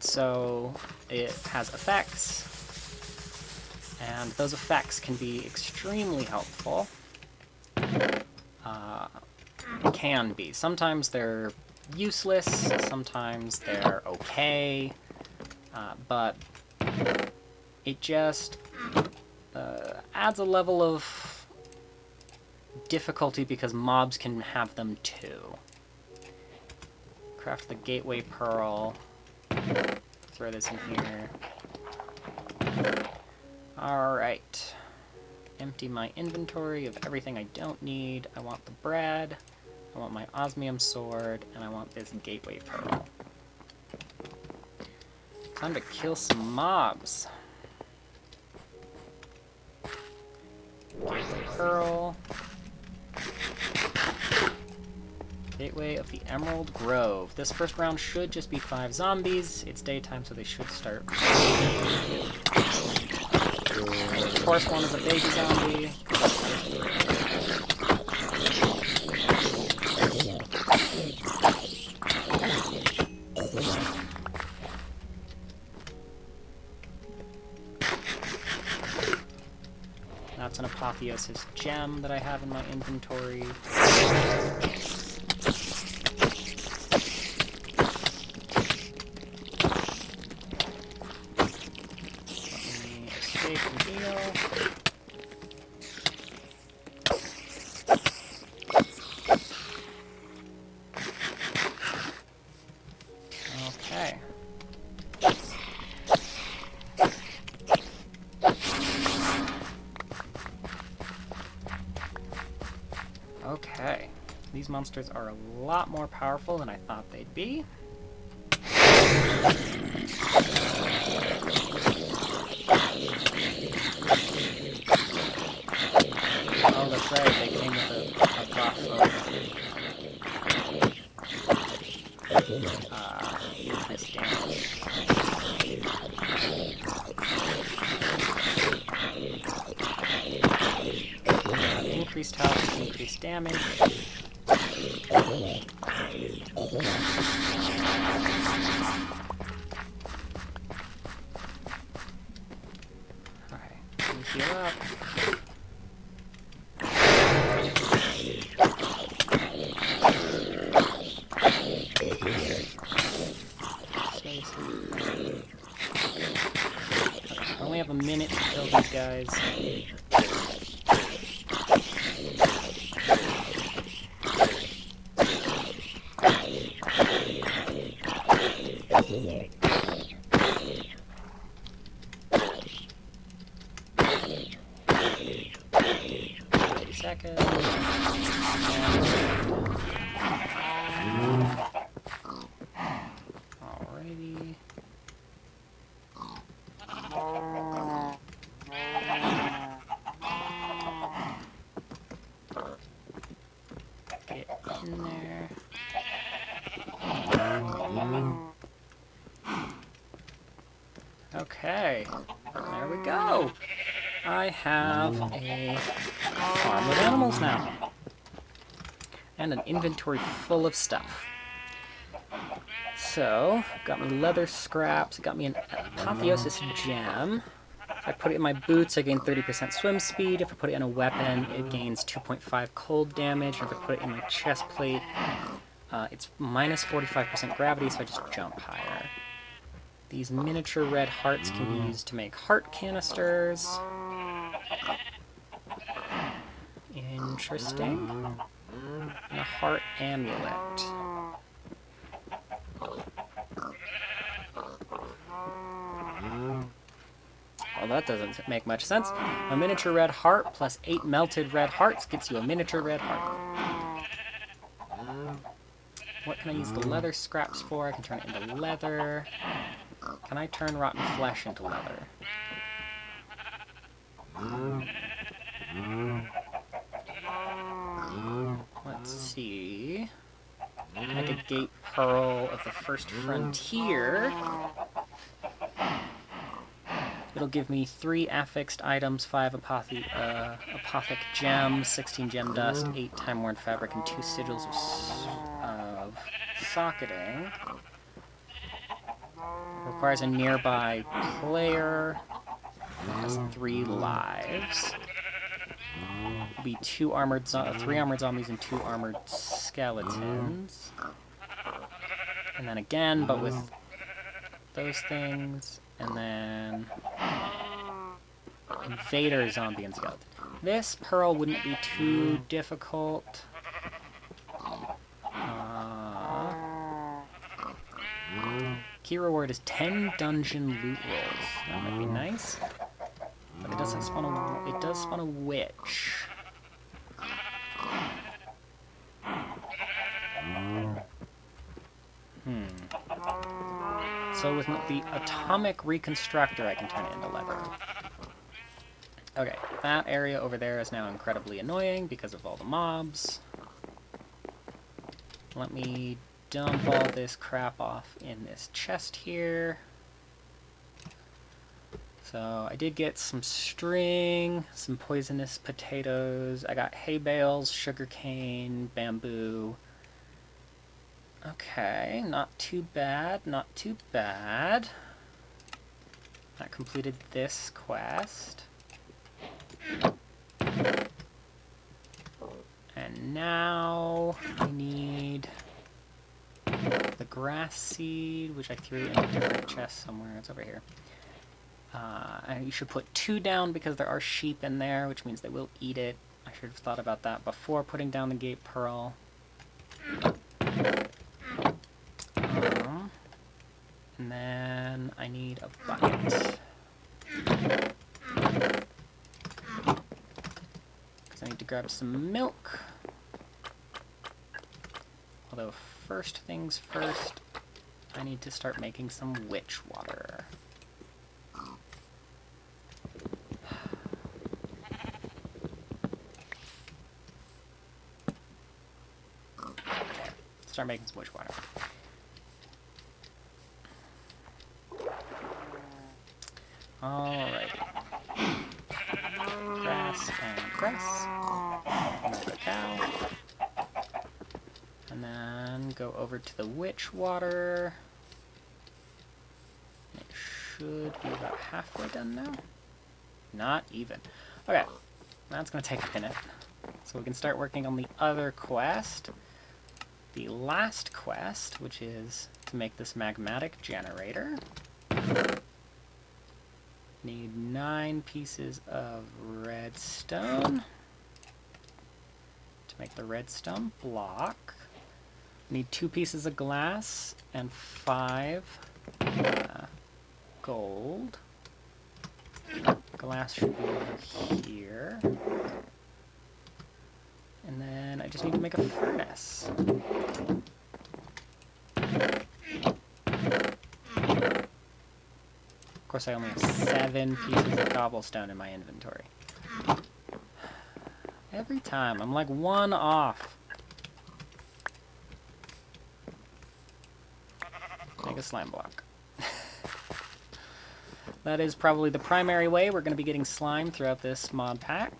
So it has effects, and those effects can be extremely helpful. Can be. Sometimes they're useless, sometimes they're okay, but it just adds a level of difficulty because mobs can have them too. Craft the Gateway Pearl. Throw this in here. Alright. Empty my inventory of everything I don't need. I want the bread, I want my osmium sword, and I want this Gateway Pearl. Time to kill some mobs. Gateway Pearl. Gateway of the Emerald Grove. This first round should just be 5 zombies. It's daytime, so they should start. Of course, one is a baby zombie. That's an Apotheosis gem that I have in my inventory. Okay. Okay. These monsters are a lot more powerful than I thought they'd be. Oh, that's right, they came with a buff of increased damage. Increased health, increased damage. Alright, let me heal up. I only have a minute to kill these guys. seconds. Alrighty. Get in there. Okay, there we go. I have a farm of animals now. And an inventory full of stuff. So, got me leather scraps, got me an apotheosis gem. If I put it in my boots, I gain 30% swim speed. If I put it in a weapon, it gains 2.5 cold damage. And if I put it in my chest plate, it's minus 45% gravity, so I just jump higher. These miniature red hearts can be used to make heart canisters. Interesting. And a heart amulet. Well, that doesn't make much sense. A miniature red heart plus 8 melted red hearts gets you a miniature red heart. What can I use the leather scraps for? I can turn it into leather. Can I turn rotten flesh into leather? Let's see. Make a gate pearl of the first frontier. It'll give me 3 affixed items, 5 apothic gems, 16 gem dust, 8 time-worn fabric, and 2 sigils of socketing. Requires a nearby player. Has 3 lives. It'll be 3 armored zombies and 2 armored skeletons. And then again, but with those things. And then invader zombie and skeleton. This pearl wouldn't be too difficult. Key reward is 10 dungeon loot rolls. That might be nice. But it doesn't spawn a. It does spawn a witch. So with the atomic reconstructor, I can turn it into leather. Okay, that area over there is now incredibly annoying because of all the mobs. Let me dump all this crap off in this chest here. So I did get some string, some poisonous potatoes. I got hay bales, sugarcane, bamboo. Okay, not too bad, not too bad. That completed this quest. And now I need the grass seed, which I threw in a different chest somewhere. It's over here. And you should put 2 down because there are sheep in there, which means they will eat it. I should have thought about that before putting down the gate pearl. And then I need a bucket. Because I need to grab some milk. Although first things first, I need to start making some witch water. Start making some witch water. Alright. Grass and grass. Another cow. And then go over to the witch water. It should be about halfway done now. Not even. Okay. That's going to take a minute. So we can start working on the other quest. The last quest, which is to make this magmatic generator. Need 9 pieces of redstone to make the redstone block. Need 2 pieces of glass and 5 gold. Glass should be over here. I just need to make a furnace. Of course, I only have 7 pieces of cobblestone in my inventory. Every time, I'm like 1 off. Make a slime block. That is probably the primary way we're going to be getting slime throughout this mod pack.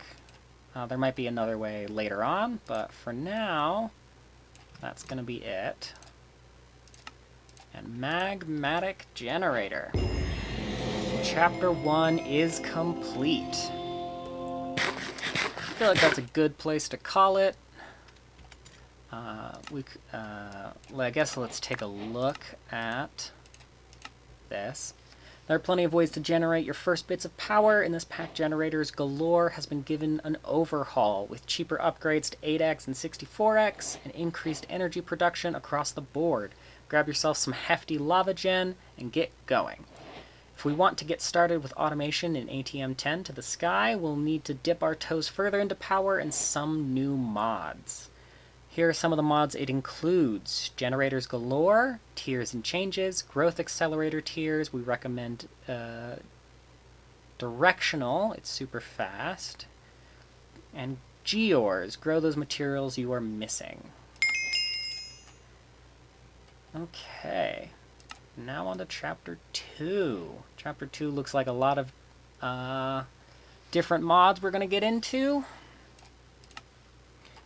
There might be another way later on, but for now, that's going to be it. And magmatic generator. Chapter 1 is complete. I feel like that's a good place to call it. I guess let's take a look at this. There are plenty of ways to generate your first bits of power. In this pack, generators galore has been given an overhaul with cheaper upgrades to 8x and 64x and increased energy production across the board. Grab yourself some hefty lava gen and get going. If we want to get started with automation in ATM10 to the sky, we'll need to dip our toes further into power and some new mods. Here are some of the mods it includes. Generators galore, tiers and changes, growth accelerator tiers. We recommend directional, it's super fast. And gears, grow those materials you are missing. Okay, now on to Chapter 2. Chapter 2 looks like a lot of different mods we're going to get into.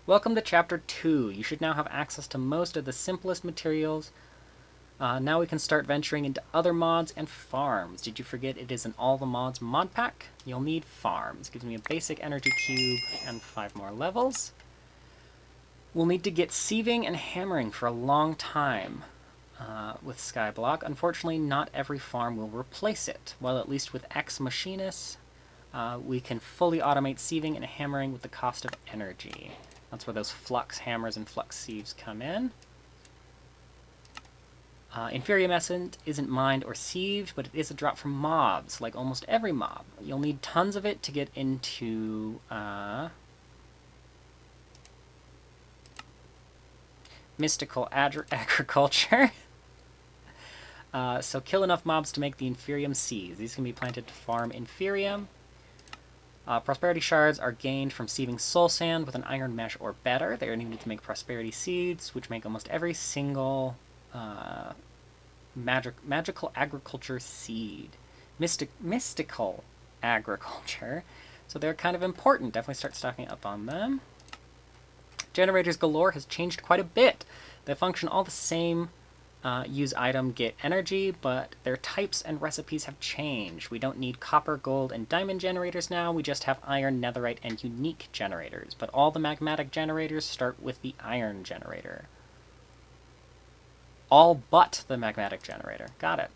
Welcome to Chapter 2. You should now have access to most of the simplest materials. Now we can start venturing into other mods and farms. Did you forget it is an all the mods mod pack? You'll need farms. Gives me a basic energy cube and 5 more levels. We'll need to get sieving and hammering for a long time with Skyblock. Unfortunately, not every farm will replace it. While at least with X Machinists, we can fully automate sieving and hammering with the cost of energy. That's where those flux hammers and flux sieves come in. Inferium Essence isn't mined or sieved, but it is a drop from mobs, like almost every mob. You'll need tons of it to get into mystical agriculture. So kill enough mobs to make the Inferium seeds. These can be planted to farm Inferium. Prosperity shards are gained from sieving soul sand with an iron mesh or better. They are needed to make prosperity seeds, which make almost every single magical agriculture seed. Mystical agriculture. So they're kind of important. Definitely start stocking up on them. Generators galore has changed quite a bit. They function all the same. Use item, get energy, but their types and recipes have changed. We don't need copper, gold, and diamond generators now. We just have iron, netherite, and unique generators. But all the magmatic generators start with the iron generator. All but the magmatic generator. Got it.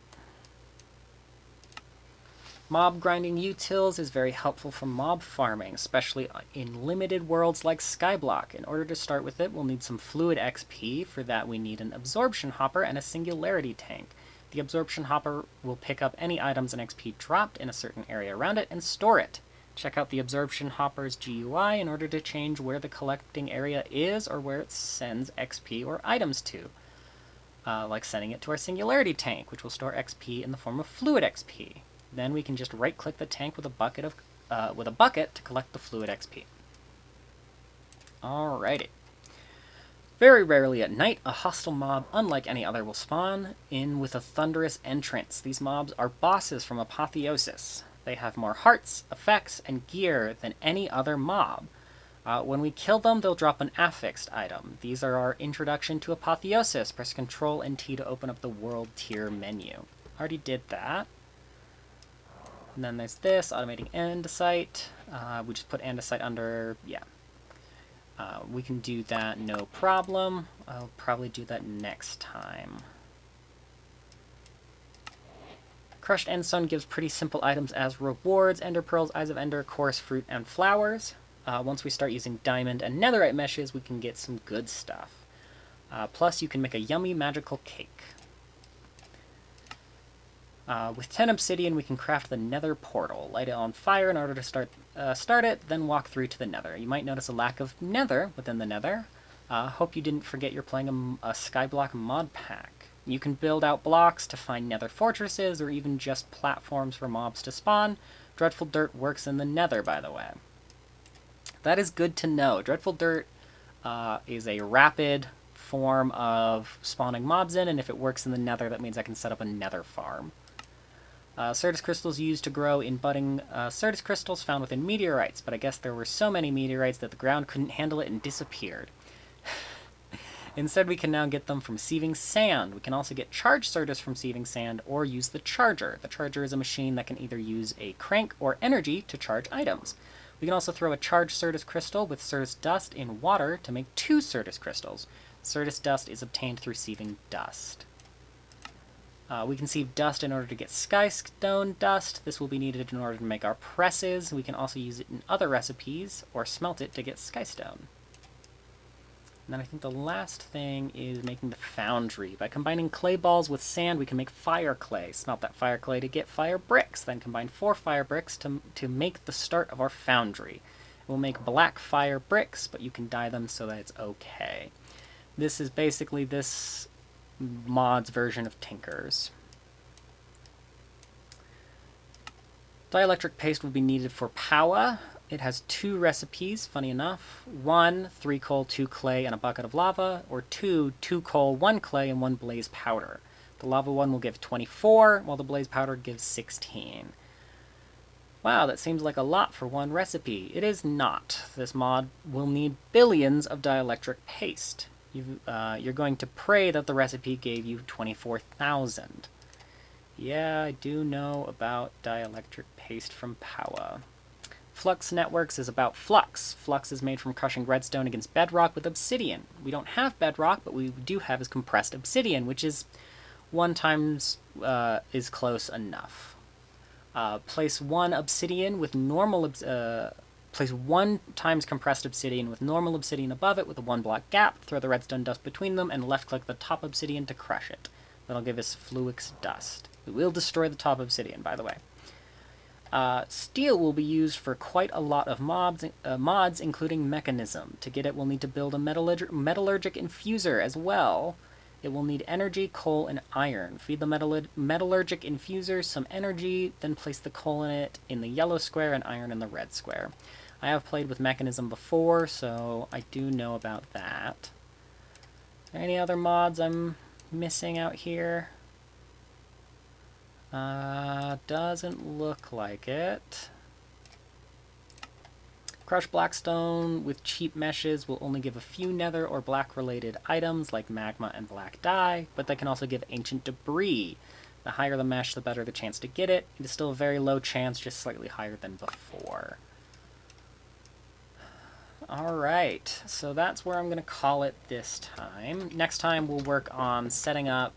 Mob grinding utils is very helpful for mob farming, especially in limited worlds like Skyblock. In order to start with it, we'll need some fluid XP. For that, we need an absorption hopper and a singularity tank. The absorption hopper will pick up any items and XP dropped in a certain area around it and store it. Check out the absorption hopper's GUI in order to change where the collecting area is or where it sends XP or items to. Like sending it to our singularity tank, which will store XP in the form of fluid XP. Then we can just right-click the tank with a bucket to collect the fluid XP. Alrighty. Very rarely at night, a hostile mob, unlike any other, will spawn in with a thunderous entrance. These mobs are bosses from Apotheosis. They have more hearts, effects, and gear than any other mob. When we kill them, they'll drop an affixed item. These are our introduction to Apotheosis. Press Ctrl and T to open up the world tier menu. Already did that. And then there's this, automating andesite. We just put andesite under, yeah. We can do that, no problem. I'll probably do that next time. Crushed Endstone gives pretty simple items as rewards: Ender Pearls, Eyes of Ender, Chorus Fruit, and Flowers. Once we start using diamond and netherite meshes, we can get some good stuff. Plus, you can make a yummy magical cake. With 10 obsidian, we can craft the nether portal. Light it on fire in order to start it, then walk through to the nether. You might notice a lack of nether within the nether. Hope you didn't forget you're playing a Skyblock mod pack. You can build out blocks to find nether fortresses, or even just platforms for mobs to spawn. Dreadful Dirt works in the nether, by the way. That is good to know. Dreadful Dirt is a rapid form of spawning mobs in, and if it works in the nether, that means I can set up a nether farm. Certus crystals used to grow in budding Certus crystals found within meteorites, but I guess there were so many meteorites that the ground couldn't handle it and disappeared. Instead, we can now get them from sieving sand. We can also get charged Certus from sieving sand, or use the charger. The charger is a machine that can either use a crank or energy to charge items. We can also throw a charged Certus crystal with Certus dust in water to make 2 Certus crystals. Certus dust is obtained through sieving dust. We can sieve dust in order to get skystone dust. This will be needed in order to make our presses. We can also use it in other recipes, or smelt it to get skystone. And then I think the last thing is making the foundry. By combining clay balls with sand, we can make fire clay. Smelt that fire clay to get fire bricks. Then combine 4 fire bricks to make the start of our foundry. We'll make black fire bricks, but you can dye them so that it's okay. This is basically this mod's version of Tinker's. Dielectric paste will be needed for power. It has 2 recipes, funny enough. 1, 3 coal, 2 clay, and a bucket of lava, or 2, 2 coal, 1 clay, and 1 blaze powder. The lava one will give 24, while the blaze powder gives 16. Wow, that seems like a lot for one recipe. It is not. This mod will need billions of dielectric paste. You're going to pray that the recipe gave you 24,000. Yeah, I do know about dielectric paste from Powa. Flux Networks is about flux. Flux is made from crushing redstone against bedrock with obsidian. We don't have bedrock, but we do have is compressed obsidian, which is 1 times is close enough. Place 1 obsidian with normal place 1 times compressed obsidian with normal obsidian above it with a 1 block gap. Throw the redstone dust between them and left-click the top obsidian to crush it. That'll give us Fluix dust. It will destroy the top obsidian, by the way. Steel will be used for quite a lot of mods, including mechanism. To get it, we'll need to build a metallurgic infuser as well. It will need energy, coal, and iron. Feed the metallurgic infuser some energy, then place the coal in it in the yellow square and iron in the red square. I have played with mechanism before, so I do know about that. Are there any other mods I'm missing out here? Doesn't look like it. Crushed blackstone with cheap meshes will only give a few nether or black related items like magma and black dye, but they can also give ancient debris. The higher the mesh, the better the chance to get it. It is still a very low chance, just slightly higher than before. Alright, so that's where I'm going to call it this time. Next time we'll work on setting up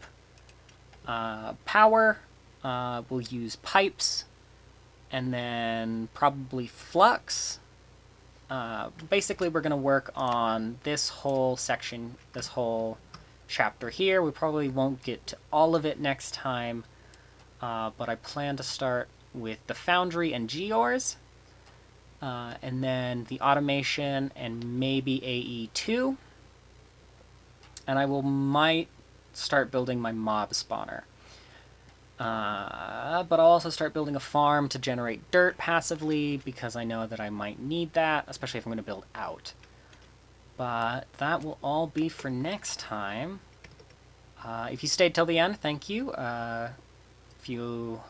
power. We'll use pipes, and then probably flux. Basically, we're going to work on this whole section, this whole chapter here. We probably won't get to all of it next time, but I plan to start with the foundry and gears, and then the automation and maybe AE2, and I might start building my mob spawner. But I'll also start building a farm to generate dirt passively, because I know that I might need that, especially if I'm going to build out. But that will all be for next time. If you stayed till the end, thank you. If you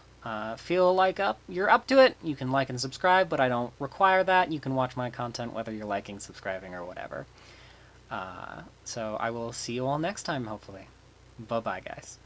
feel like you're up to it, you can like and subscribe, but I don't require that. You can watch my content whether you're liking, subscribing, or whatever. So I will see you all next time, hopefully. Bye-bye, guys.